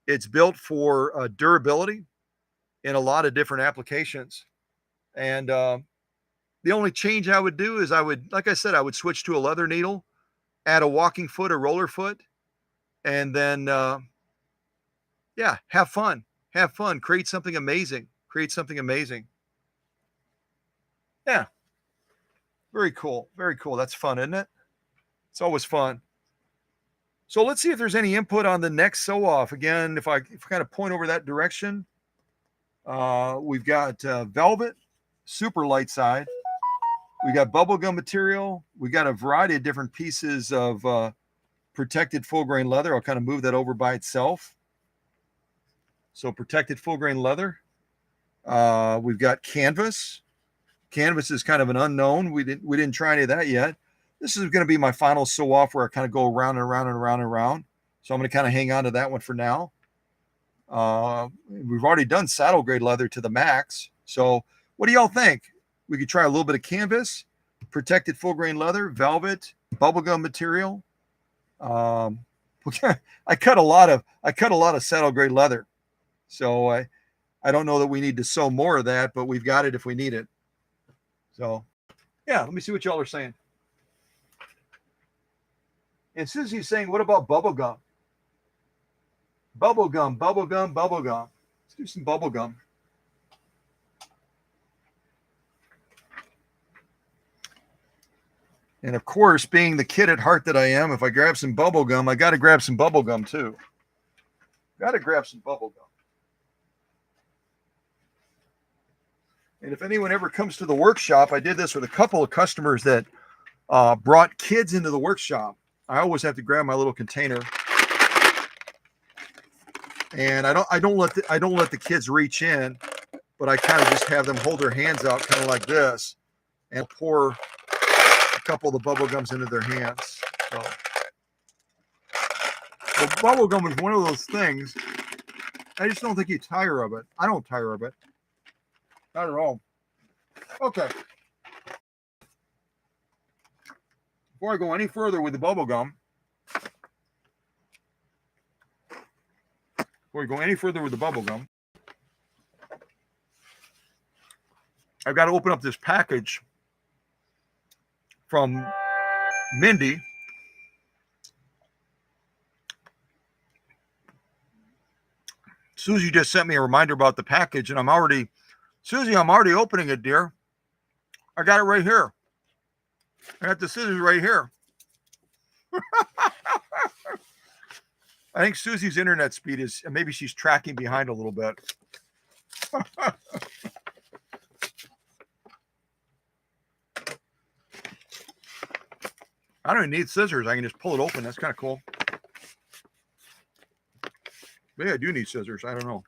[SPEAKER 1] It's built for durability in a lot of different applications. And the only change I would do is like I said, I would switch to a leather needle, add a walking foot or roller foot, and then, yeah, have fun. Have fun. Create something amazing. Create something amazing. Yeah. Very cool. Very cool. That's fun, isn't it? It's always fun. So let's see if there's any input on the next sew off. Again, if I kind of point over that direction, we've got velvet, super light side. We got bubblegum material. We got a variety of different pieces of protected full grain leather. I'll kind of move that over by itself. So protected full grain leather. We've got canvas. Canvas is kind of an unknown. We didn't try any of that yet. This is going to be my final sew off where I kind of go around and around and around and around. So I'm going to kind of hang on to that one for now. We've already done saddle grade leather to the max. So what do y'all think? We could try a little bit of canvas, protected full grain leather, velvet, bubblegum material. I cut a lot of saddle grade leather. So I don't know that we need to sew more of that, but we've got it if we need it. So yeah, let me see what y'all are saying. And Susie's saying, what about bubblegum? Bubblegum, bubblegum, bubblegum. Let's do some bubblegum. And of course, being the kid at heart that I am, if I grab some bubble gum, I got to grab some bubble gum too. Got to grab some bubble gum. And if anyone ever comes to the workshop, I did this with a couple of customers that brought kids into the workshop. I always have to grab my little container, and I don't let the kids reach in, but I kind of just have them hold their hands out, kind of like this, and pour a couple of the bubble gums into their hands. So, the bubble gum is one of those things. I just don't think you tire of it. I don't tire of it, not at all. Okay. Before I go any further with the bubble gum, I've got to open up this package from Mindy. Susie just sent me a reminder about the package, and I'm already opening it, dear. I got it right here. I got the scissors right here. I think Susie's internet speed is, maybe she's tracking behind a little bit. I don't even need scissors. I can just pull it open. That's kind of cool. Maybe I do need scissors. I don't know.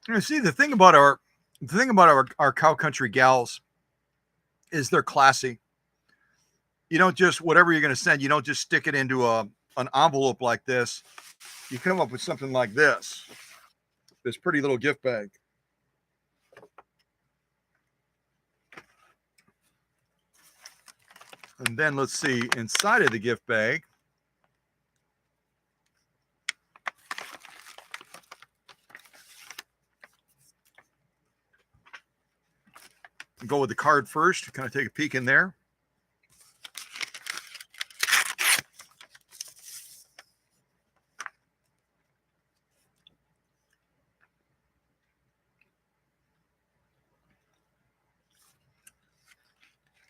[SPEAKER 1] You see, the thing about our cow country gals is they're classy. You don't just, whatever you're going to send, you don't just stick it into an envelope like this. You come up with something like this pretty little gift bag. And then let's see, inside of the gift bag, go with the card first, kind of take a peek in there.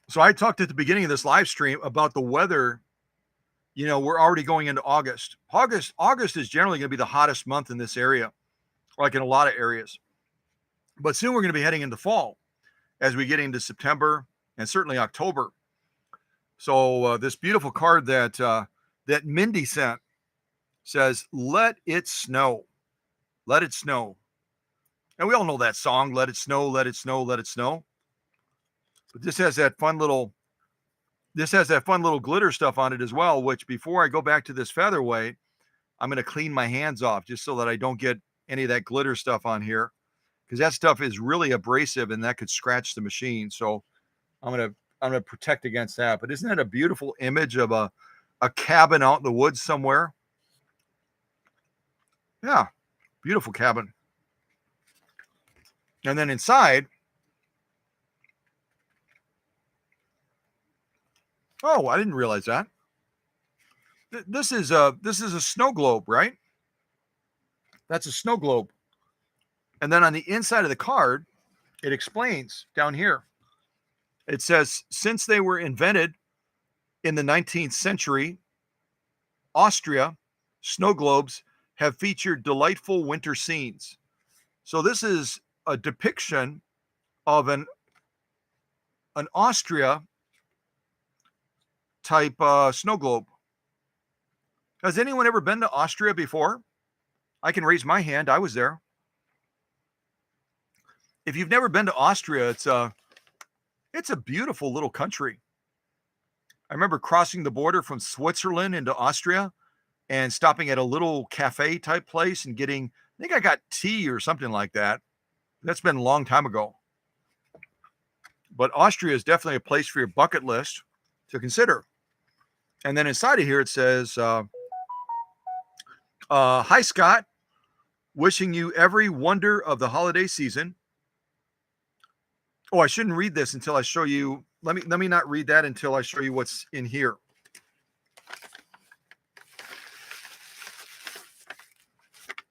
[SPEAKER 1] So I talked at the beginning of this live stream about the weather. You know, we're already going into August. August is generally going to be the hottest month in this area, like in a lot of areas. But soon we're going to be heading into fall as we get into September and certainly October. So this beautiful card that Mindy sent says, "Let it snow, let it snow." And we all know that song, "Let it snow, let it snow, let it snow." But this has that fun little glitter stuff on it as well, which before I go back to this featherweight, I'm going to clean my hands off just so that I don't get any of that glitter stuff on here, because that stuff is really abrasive and that could scratch the machine. So I'm going to protect against that. But isn't that a beautiful image of a cabin out in the woods somewhere? Yeah, beautiful cabin. And then inside, oh, I didn't realize that. This is a snow globe, right? That's a snow globe. And then on the inside of the card, it explains down here. It says, since they were invented in the 19th century, Austria, snow globes have featured delightful winter scenes. So this is a depiction of an Austria type snow globe. Has anyone ever been to Austria before? I can raise my hand. I was there. If you've never been to Austria, it's a beautiful little country. I remember crossing the border from Switzerland into Austria and stopping at a little cafe type place and I think I got tea or something like that. That's been a long time ago. But Austria is definitely a place for your bucket list to consider. And then inside of here, it says, hi, Scott. Wishing you every wonder of the holiday season. Oh, I shouldn't read this until I show you. Let me not read that until I show you what's in here.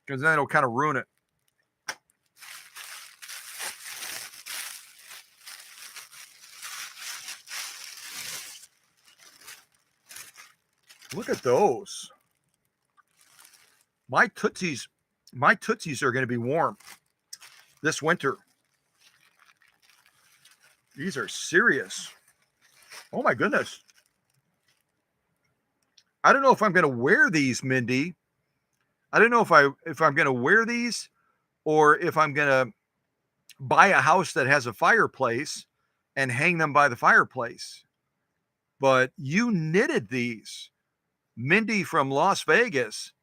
[SPEAKER 1] Because then it'll kind of ruin it. Look at those. My Tootsies are going to be warm this winter. These are serious. Oh my goodness. I don't know if I'm going to wear these, Mindy. I don't know if I'm going to wear these or if I'm going to buy a house that has a fireplace and hang them by the fireplace. But you knitted these. Mindy from Las Vegas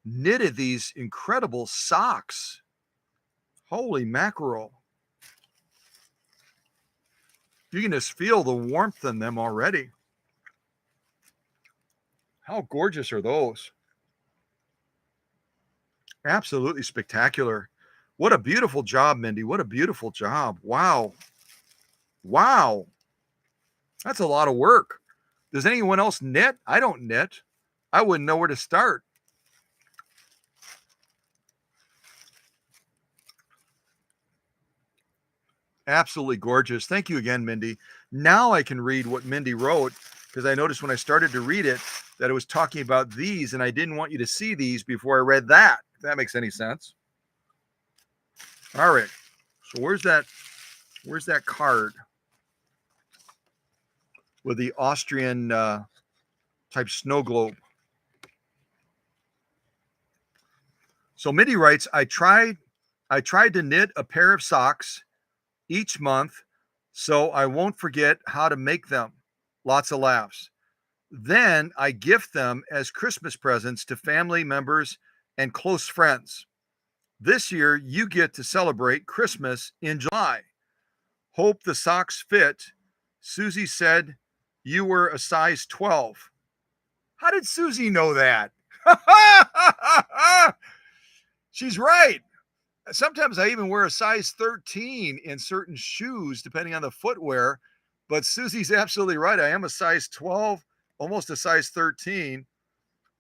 [SPEAKER 1] knitted these incredible socks. Holy mackerel. You can just feel the warmth in them already. How gorgeous are those? Absolutely spectacular. What a beautiful job, Mindy. What a beautiful job. Wow. Wow. That's a lot of work. Does anyone else knit? I don't knit. I wouldn't know where to start. Absolutely gorgeous. Thank you again, Mindy. Now I can read what Mindy wrote because I noticed when I started to read it that it was talking about these, and I didn't want you to see these before I read that, if that makes any sense. All right. So where's that card with the Austrian type snow globe? So Mindy writes, I tried to knit a pair of socks each month so I won't forget how to make them. Lots of laughs. Then I gift them as Christmas presents to family members and close friends. This year, you get to celebrate Christmas in July. Hope the socks fit. Susie said you were a size 12. How did Susie know that? She's right. Sometimes I even wear a size 13 in certain shoes, depending on the footwear. But Susie's absolutely right. I am a size 12, almost a size 13.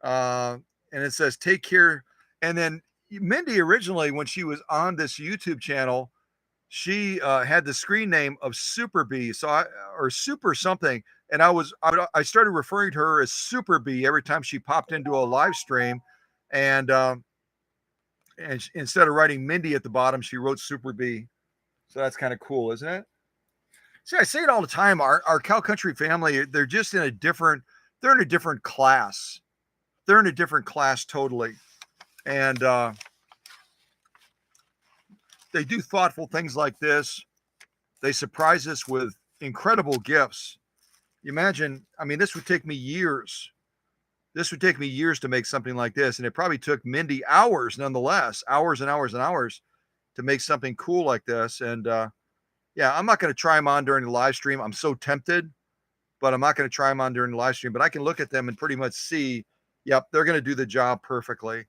[SPEAKER 1] And it says, take care. And then Mindy originally, when she was on this YouTube channel, she had the screen name of Super Bee, or Super something. And I started referring to her as Super Bee every time she popped into a live stream. And instead of writing Mindy at the bottom, she wrote Super Bee. So that's kind of cool, isn't it? See, I say it all the time. Our cow country family, they're just in a different class. They're in a different class totally. And they do thoughtful things like this. They surprise us with incredible gifts. You imagine, I mean, this would take me years. This would take me years to make something like this. And it probably took Mindy hours nonetheless, hours and hours and hours to make something cool like this. And yeah, I'm not going to try them on during the live stream. I'm so tempted, but I'm not going to try them on during the live stream. But I can look at them and pretty much see, yep, they're going to do the job perfectly.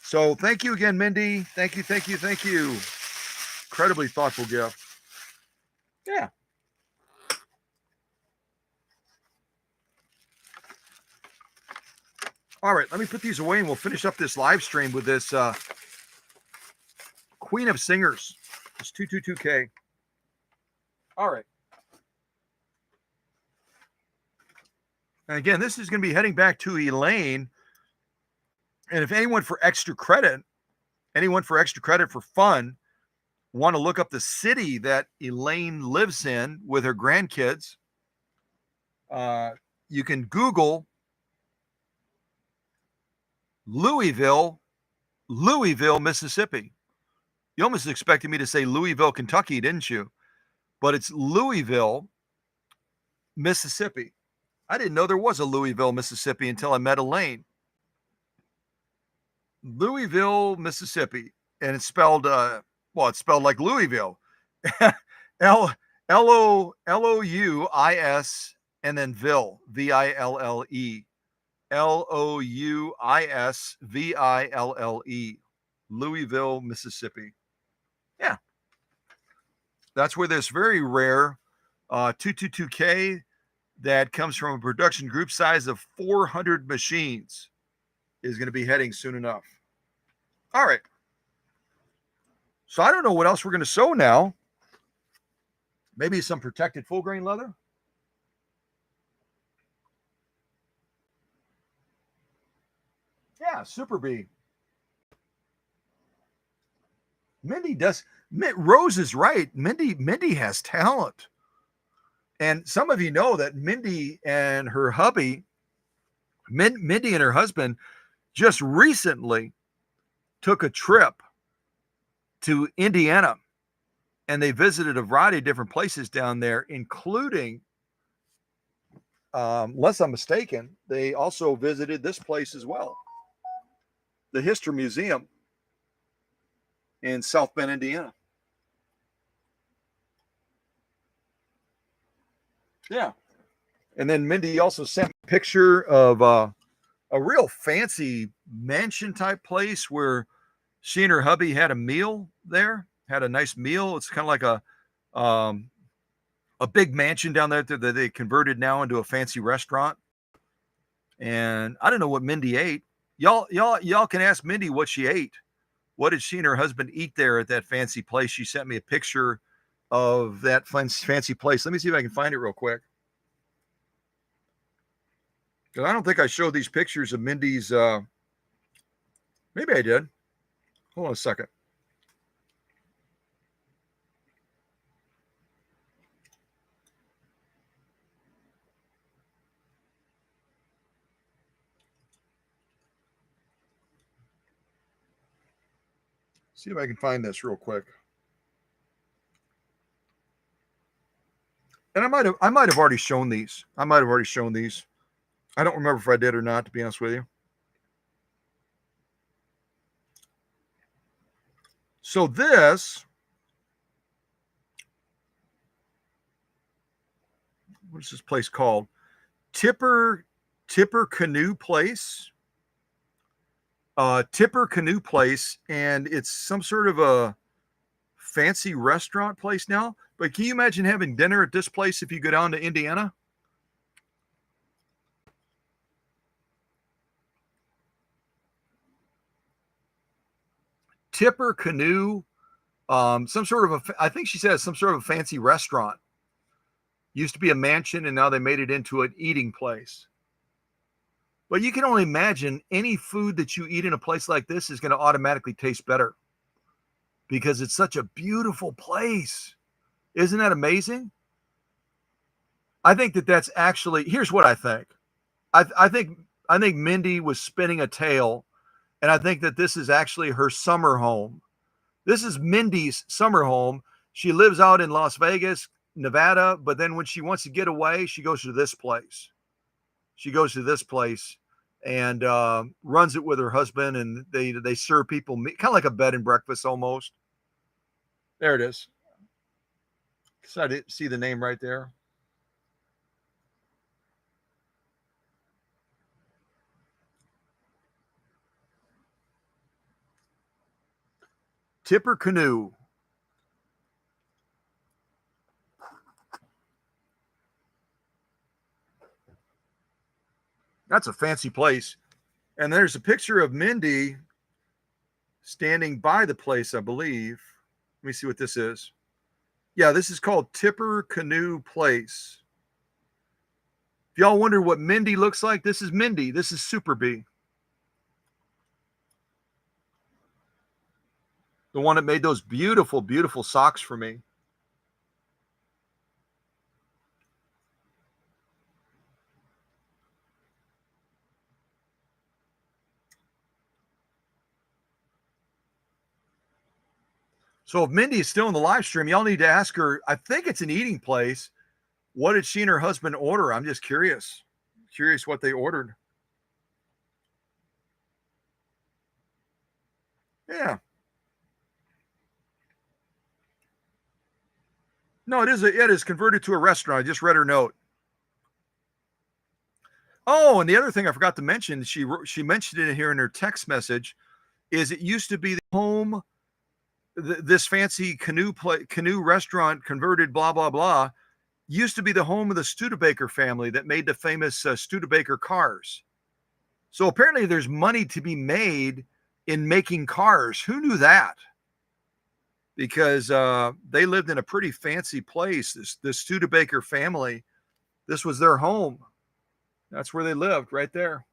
[SPEAKER 1] So thank you again, Mindy. Thank you, thank you, thank you. Incredibly thoughtful gift. Yeah. All right, let me put these away and we'll finish up this live stream with this Queen of Singers. It's 222K. All right. And again, this is going to be heading back to Elaine. And if anyone for extra credit for fun, want to look up the city that Elaine lives in with her grandkids, you can Google Louisville, Mississippi. You almost expected me to say Louisville, Kentucky, didn't you? But it's Louisville, Mississippi. I didn't know there was a Louisville, Mississippi until I met Elaine. Louisville, Mississippi. And it's spelled, it's spelled like Louisville. Louis and then Ville, Ville. Louisville, Louisville, Mississippi. Yeah. That's where this very rare 222K that comes from a production group size of 400 machines is going to be heading soon enough. All right. So I don't know what else we're going to sew now. Maybe some protected full grain leather. Yeah, Super Bee. Mindy does. Rose is right. Mindy has talent. And some of you know that Mindy and her hubby, Mindy and her husband, just recently took a trip to Indiana, and they visited a variety of different places down there, including, unless I'm mistaken, they also visited this place as well, the History Museum in South Bend, Indiana. Yeah. And then Mindy also sent me a picture of a real fancy mansion type place where she and her hubby had a meal there, had a nice meal. It's kind of like a big mansion down there that they converted now into a fancy restaurant. And I don't know what Mindy ate. Y'all can ask Mindy what she ate. What did she and her husband eat there at that fancy place? She sent me a picture of that fancy place. Let me see if I can find it real quick. Because I don't think I showed these pictures of Mindy's. Maybe I did. Hold on a second. See if I can find this real quick. And I might have already shown these. I don't remember if I did or not, to be honest with you. So this, what is this place called? Tipper Canoe Place. Tipper Canoe Place, and it's some sort of a fancy restaurant place now. But can you imagine having dinner at this place if you go down to Indiana? Tipper Canoe, some sort of I think she says some sort of a fancy restaurant. Used to be a mansion, and now they made it into an eating place. But you can only imagine any food that you eat in a place like this is going to automatically taste better because it's such a beautiful place. Isn't that amazing? I think that's actually, here's what I think. I think Mindy was spinning a tale, and I think that this is actually her summer home. This is Mindy's summer home. She lives out in Las Vegas, Nevada, but then when she wants to get away, she goes to this place. And runs it with her husband, and they serve people meat, kind of like a bed and breakfast almost. There it is. So I didn't see the name right there. Tipper Canoe. That's a fancy place. And there's a picture of Mindy standing by the place, I believe. Let me see what this is. Yeah, this is called Tipper Canoe Place. If y'all wonder what Mindy looks like, this is Mindy. This is Super Bee. The one that made those beautiful, beautiful socks for me. So if Mindy is still in the live stream, y'all need to ask her. I think it's an eating place. What did she and her husband order? I'm just curious. Curious what they ordered. Yeah. No, it is converted to a restaurant. I just read her note. Oh, and the other thing I forgot to mention, she mentioned it here in her text message, is it used to be the home, this fancy canoe restaurant converted, blah, blah, blah, used to be the home of the Studebaker family that made the famous Studebaker cars. So apparently there's money to be made in making cars. Who knew that? Because they lived in a pretty fancy place. This Studebaker family, this was their home. That's where they lived, right there.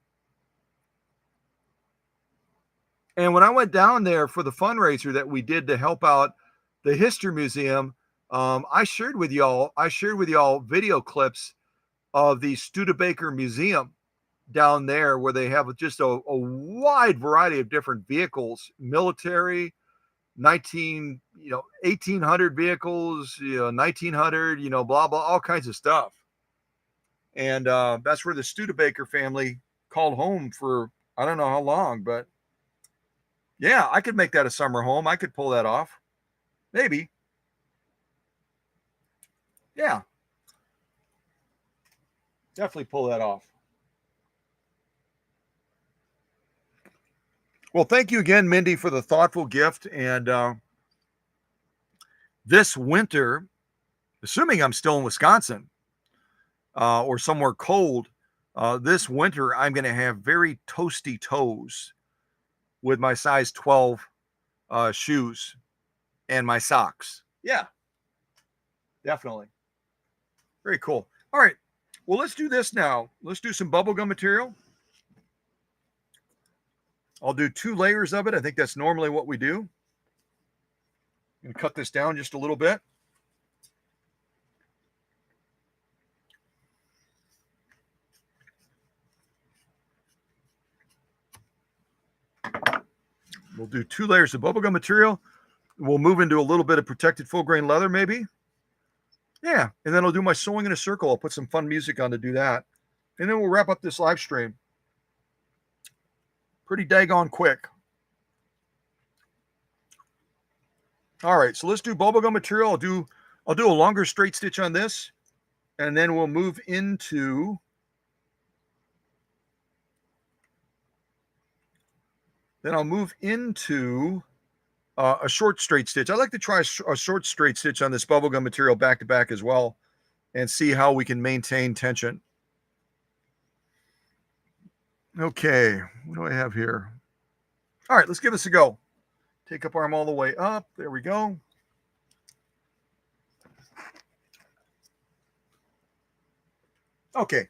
[SPEAKER 1] And when I went down there for the fundraiser that we did to help out the History Museum, I shared with y'all video clips of the Studebaker Museum down there, where they have just a wide variety of different vehicles, military, 1800 vehicles, 1900, blah, blah, all kinds of stuff. And that's where the Studebaker family called home for, I don't know how long, but yeah, I could make that a summer home. I could pull that off. Maybe. Yeah. Definitely pull that off. Well, thank you again, Mindy, for the thoughtful gift. And this winter, assuming I'm still in Wisconsin or somewhere cold, this winter I'm going to have very toasty toes with my size 12 shoes and my socks. Yeah, definitely. Very cool. All right. Well, let's do this now. Let's do some bubblegum material. I'll do 2 layers of it. I think that's normally what we do. I'm going to cut this down just a little bit. We'll do 2 layers of bubblegum material. We'll move into a little bit of protected full grain leather, maybe. Yeah, and then I'll do my sewing in a circle. I'll put some fun music on to do that. And then we'll wrap up this live stream. Pretty daggone quick. All right, so let's do bubblegum material. I'll do a longer straight stitch on this, and then we'll move into a short straight stitch. I like to try a short straight stitch on this bubblegum material back to back as well, and see how we can maintain tension. Okay, what do I have here? All right, let's give this a go. Take up arm all the way up. There we go. Okay.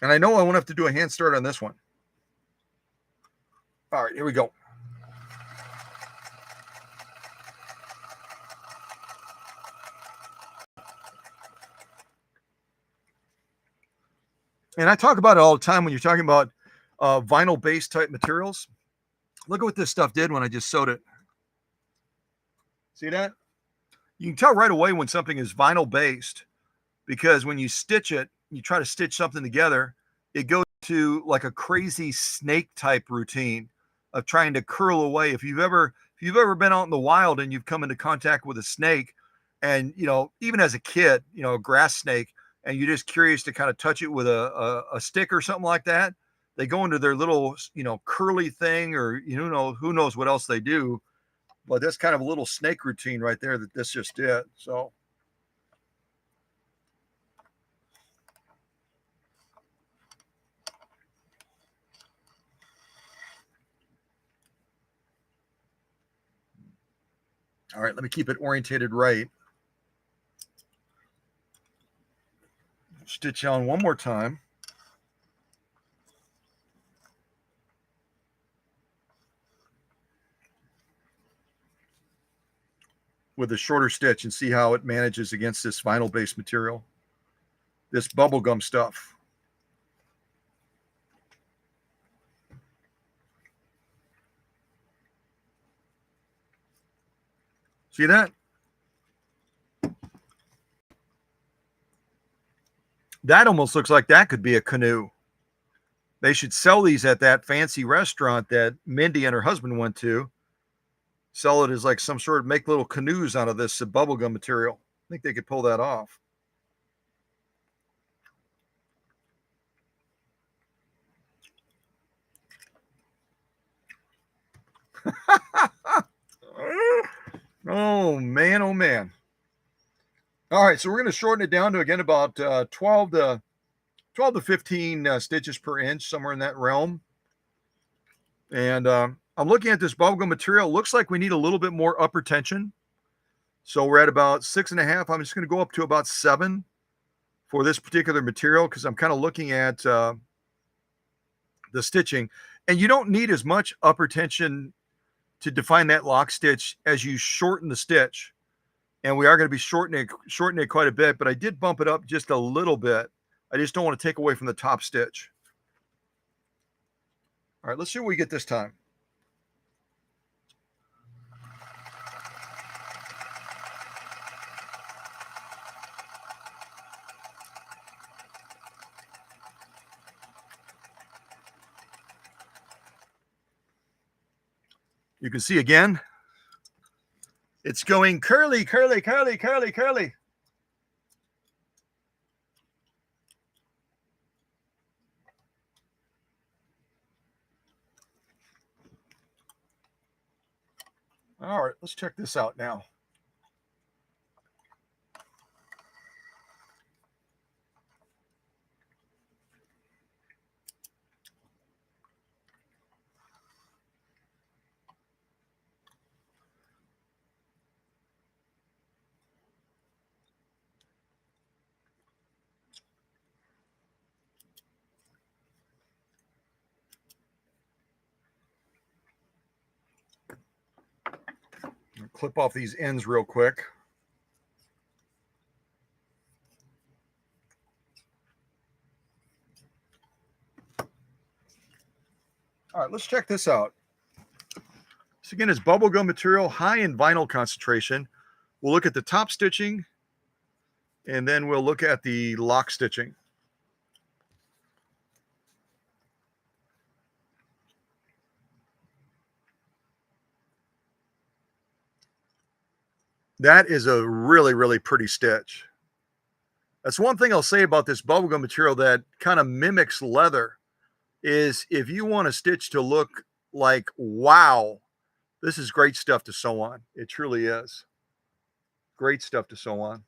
[SPEAKER 1] And I know I won't have to do a hand start on this one. All right, here we go. And I talk about it all the time when you're talking about vinyl-based type materials. Look at what this stuff did when I just sewed it. See that? You can tell right away when something is vinyl-based, because when you stitch it, you try to stitch something together, it goes to like a crazy snake type routine of trying to curl away. If you've ever been out in the wild and you've come into contact with a snake, and even as a kid, a grass snake, and you're just curious to kind of touch it with a stick or something like that, they go into their little curly thing, or who knows what else they do. But that's kind of a little snake routine right there that this just did. So all right, let me keep it orientated right. Stitch on one more time. With a shorter stitch, and see how it manages against this vinyl-based material, this bubblegum stuff. See that? That almost looks like that could be a canoe. They should sell these at that fancy restaurant that Mindy and her husband went to. Sell it as like some sort of, make little canoes out of this bubblegum material. I think they could pull that off. Oh, man, oh, man. All right, so we're going to shorten it down to, again, about 12 to 15 stitches per inch, somewhere in that realm. And I'm looking at this bubblegum material. It looks like we need a little bit more upper tension. So we're at about 6.5. I'm just going to go up to about 7 for this particular material because I'm kind of looking at the stitching. And you don't need as much upper tension to define that lock stitch as you shorten the stitch. And we are going to be shortening it quite a bit, but I did bump it up just a little bit. I just don't want to take away from the top stitch. All right, let's see what we get this time. You can see again, it's going curly, curly, curly, curly, curly. All right, let's check this out now. Clip off these ends real quick. All right, let's check this out. So again, it's bubblegum material, high in vinyl concentration. We'll look at the top stitching, and then we'll look at the lock stitching. That is a really, really pretty stitch. That's one thing I'll say about this bubblegum material that kind of mimics leather is if you want a stitch to look like, wow, this is great stuff to sew on. It truly is. Great stuff to sew on.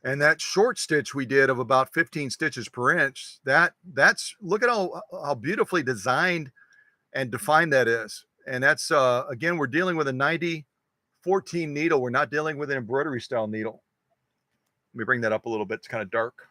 [SPEAKER 1] And that short stitch we did of about 15 stitches per inch, that's look at how beautifully designed and defined that is. And that's again, we're dealing with a 90-14 needle. We're not dealing with an embroidery style needle. Let me bring that up a little bit. It's kind of dark.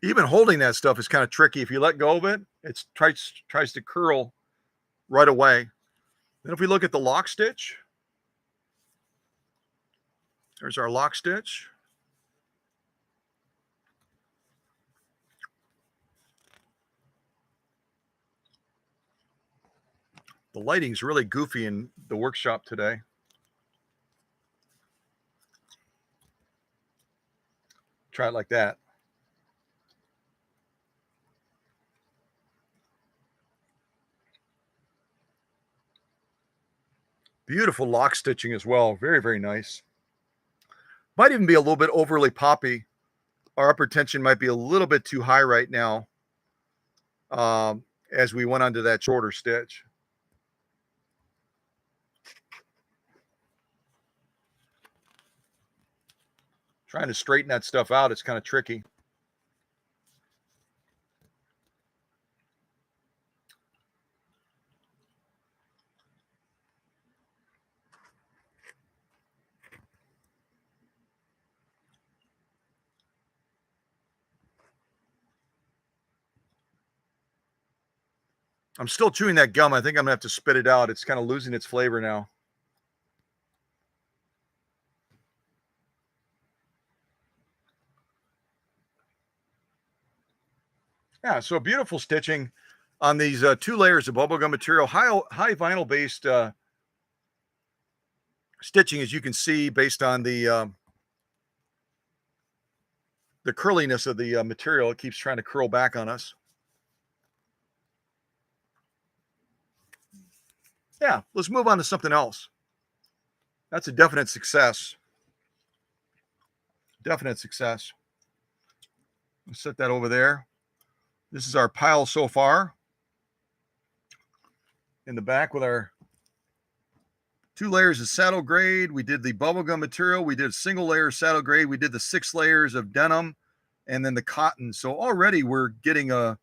[SPEAKER 1] Even holding that stuff is kind of tricky. If you let go of it, it tries to curl right away. Then if we look at the lock stitch, there's our lock stitch. The lighting's really goofy in the workshop today. Try it like that. Beautiful lock stitching as well. Very, very nice. Might even be a little bit overly poppy. Our upper tension might be a little bit too high right now as we went onto that shorter stitch. Trying to straighten that stuff out, it's kind of tricky. I'm still chewing that gum. I think I'm gonna have to spit it out. It's kind of losing its flavor now. Yeah, so beautiful stitching on these 2 layers of bubblegum material, high vinyl based stitching, as you can see, based on the curliness of the material. It keeps trying to curl back on us. Yeah, let's move on to something else. That's a definite success. Definite success. Let's set that over there. This is our pile so far. In the back with our 2 layers of saddle grade. We did the bubblegum material. We did a single layer saddle grade. We did the 6 layers of denim and then the cotton. So already we're getting a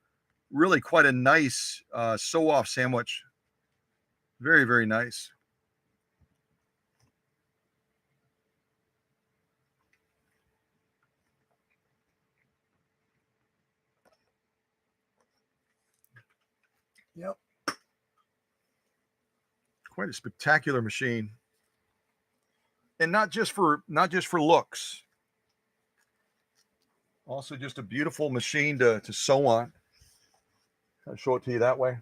[SPEAKER 1] really quite a nice sew off sandwich. Very, very nice. Yep. Quite a spectacular machine. And not just for looks. Also just a beautiful machine to sew on. I'll show it to you that way.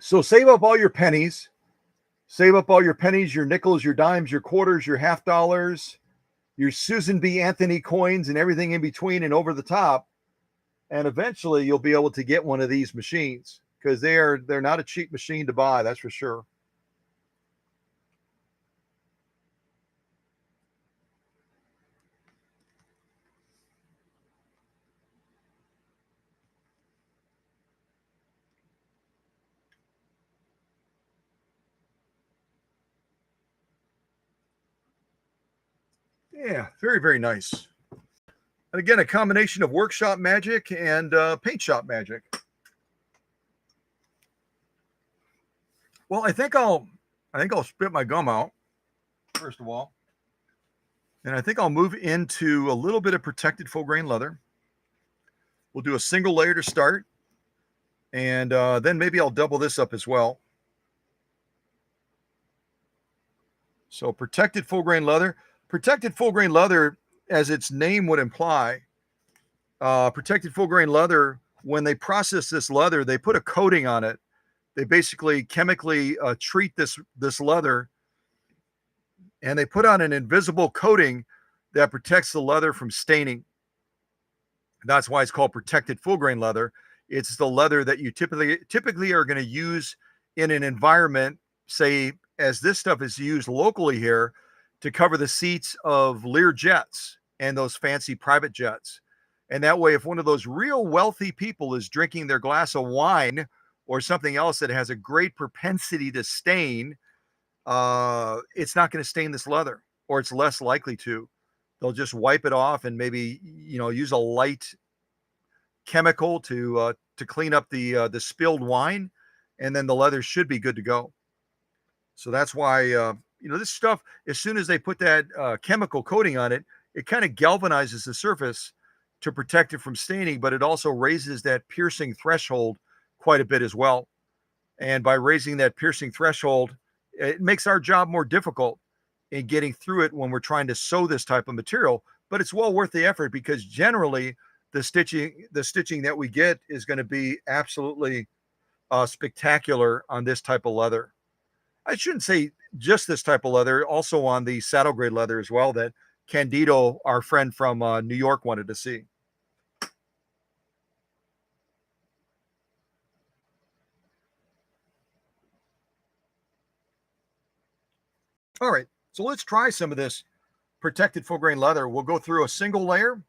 [SPEAKER 1] So save up all your pennies. Save up all your pennies, your nickels, your dimes, your quarters, your half dollars, your Susan B. Anthony coins, and everything in between and over the top. And eventually you'll be able to get one of these machines, because they're not a cheap machine to buy, that's for sure. Yeah, very, very nice. And again, a combination of workshop magic and paint shop magic. Well, I think I'll spit my gum out first of all, and I think I'll move into a little bit of protected full grain leather. We'll do a single layer to start, and then maybe I'll double this up as well. So protected full grain leather. Protected full grain leather, as its name would imply, protected full grain leather, when they process this leather, they put a coating on it. They basically chemically treat this leather, and they put on an invisible coating that protects the leather from staining. That's why it's called protected full grain leather. It's the leather that you typically are going to use in an environment, say, as this stuff is used locally here, to cover the seats of Lear jets and those fancy private jets. And that way, if one of those real wealthy people is drinking their glass of wine or something else that has a great propensity to stain, it's not going to stain this leather, or it's less likely to. They'll just wipe it off and maybe, use a light chemical to clean up the spilled wine, and then the leather should be good to go. So that's why this stuff, as soon as they put that chemical coating on it, it kind of galvanizes the surface to protect it from staining, but it also raises that piercing threshold quite a bit as well. And by raising that piercing threshold, it makes our job more difficult in getting through it when we're trying to sew this type of material. But it's well worth the effort, because generally the stitching that we get is going to be absolutely spectacular on this type of leather. I shouldn't say just this type of leather, also on the saddle grade leather as well, that Candido, our friend from New York, wanted to see. All right, so let's try some of this protected full grain leather. We'll go through a single layer,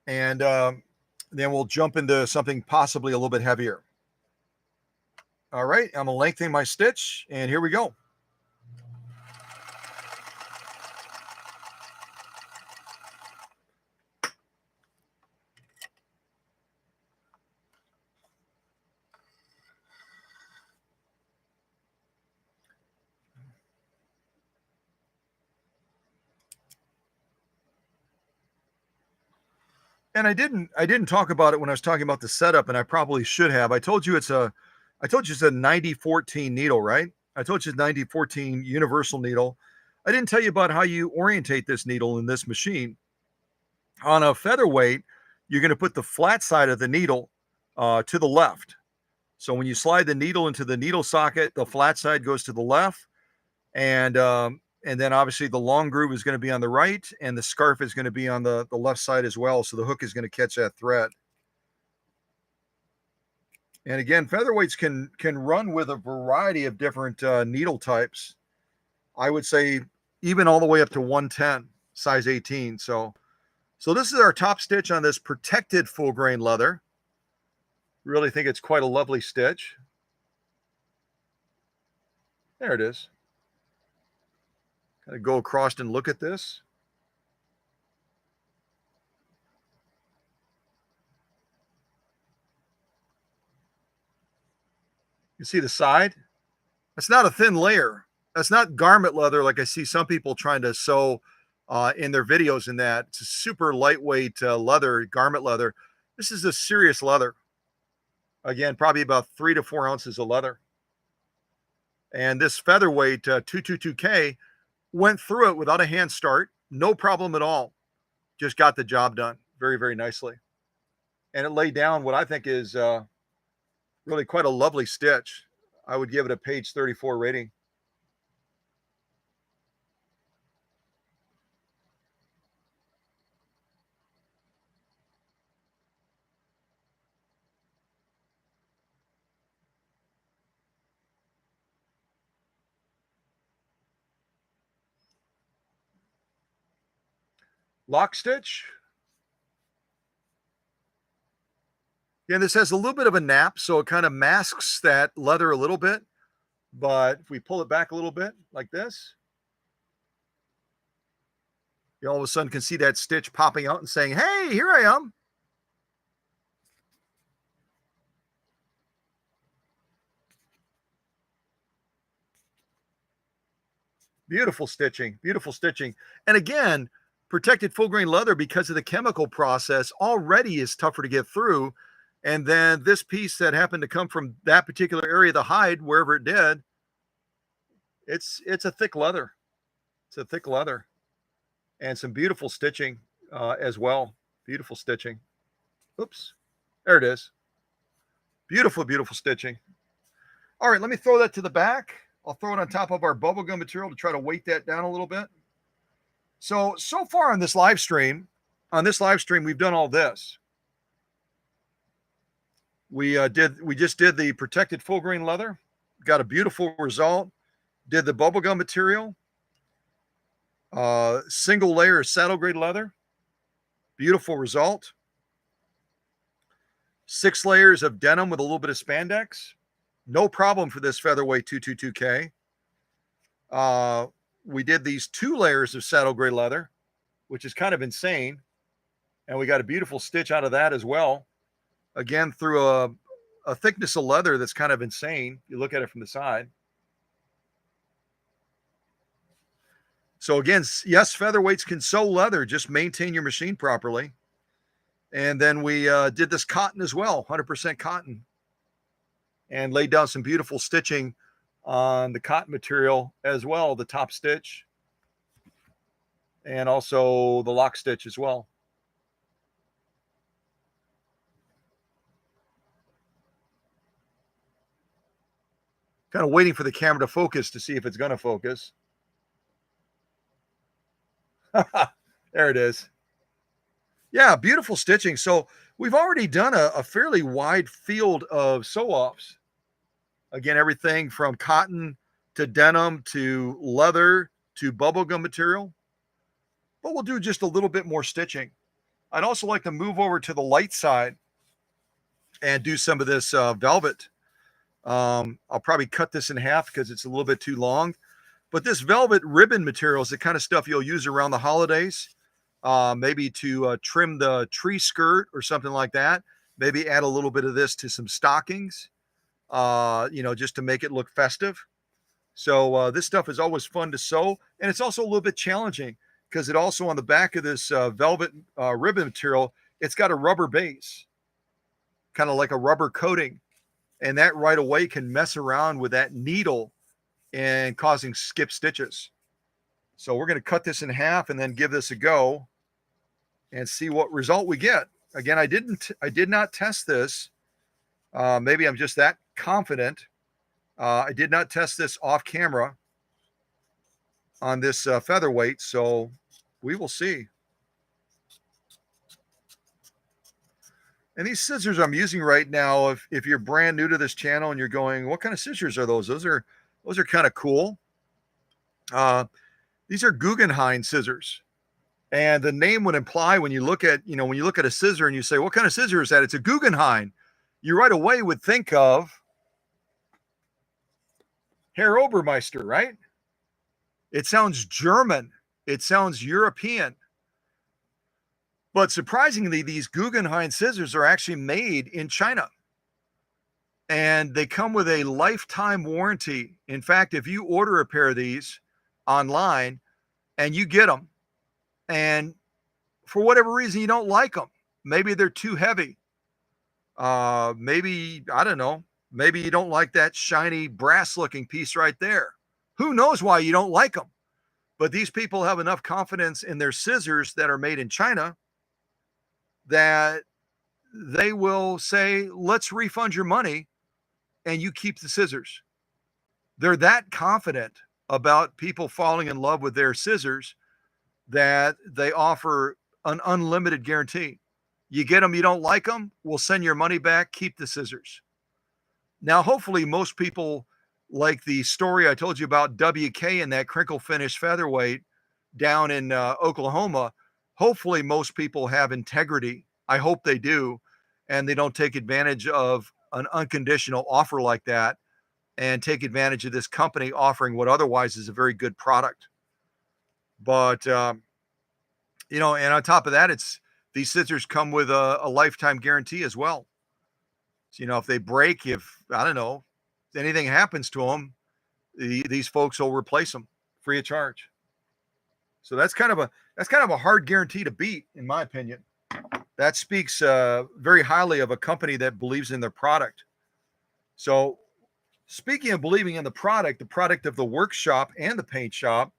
[SPEAKER 1] and then we'll jump into something possibly a little bit heavier. All right, I'm gonna lengthen my stitch, and here we go. And I didn't talk about it when I was talking about the setup, and I probably should have. I told you it's a 90-14 needle, right? I told you it's 9014 universal needle. I didn't tell you about how you orientate this needle in this machine. On a featherweight, you're going to put the flat side of the needle to the left. So when you slide the needle into the needle socket, the flat side goes to the left, and then obviously the long groove is going to be on the right, and the scarf is going to be on the left side as well. So the hook is going to catch that thread. And again, featherweights can run with a variety of different needle types. I would say even all the way up to 110, size 18. So this is our top stitch on this protected full grain leather. Really think it's quite a lovely stitch. There it is. Kind of go across and look at this. You see the side? That's not a thin layer. That's not garment leather like I see some people trying to sew in their videos in that. It's a super lightweight leather, garment leather. This is a serious leather. Again, probably about 3 to 4 ounces of leather. And this featherweight 222K went through it without a hand start. No problem at all. Just got the job done very, very nicely. And it laid down what I think is really quite a lovely stitch. I would give it a page 34 rating. Lock stitch. Again, this has a little bit of a nap, so it kind of masks that leather a little bit. But if we pull it back a little bit like this, you all of a sudden can see that stitch popping out and saying, hey, here I am. Beautiful stitching, beautiful stitching. And again, protected full grain leather, because of the chemical process, already is tougher to get through. And then this piece that happened to come from that particular area of the hide, wherever it did, it's a thick leather. It's a thick leather. And some beautiful stitching as well. Beautiful stitching. Oops. There it is. Beautiful, beautiful stitching. All right, let me throw that to the back. I'll throw it on top of our bubblegum material to try to weight that down a little bit. So far on this live stream, we've done all this. We just did the protected full grain leather, got a beautiful result. Did the bubblegum material, single layer saddle grade leather, beautiful result. 6 layers of denim with a little bit of spandex, no problem for this featherweight 222K. We did these 2 layers of saddle grade leather, which is kind of insane. And we got a beautiful stitch out of that as well. Again, through a thickness of leather that's kind of insane. You look at it from the side. So again, yes, featherweights can sew leather. Just maintain your machine properly. And then we did this cotton as well, 100% cotton. And laid down some beautiful stitching on the cotton material as well, the top stitch. And also the lock stitch as well. Kind of waiting for the camera to focus to see if it's going to focus. There it is. Yeah, beautiful stitching. So we've already done a fairly wide field of sew-offs. Again, everything from cotton to denim to leather to bubblegum material. But we'll do just a little bit more stitching. I'd also like to move over to the light side and do some of this velvet. I'll probably cut this in half because it's a little bit too long. But this velvet ribbon material is the kind of stuff you'll use around the holidays. Maybe to trim the tree skirt or something like that. Maybe add a little bit of this to some stockings, just to make it look festive. So this stuff is always fun to sew. And it's also a little bit challenging because it also, on the back of this velvet ribbon material, it's got a rubber base, kind of like a rubber coating. And that right away can mess around with that needle and causing skip stitches. So we're going to cut this in half and then give this a go and see what result we get. Again, I did not test this. Maybe I'm just that confident. I did not test this off camera on this featherweight, so we will see. And these scissors I'm using right now, if you're brand new to this channel and you're going, what kind of scissors are those? Those are kind of cool. These are Guggenheim scissors. And the name would imply when you look at, when you look at a scissor and you say, what kind of scissor is that? It's a Guggenheim. You right away would think of Herr Obermeister, right? It sounds German. It sounds European. But surprisingly, these Guggenheim scissors are actually made in China. And they come with a lifetime warranty. In fact, if you order a pair of these online and you get them, and for whatever reason you don't like them, maybe they're too heavy, maybe, I don't know, maybe you don't like that shiny brass looking piece right there. Who knows why you don't like them? But these people have enough confidence in their scissors that are made in China that they will say, let's refund your money and you keep the scissors. They're that confident about people falling in love with their scissors that they offer an unlimited guarantee. You get them, you don't like them, we'll send your money back, keep the scissors. Now, hopefully most people, like the story I told you about WK and that crinkle finish featherweight down in Oklahoma, hopefully most people have integrity. I hope they do, and they don't take advantage of an unconditional offer like that and take advantage of this company offering what otherwise is a very good product. But, and on top of that, these scissors come with a lifetime guarantee as well. So, if they break, if, I don't know, anything happens to them, these folks will replace them free of charge. So that's kind of a hard guarantee to beat, in my opinion. That speaks very highly of a company that believes in their product. So speaking of believing in the product of the workshop and the paint shop,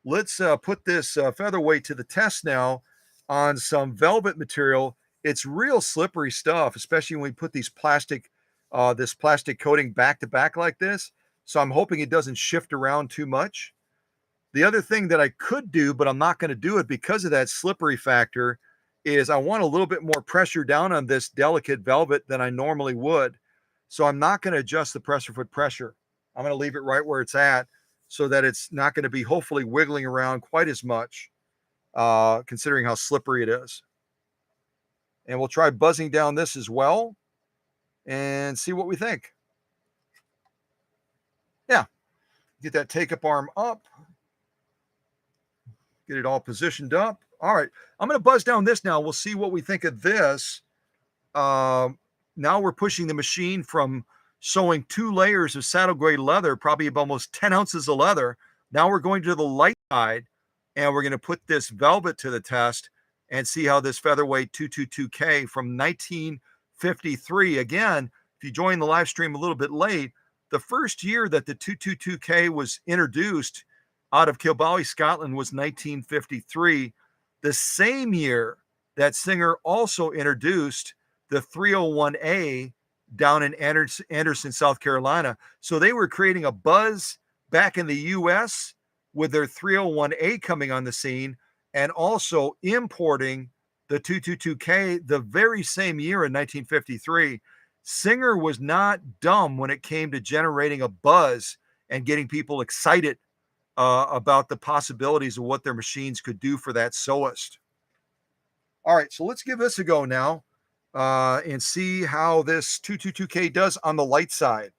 [SPEAKER 1] let's put this featherweight to the test now on some velvet material. It's real slippery stuff, especially when we put these this plastic coating back to back like this. So I'm hoping it doesn't shift around too much. The other thing that I could do, but I'm not going to do it because of that slippery factor, is I want a little bit more pressure down on this delicate velvet than I normally would. So I'm not going to adjust the pressure foot pressure. I'm going to leave it right where it's at so that it's not going to be hopefully wiggling around quite as much, considering how slippery it is. And we'll try buzzing down this as well and see what we think. Yeah, get that take-up arm up. Get it all positioned up. All right, I'm going to buzz down this now. We'll see what we think of this. Now we're pushing the machine from sewing 2 layers of saddle grade leather, probably almost 10 ounces of leather. Now we're going to the light side, and we're going to put this velvet to the test and see how this featherweight 222K from 1953. Again, if you joined the live stream a little bit late, the first year that the 222K was introduced out of Kilbally, Scotland was 1953. The same year that Singer also introduced the 301A down in Anderson, South Carolina. So they were creating a buzz back in the US with their 301A coming on the scene and also importing the 222K the very same year in 1953. Singer was not dumb when it came to generating a buzz and getting people excited about the possibilities of what their machines could do for that sewist. All right, so let's give this a go now and see how this 222K does on the light side.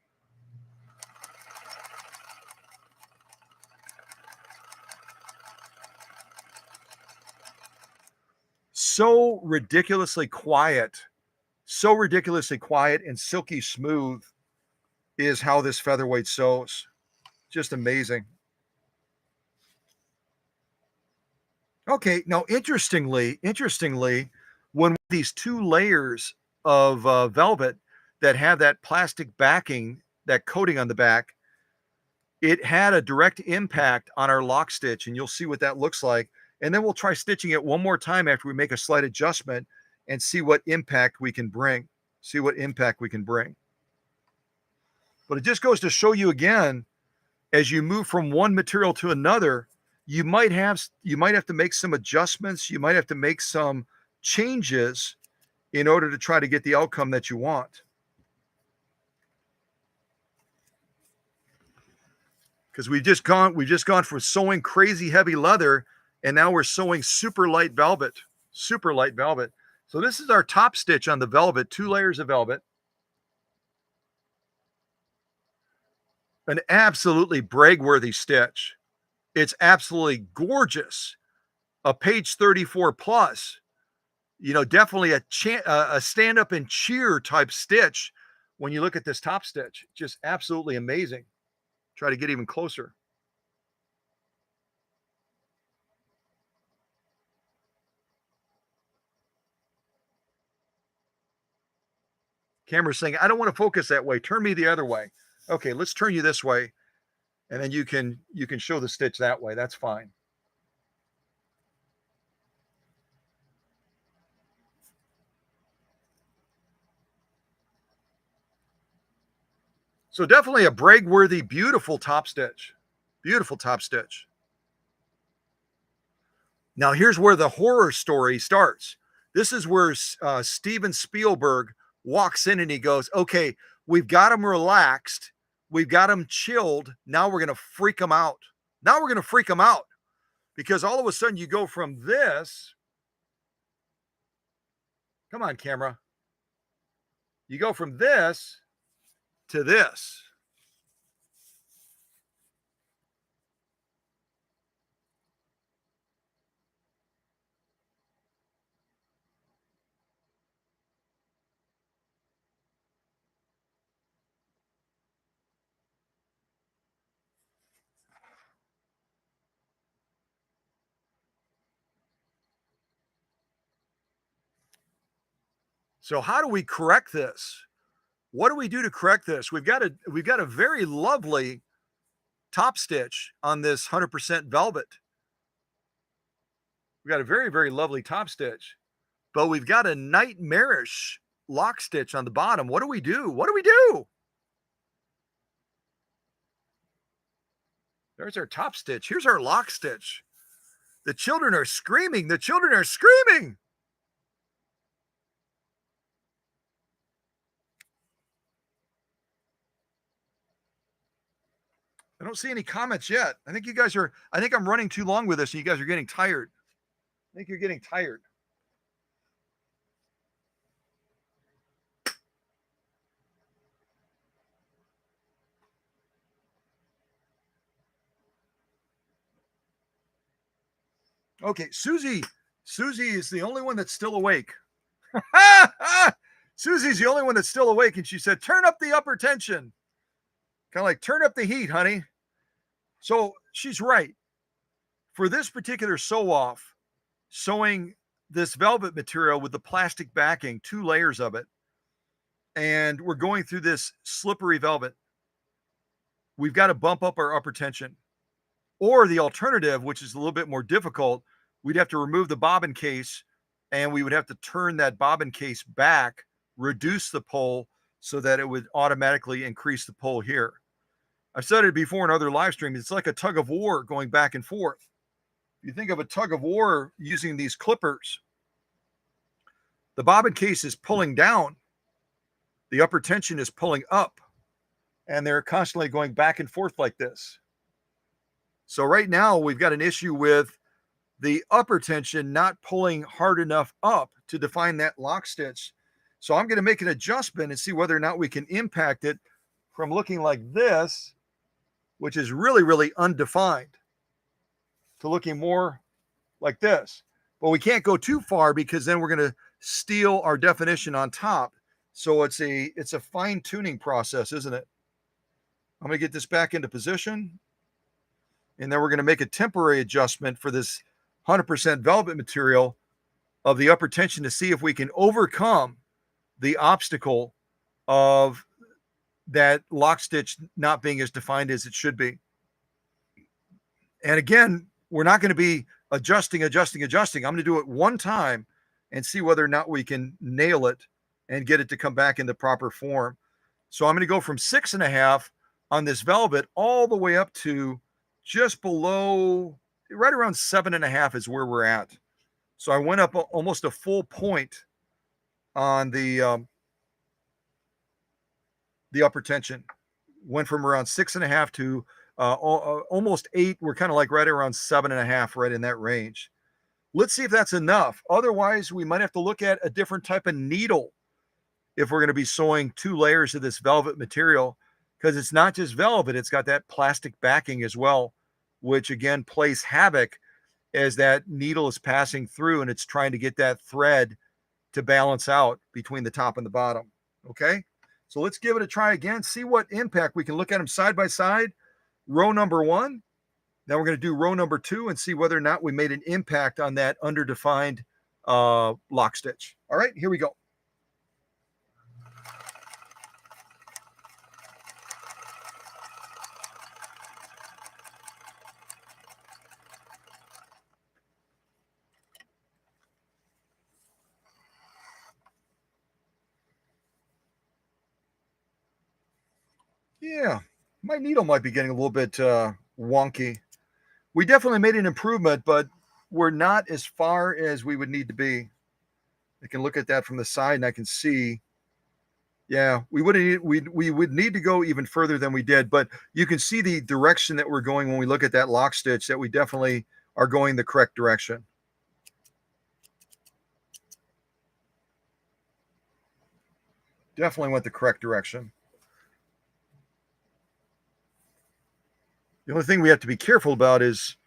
[SPEAKER 1] So ridiculously quiet and silky smooth is how this featherweight sews. Just amazing. Okay, now interestingly, when these 2 layers of velvet that have that plastic backing, that coating on the back, it had a direct impact on our lock stitch, and you'll see what that looks like. And then we'll try stitching it one more time after we make a slight adjustment and see what impact we can bring. See what impact we can bring. But it just goes to show you again, as you move from one material to another, you might have to make some adjustments. You might have to make some changes in order to try to get the outcome that you want. Because we've just gone from sewing crazy heavy leather, and now we're sewing super light velvet. Super light velvet. So this is our top stitch on the velvet, 2 layers of velvet. An absolutely brag-worthy stitch. It's absolutely gorgeous. A page 34 plus. You know, definitely a stand up and cheer type stitch when you look at this top stitch. Just absolutely amazing. Try to get even closer. Camera's saying, I don't want to focus that way. Turn me the other way. Okay, let's turn you this way. And then you can show the stitch that way. That's fine. So definitely a brag-worthy, beautiful top stitch. Beautiful top stitch. Now here's where the horror story starts. This is where Steven Spielberg walks in and he goes, okay, we've got them relaxed. We've got them chilled. Now we're going to freak them out. Now we're going to freak them out. Because all of a sudden you go from this. Come on, camera. You go from this to this. So how do we correct this? What do we do to correct this? We've got a very lovely top stitch on this 100% velvet. We've got a very, very lovely top stitch, but we've got a nightmarish lock stitch on the bottom. What do we do? What do we do? There's our top stitch. Here's our lock stitch. The children are screaming. The children are screaming. I don't see any comments yet. I think I'm running too long with this and you guys are getting tired. I think you're getting tired. Okay, Susie is the only one that's still awake. Susie's the only one that's still awake, and she said, turn up the upper tension. Kind of like, turn up the heat, honey. So she's right. For this particular sew-off, sewing this velvet material with the plastic backing, 2 layers of it, and we're going through this slippery velvet, we've got to bump up our upper tension. Or the alternative, which is a little bit more difficult, we'd have to remove the bobbin case and we would have to turn that bobbin case back, reduce the pull so that it would automatically increase the pull here. I've said it before in other live streams. It's like a tug of war going back and forth. You think of a tug of war using these clippers. The bobbin case is pulling down. The upper tension is pulling up. And they're constantly going back and forth like this. So right now we've got an issue with the upper tension not pulling hard enough up to define that lock stitch. So I'm going to make an adjustment and see whether or not we can impact it from looking like this, which is really, really undefined, to looking more like this. But we can't go too far because then we're going to steal our definition on top. So it's a fine tuning process, isn't it? I'm going to get this back into position. And then we're going to make a temporary adjustment for this 100% velvet material of the upper tension to see if we can overcome the obstacle of that lock stitch not being as defined as it should be. And again, we're not going to be adjusting. I'm going to do it one time and see whether or not we can nail it and get it to come back in the proper form. So I'm going to go from 6.5 on this velvet all the way up to just below, right around 7.5 is where we're at. So I went up almost a full point on the upper tension. Went from around 6.5 to almost 8. We're kind of like right around 7.5, right in that range. Let's see if that's enough. Otherwise, we might have to look at a different type of needle if we're going to be sewing 2 layers of this velvet material, because it's not just velvet, it's got that plastic backing as well, which again plays havoc as that needle is passing through and it's trying to get that thread to balance out between the top and the bottom. Okay, so let's give it a try again, see what impact we can look at them side by side. Row number 1, then we're going to do row number 2 and see whether or not we made an impact on that underdefined lock stitch. All right, here we go. Yeah, my needle might be getting a little bit wonky. We definitely made an improvement, but we're not as far as we would need to be. I can look at that from the side and I can see, yeah, we would need to go even further than we did, but you can see the direction that we're going when we look at that lock stitch, that we definitely are going the correct direction. Definitely went the correct direction. The only thing we have to be careful about is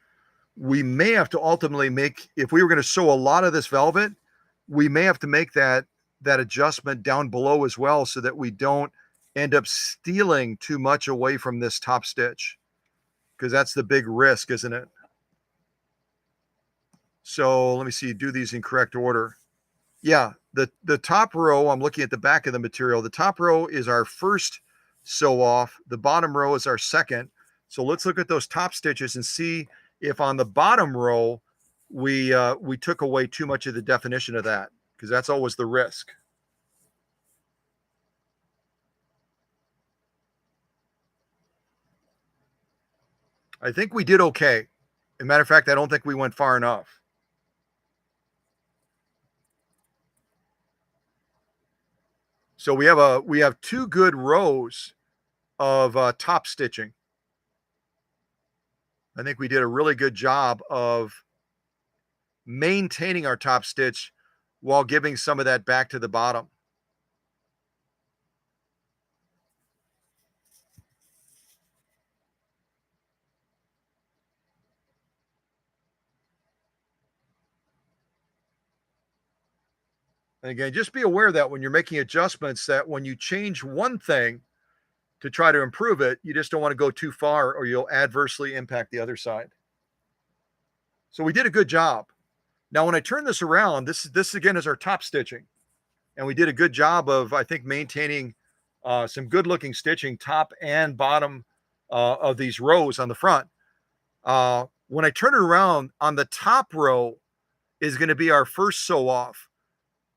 [SPEAKER 1] we may have to ultimately make, if we were going to sew a lot of this velvet, we may have to make that adjustment down below as well, so that we don't end up stealing too much away from this top stitch, because that's the big risk, isn't it? So let me see, do these in correct order. Yeah, the top row, I'm looking at the back of the material. The top row is our first sew off. The bottom row is our second. So let's look at those top stitches and see if on the bottom row we took away too much of the definition of that, because that's always the risk. I think we did okay. As a matter of fact, I don't think we went far enough. So we have 2 good rows of top stitching. I think we did a really good job of maintaining our top stitch while giving some of that back to the bottom. And again, just be aware that when you're making adjustments, that when you change one thing to try to improve it, you just don't want to go too far or you'll adversely impact the other side. So we did a good job. Now, when I turn this around, this again is our top stitching. And we did a good job of, I think, maintaining some good looking stitching top and bottom of these rows on the front. When I turn it around, on the top row is going to be our first sew off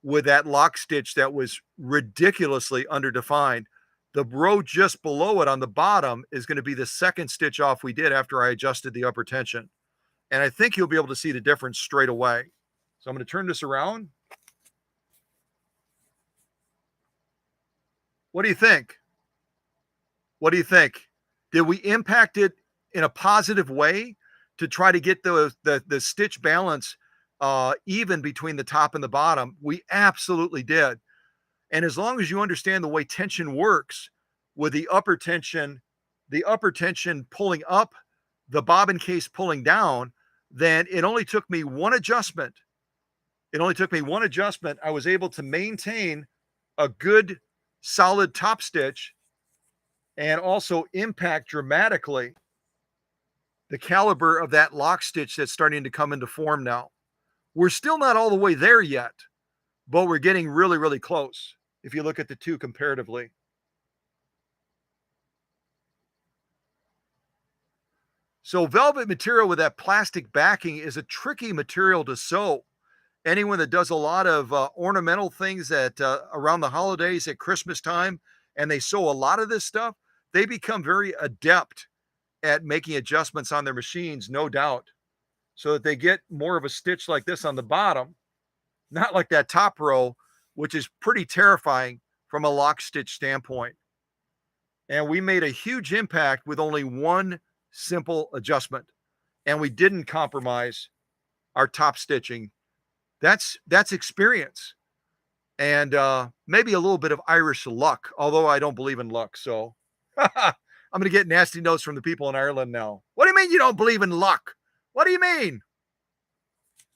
[SPEAKER 1] with that lock stitch that was ridiculously underdefined. The row just below it on the bottom is going to be the second stitch off we did after I adjusted the upper tension. And I think you'll be able to see the difference straight away. So I'm going to turn this around. What do you think? What do you think? Did we impact it in a positive way to try to get the stitch balance even between the top and the bottom? We absolutely did. And as long as you understand the way tension works, with the upper tension pulling up, the bobbin case pulling down, then it only took me one adjustment. I was able to maintain a good solid top stitch and also impact dramatically the caliber of that lock stitch that's starting to come into form now. We're still not all the way there yet, but we're getting really, really close if you look at the two comparatively. So velvet material with that plastic backing is a tricky material to sew. Anyone that does a lot of ornamental things at around the holidays at Christmas time, and they sew a lot of this stuff, they become very adept at making adjustments on their machines, no doubt, so that they get more of a stitch like this on the bottom, not like that top row, which is pretty terrifying from a lock stitch standpoint. And we made a huge impact with only one simple adjustment, and we didn't compromise our top stitching. That's experience, and maybe a little bit of Irish luck, although I don't believe in luck. So I'm going to get nasty notes from the people in Ireland now. What do you mean you don't believe in luck? What do you mean?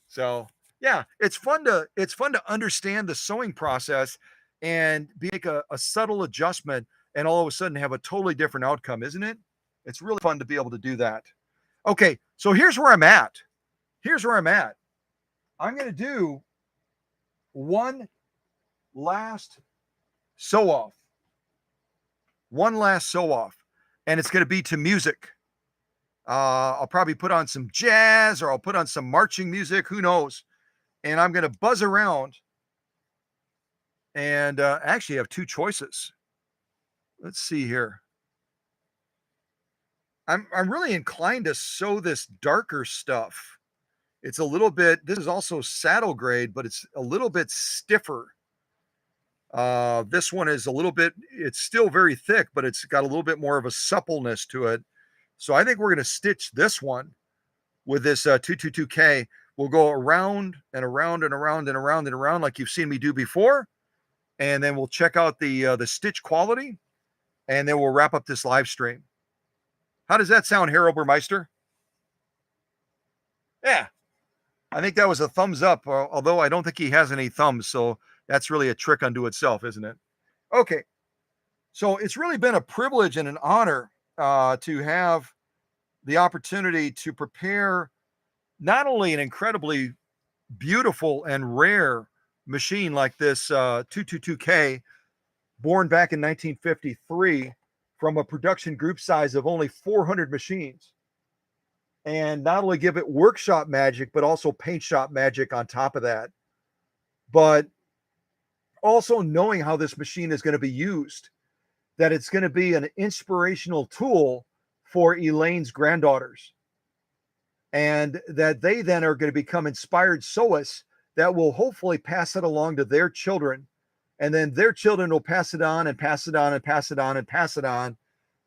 [SPEAKER 1] So yeah, it's fun to understand the sewing process and make a subtle adjustment and all of a sudden have a totally different outcome, isn't it? It's really fun to be able to do that. Okay, so here's where I'm at. Here's where I'm at. I'm going to do one last sew off. One last sew off. And it's going to be to music. I'll probably put on some jazz or I'll put on some marching music. Who knows? And I'm going to buzz around and actually have two choices. Let's see here. I'm really inclined to sew this darker stuff. It's a little bit, this is also saddle grade, but it's a little bit stiffer. This one is a little bit, it's still very thick, but it's got a little bit more of a suppleness to it. So I think we're going to stitch this one with this 222K. We'll go around and around and around and around and around like you've seen me do before. And then we'll check out the stitch quality, and then we'll wrap up this live stream. How does that sound, Harold Burmeister? Yeah, I think that was a thumbs up, although I don't think he has any thumbs. So that's really a trick unto itself, isn't it? Okay. So it's really been a privilege and an honor to have the opportunity to prepare not only an incredibly beautiful and rare machine like this 222K, born back in 1953 from a production group size of only 400 machines, and not only give it workshop magic, but also paint shop magic on top of that. But also knowing how this machine is going to be used, that it's going to be an inspirational tool for Elaine's granddaughters, and that they then are going to become inspired sewists that will hopefully pass it along to their children, and then their children will pass it on and pass it on and pass it on and pass it on.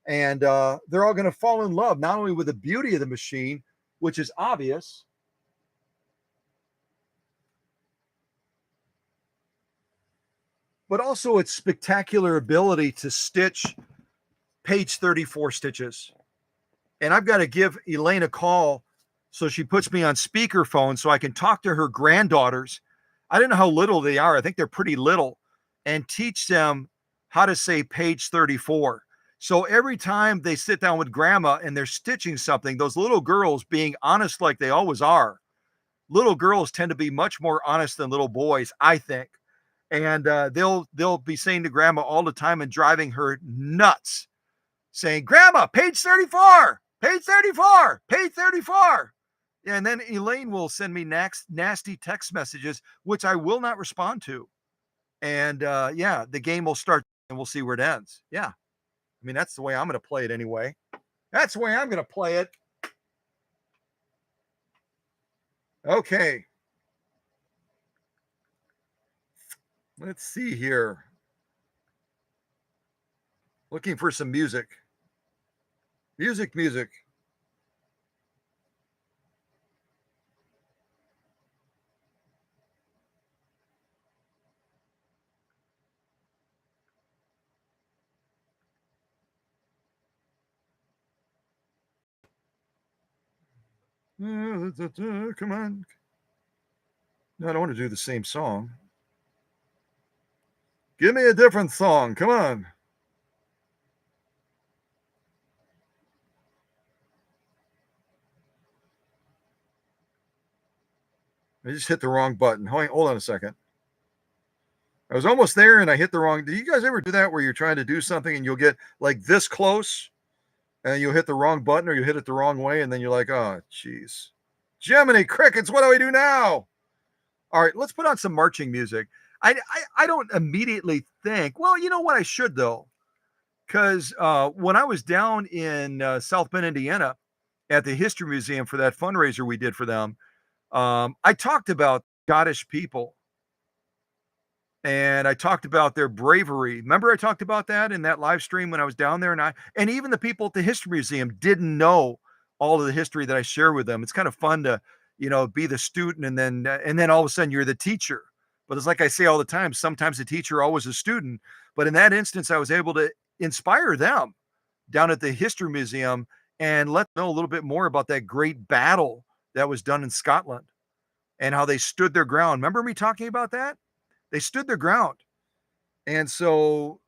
[SPEAKER 1] And they're all going to fall in love, not only with the beauty of the machine, which is obvious, but also its spectacular ability to stitch page 34 stitches. And I've got to give Elaine a call so she puts me on speakerphone so I can talk to her granddaughters. I don't know how little they are. I think they're pretty little, and teach them how to say page 34. So every time they sit down with grandma and they're stitching something, those little girls, being honest like they always are, little girls tend to be much more honest than little boys, I think. And they'll be saying to grandma all the time and driving her nuts, saying, "Grandma, page 34, page 34, page 34." And then Elaine will send me nasty text messages, which I will not respond to. And yeah, the game will start and we'll see where it ends. Yeah. I mean, that's the way I'm going to play it anyway. That's the way I'm going to play it. Okay. Let's see here. Looking for some music. Music, music. Come on. No, I don't want to do the same song. Give me a different song. Come on. I just hit the wrong button. Hold on a second. I was almost there and I hit the wrong. Do you guys ever do that where you're trying to do something and you'll get like this close and you'll hit the wrong button or you hit it the wrong way, and then you're like, oh, jeez. Jiminy Crickets, what do I do now? All right, let's put on some marching music. I don't immediately think, well, you know what? I should, though, because when I was down in South Bend, Indiana, at the History Museum for that fundraiser we did for them, I talked about Scottish people and I talked about their bravery. Remember, I talked about that in that live stream when I was down there, and even the people at the History Museum didn't know all of the history that I share with them. It's kind of fun to, be the student and then all of a sudden you're the teacher. But it's like I say all the time, sometimes the teacher, always a student. But in that instance, I was able to inspire them down at the History Museum and let them know a little bit more about that great battle that was done in Scotland and how they stood their ground. Remember me talking about that? They stood their ground. And so,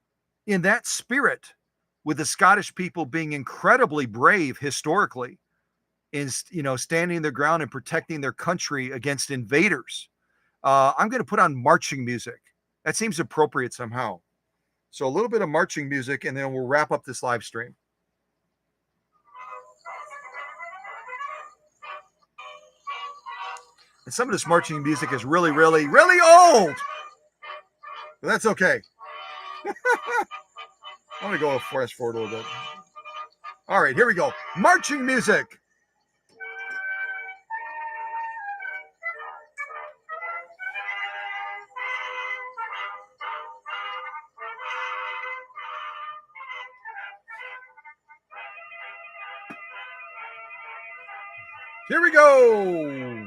[SPEAKER 1] in that spirit, with the Scottish people being incredibly brave historically, in standing their ground and protecting their country against invaders, I'm going to put on marching music. That seems appropriate somehow. So a little bit of marching music, and then we'll wrap up this live stream. And some of this marching music is really, really, really old. But that's okay. I'm going to go fast forward a little bit. All right, here we go. Marching music. Here we go.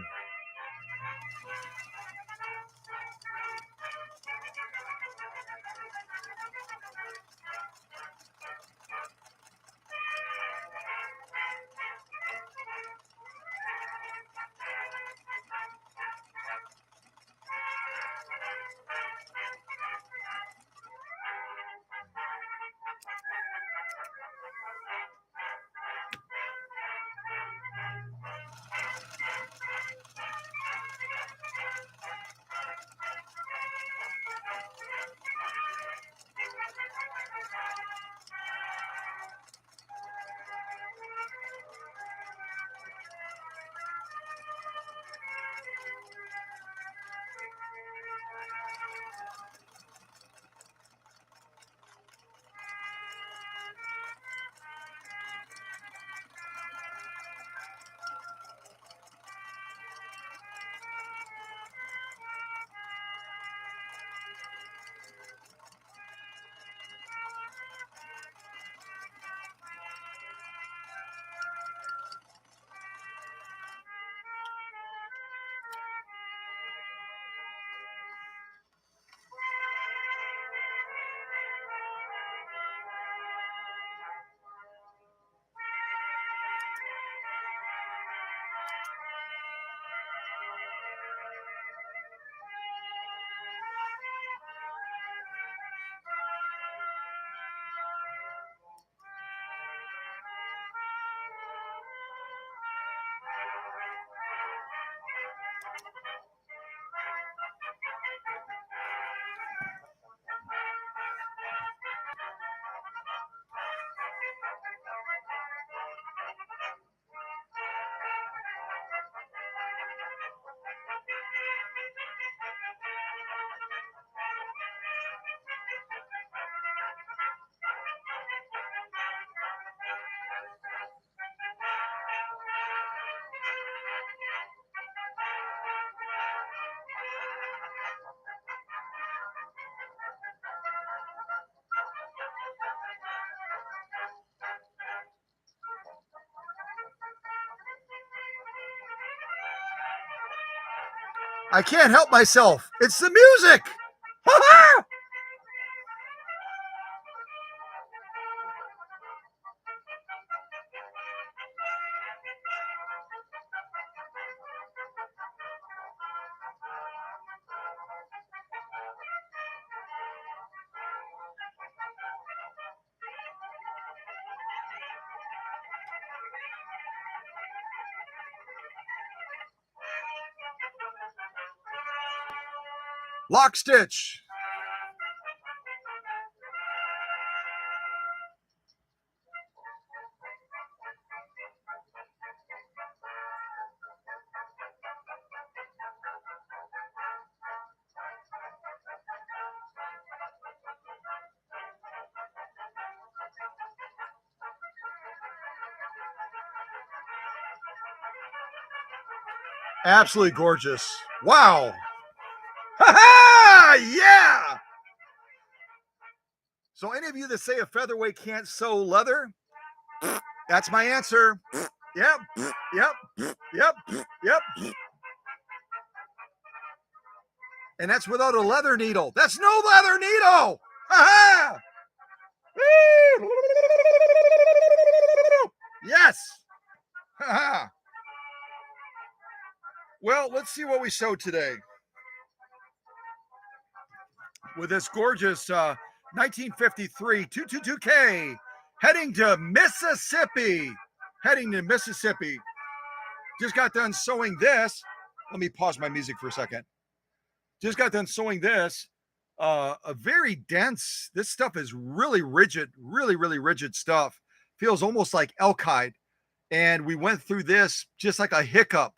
[SPEAKER 1] I can't help myself. It's the music. Ha-ha! Lock stitch. Absolutely gorgeous. Wow. Ha ha! Yeah. So any of you that say a featherweight can't sew leather, that's my answer. Yep. Yep. Yep. Yep. And that's without a leather needle. That's no leather needle. Ha ha! Yes. Ha ha. Well, let's see what we sewed today with this gorgeous 1953 222K heading to Mississippi. Heading to Mississippi. Just got done sewing this. Let me pause my music for a second. Just got done sewing this. A very dense, this stuff is really rigid, really rigid stuff. Feels almost like elk hide. And we went through this just like a hiccup.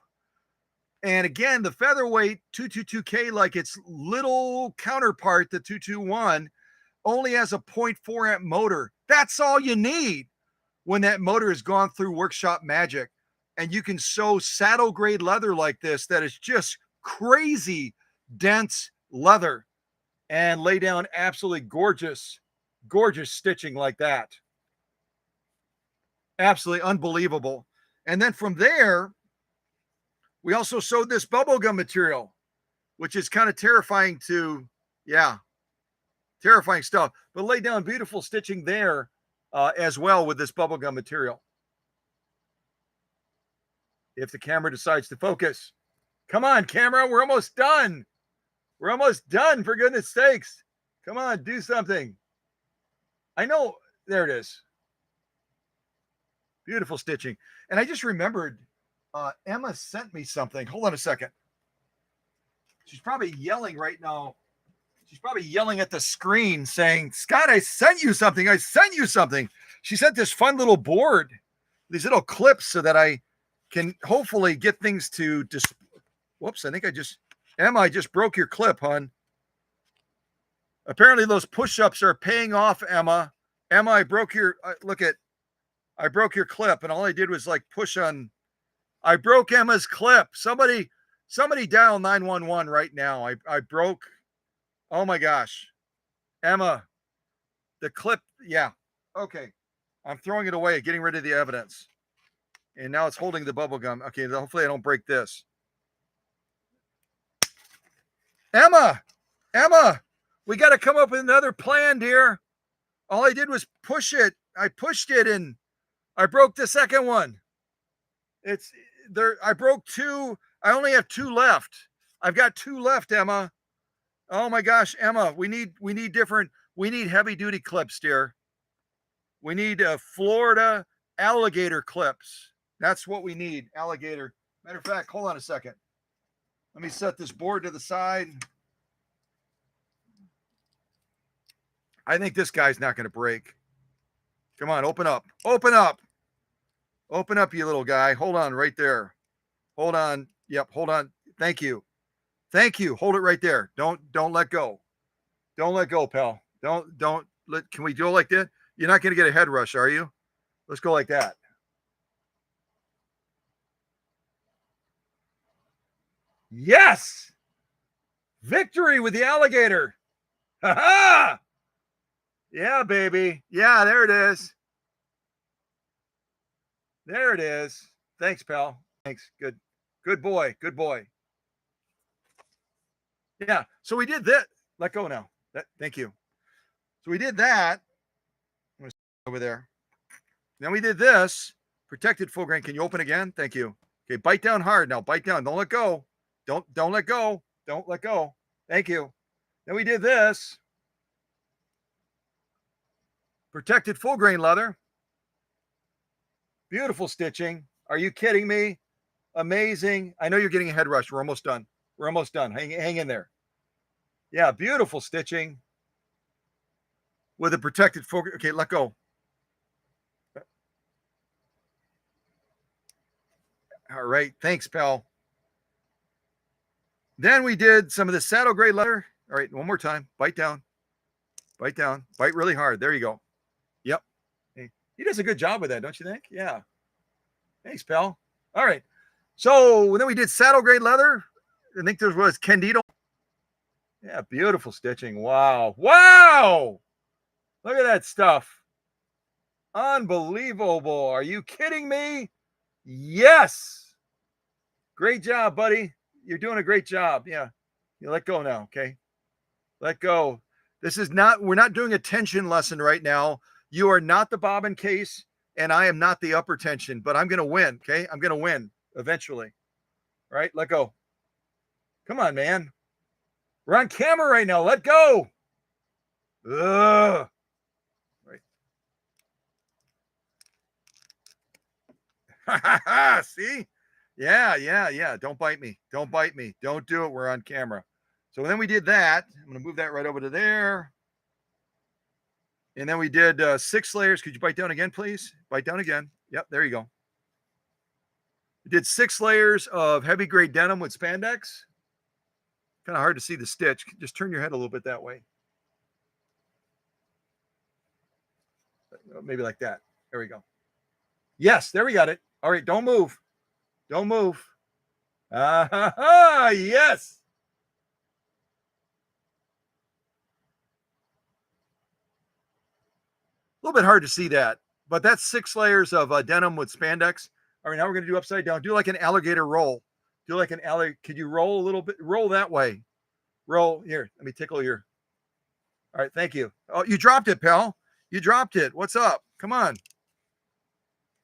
[SPEAKER 1] And again, the featherweight 222K, like its little counterpart, the 221, only has a 0.4 amp motor. That's all you need when that motor has gone through workshop magic. And you can sew saddle grade leather like this that is just crazy dense leather and lay down absolutely gorgeous stitching like that. Absolutely unbelievable. And then from there, we also sewed this bubblegum material, which is kind of terrifying to, yeah, terrifying stuff, but lay down beautiful stitching there as well with this bubblegum material. If the camera decides to focus. Come on, camera, we're almost done. We're almost done, for goodness sakes. Come on, do something. I know, there it is. Beautiful stitching. And I just remembered Emma sent me something. Hold on a second. She's probably yelling right now. She's probably yelling at the screen saying, Scott, I sent you something. I sent you something. She sent this fun little board, these little clips so that I can hopefully get things to whoops, I think Emma, I just broke your clip, hon. Apparently those push-ups are paying off, Emma. Emma, I broke your, I broke your clip, and all I did was like push on. I broke Emma's clip. Somebody dial 911 right now. I broke. Oh my gosh. Emma, the clip. Yeah. Okay. I'm throwing it away, getting rid of the evidence. And now it's holding the bubble gum. Okay. Hopefully I don't break this. Emma, we got to come up with another plan, dear. All I did was push it. I pushed it and I broke the second one. It's there. I broke two. I only have two left. I've got two left, Emma. Oh my gosh, Emma, we need heavy duty clips, dear. We need Florida alligator clips. That's what we need. Alligator. Matter of fact, hold on a second. Let me set this board to the side. I think this guy's not going to break. Come on, open up. Open up. Open up, you little guy. Hold on right there. Hold on. Yep, hold on. Thank you. Thank you. Hold it right there. Don't let go. Don't let go, pal. Don't let, can we do it like that? You're not going to get a head rush, are you? Let's go like that. Yes. Victory with the alligator. Ha ha. Yeah, baby. Yeah, there it is. There it is. Thanks, pal. Thanks. Good. Good boy. Good boy. Yeah. So we did that. Let go now. Thank you. So we did that. Over there. Then we did this. Protected full grain. Can you open again? Thank you. Okay. Bite down hard now. Bite down. Don't let go. Don't let go. Don't let go. Thank you. Then we did this. Protected full grain leather. Beautiful stitching. Are you kidding me? Amazing. I know you're getting a head rush. We're almost done. We're almost done. Hang in there. Yeah, beautiful stitching with a protected full. Okay, let go. All right. Thanks, pal. Then we did some of the saddle gray leather. All right, one more time. Bite down. Bite down. Bite really hard. There you go. Yep. He does a good job with that, don't you think? Yeah. Thanks, pal. All right. So then we did saddle grade leather. I think there was Candido. Yeah, beautiful stitching. Wow. Wow. Look at that stuff. Unbelievable. Are you kidding me? Yes. Great job, buddy. You're doing a great job. Yeah. You let go now. Okay. Let go. This is not, we're not doing a tension lesson right now. You are not the bobbin case, and I am not the upper tension, but I'm going to win. Okay. I'm going to win eventually. All right. Let go. Come on, man. We're on camera right now. Let go. Ugh. Right. See? Yeah, yeah, yeah. Don't bite me. Don't bite me. Don't do it. We're on camera. So then we did that. I'm going to move that right over to there. And then we did 6 layers. Could you bite down again, please? Bite down again. Yep, there you go. We did 6 layers of heavy grade denim with spandex. Kind of hard to see the stitch. Just turn your head a little bit that way. Maybe like that. There we go. Yes, there we got it. All right, don't move. Don't move. Yes. A little bit hard to see that, but that's 6 layers of denim with spandex. All right, now we're going to do upside down. Do like an alligator roll. Do like an alligator. Could you roll a little bit? Roll that way. Roll here. Let me tickle your. All right, thank you. Oh, you dropped it, pal. You dropped it. What's up? Come on.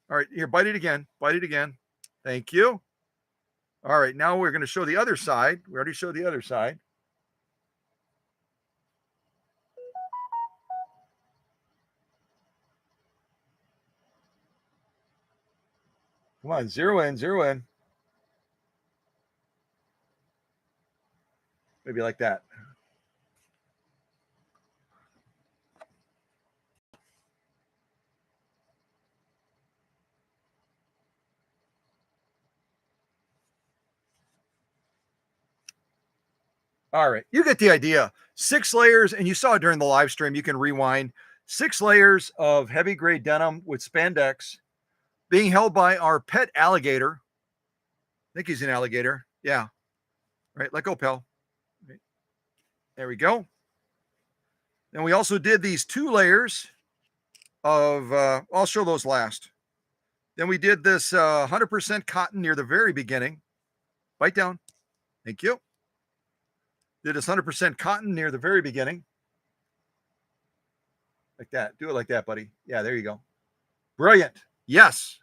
[SPEAKER 1] All right, here, bite it again. Bite it again. Thank you. All right, now we're going to show the other side. We already showed the other side. Come on, zero in, zero in. Maybe like that. All right, you get the idea. 6 layers, and you saw it during the live stream. You can rewind. 6 layers of heavy grade denim with spandex being held by our pet alligator. I think he's an alligator. Yeah. Right. Let go, pal. Right. There we go. And we also did these 2 layers of, I'll show those last. Then we did this 100% cotton near the very beginning. Bite down. Thank you. Did this 100% cotton near the very beginning. Like that. Do it like that, buddy. Yeah, there you go. Brilliant. Yes.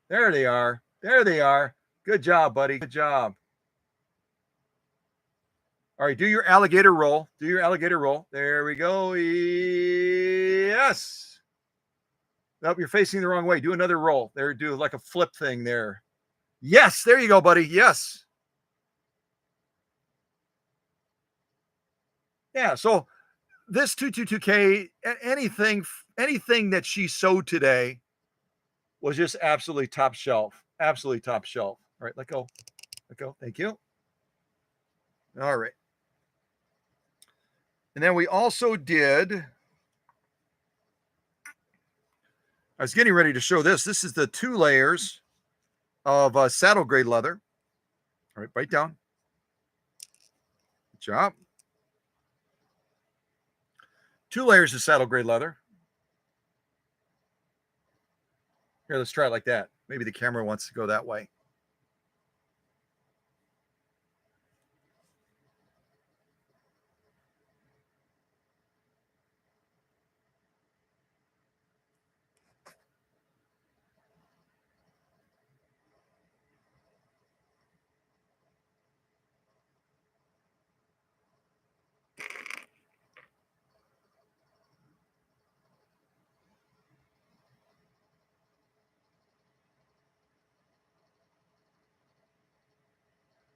[SPEAKER 1] There they are. There they are. Good job, buddy. Good job. All right, do your alligator roll. Do your alligator roll. There we go. Yes. Nope, you're facing the wrong way. Do another roll. There, do like a flip thing there. Yes, there you go, buddy. Yes. Yeah, so this 222K, anything that she sewed today was just absolutely top shelf. Absolutely top shelf. All right, let go. Let go. Thank you. All right. And then we also did, I was getting ready to show this. This is the 2 layers of saddle grade leather. All right, bite down. Good job. 2 layers of saddle grade leather. Here, let's try it like that. Maybe the camera wants to go that way.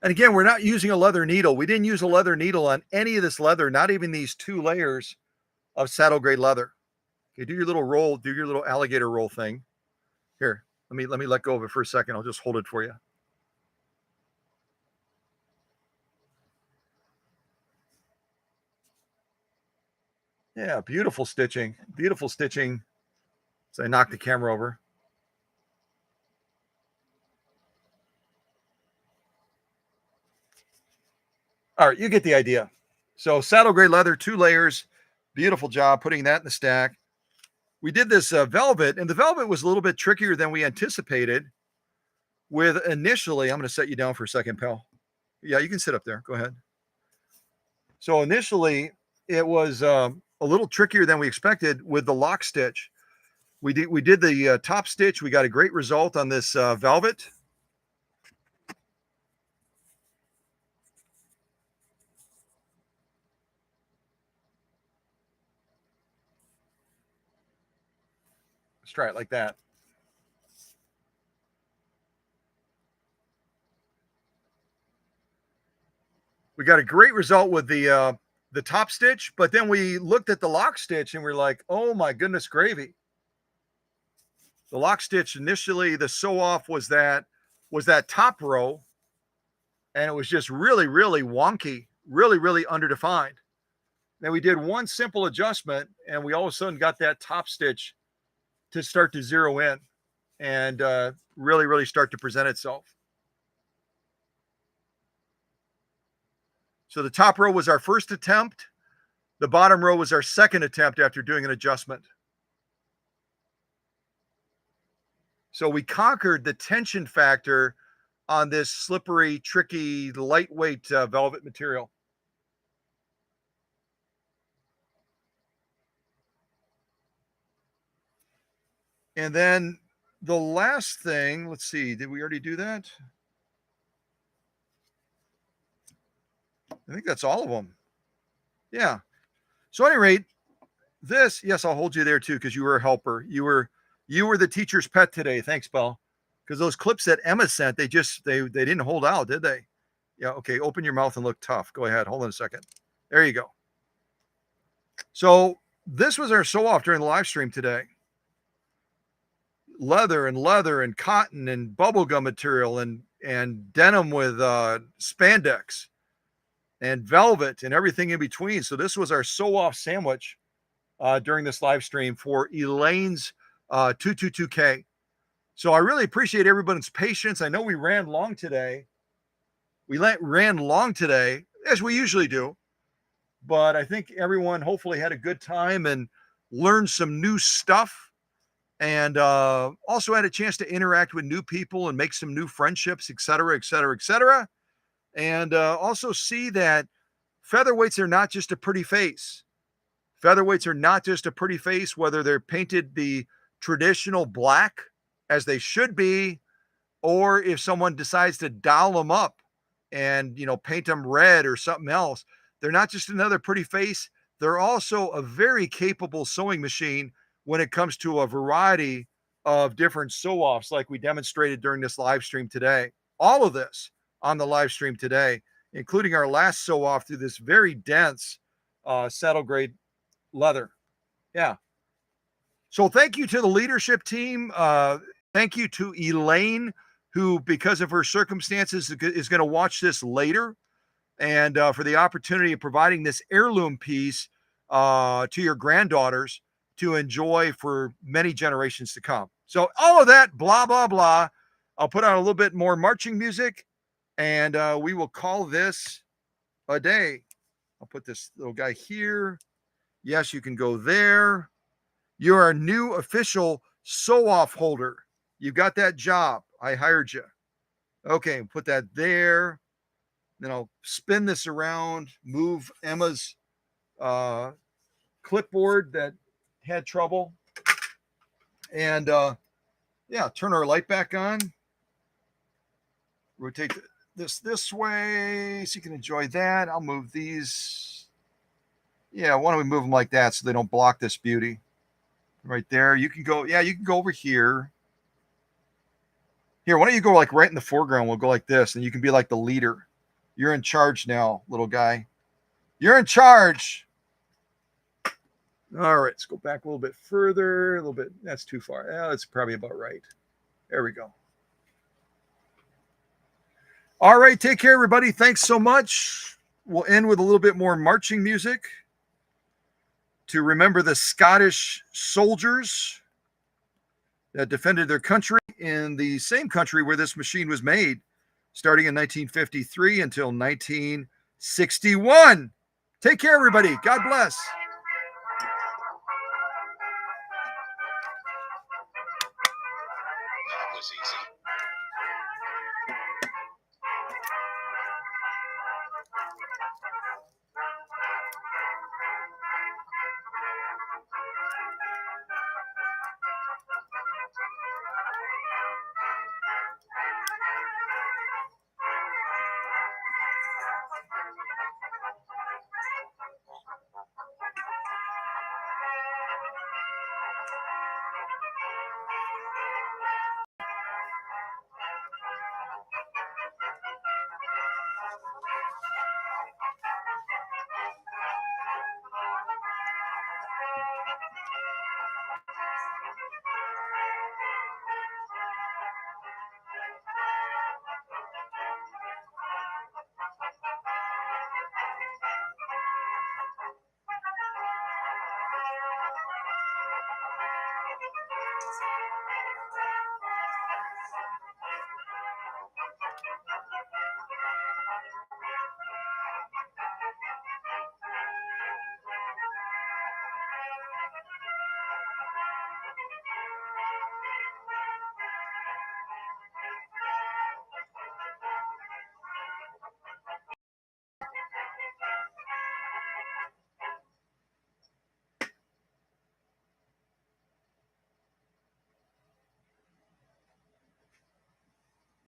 [SPEAKER 1] And again, we're not using a leather needle. We didn't use a leather needle on any of this leather, not even these 2 layers of saddle grade leather. Okay, do your little roll, do your little alligator roll thing. Here, let me let go of it for a second. I'll just hold it for you. Yeah, beautiful stitching. Beautiful stitching. So I knocked the camera over. All right, you get the idea. So saddle gray leather, 2 layers. Beautiful job putting that in the stack. We did this velvet, and the velvet was a little bit trickier than we anticipated. With initially, I'm going to set you down for a second, pal. Yeah, you can sit up there. Go ahead. So initially, it was a little trickier than we expected with the lock stitch. We did the top stitch. We got a great result on this velvet. Let's try it like that. We got a great result with the top stitch, but then we looked at the lock stitch and we're like, oh my goodness gravy. The lock stitch initially, the sew off was that top row, and it was just really, really wonky, really, really underdefined. Then we did one simple adjustment, and we all of a sudden got that top stitch to start to zero in and really, really start to present itself. So the top row was our first attempt. The bottom row was our second attempt after doing an adjustment. So we conquered the tension factor on this slippery, tricky, lightweight velvet material. And then the last thing, let's see, did we already do that? I think that's all of them. Yeah. So at any rate, this, yes, I'll hold you there too, because you were a helper. You were the teacher's pet today. Thanks, Belle. Because those clips that Emma sent, they didn't hold out, did they? Yeah, okay. Open your mouth and look tough. Go ahead. Hold on a second. There you go. So this was our sew off during the live stream today. Leather and cotton and bubblegum material and denim with spandex and velvet and everything in between. So this was our sew off sandwich during this live stream for Elaine's 222K. So I really appreciate everybody's patience. I know we ran long today. We ran long today, as we usually do. But I think everyone hopefully had a good time and learned some new stuff. And also had a chance to interact with new people and make some new friendships, et cetera, et cetera, et cetera. And also see that featherweights are not just a pretty face. Featherweights are not just a pretty face, whether they're painted the traditional black as they should be, or if someone decides to doll them up and, paint them red or something else. They're not just another pretty face. They're also a very capable sewing machine when it comes to a variety of different sew-offs like we demonstrated during this live stream today. All of this on the live stream today, including our last sew-off through this very dense saddle grade leather. Yeah. So thank you to the leadership team. Thank you to Elaine, who, because of her circumstances, is going to watch this later, and for the opportunity of providing this heirloom piece to your granddaughters to enjoy for many generations to come. So all of that, blah, blah, blah. I'll put on a little bit more marching music, and we will call this a day. I'll put this little guy here. Yes, you can go there. You're our new official sew-off holder. You got that job. I hired you. Okay, put that there. Then I'll spin this around, move Emma's clipboard that had trouble. And turn our light back on. Rotate this way so you can enjoy that. I'll move these. Yeah, why don't we move them like that so they don't block this beauty? Right there. You can go over here. Here, why don't you go like right in the foreground? We'll go like this, and you can be like the leader. You're in charge now, little guy. You're in charge. All right, let's go back a little bit further. A little bit. That's too far. Yeah, that's probably about right. There we go. All right, take care, everybody. Thanks so much. We'll end with a little bit more marching music to remember the Scottish soldiers that defended their country in the same country where this machine was made, starting in 1953 until 19 61. Take care, everybody. God bless.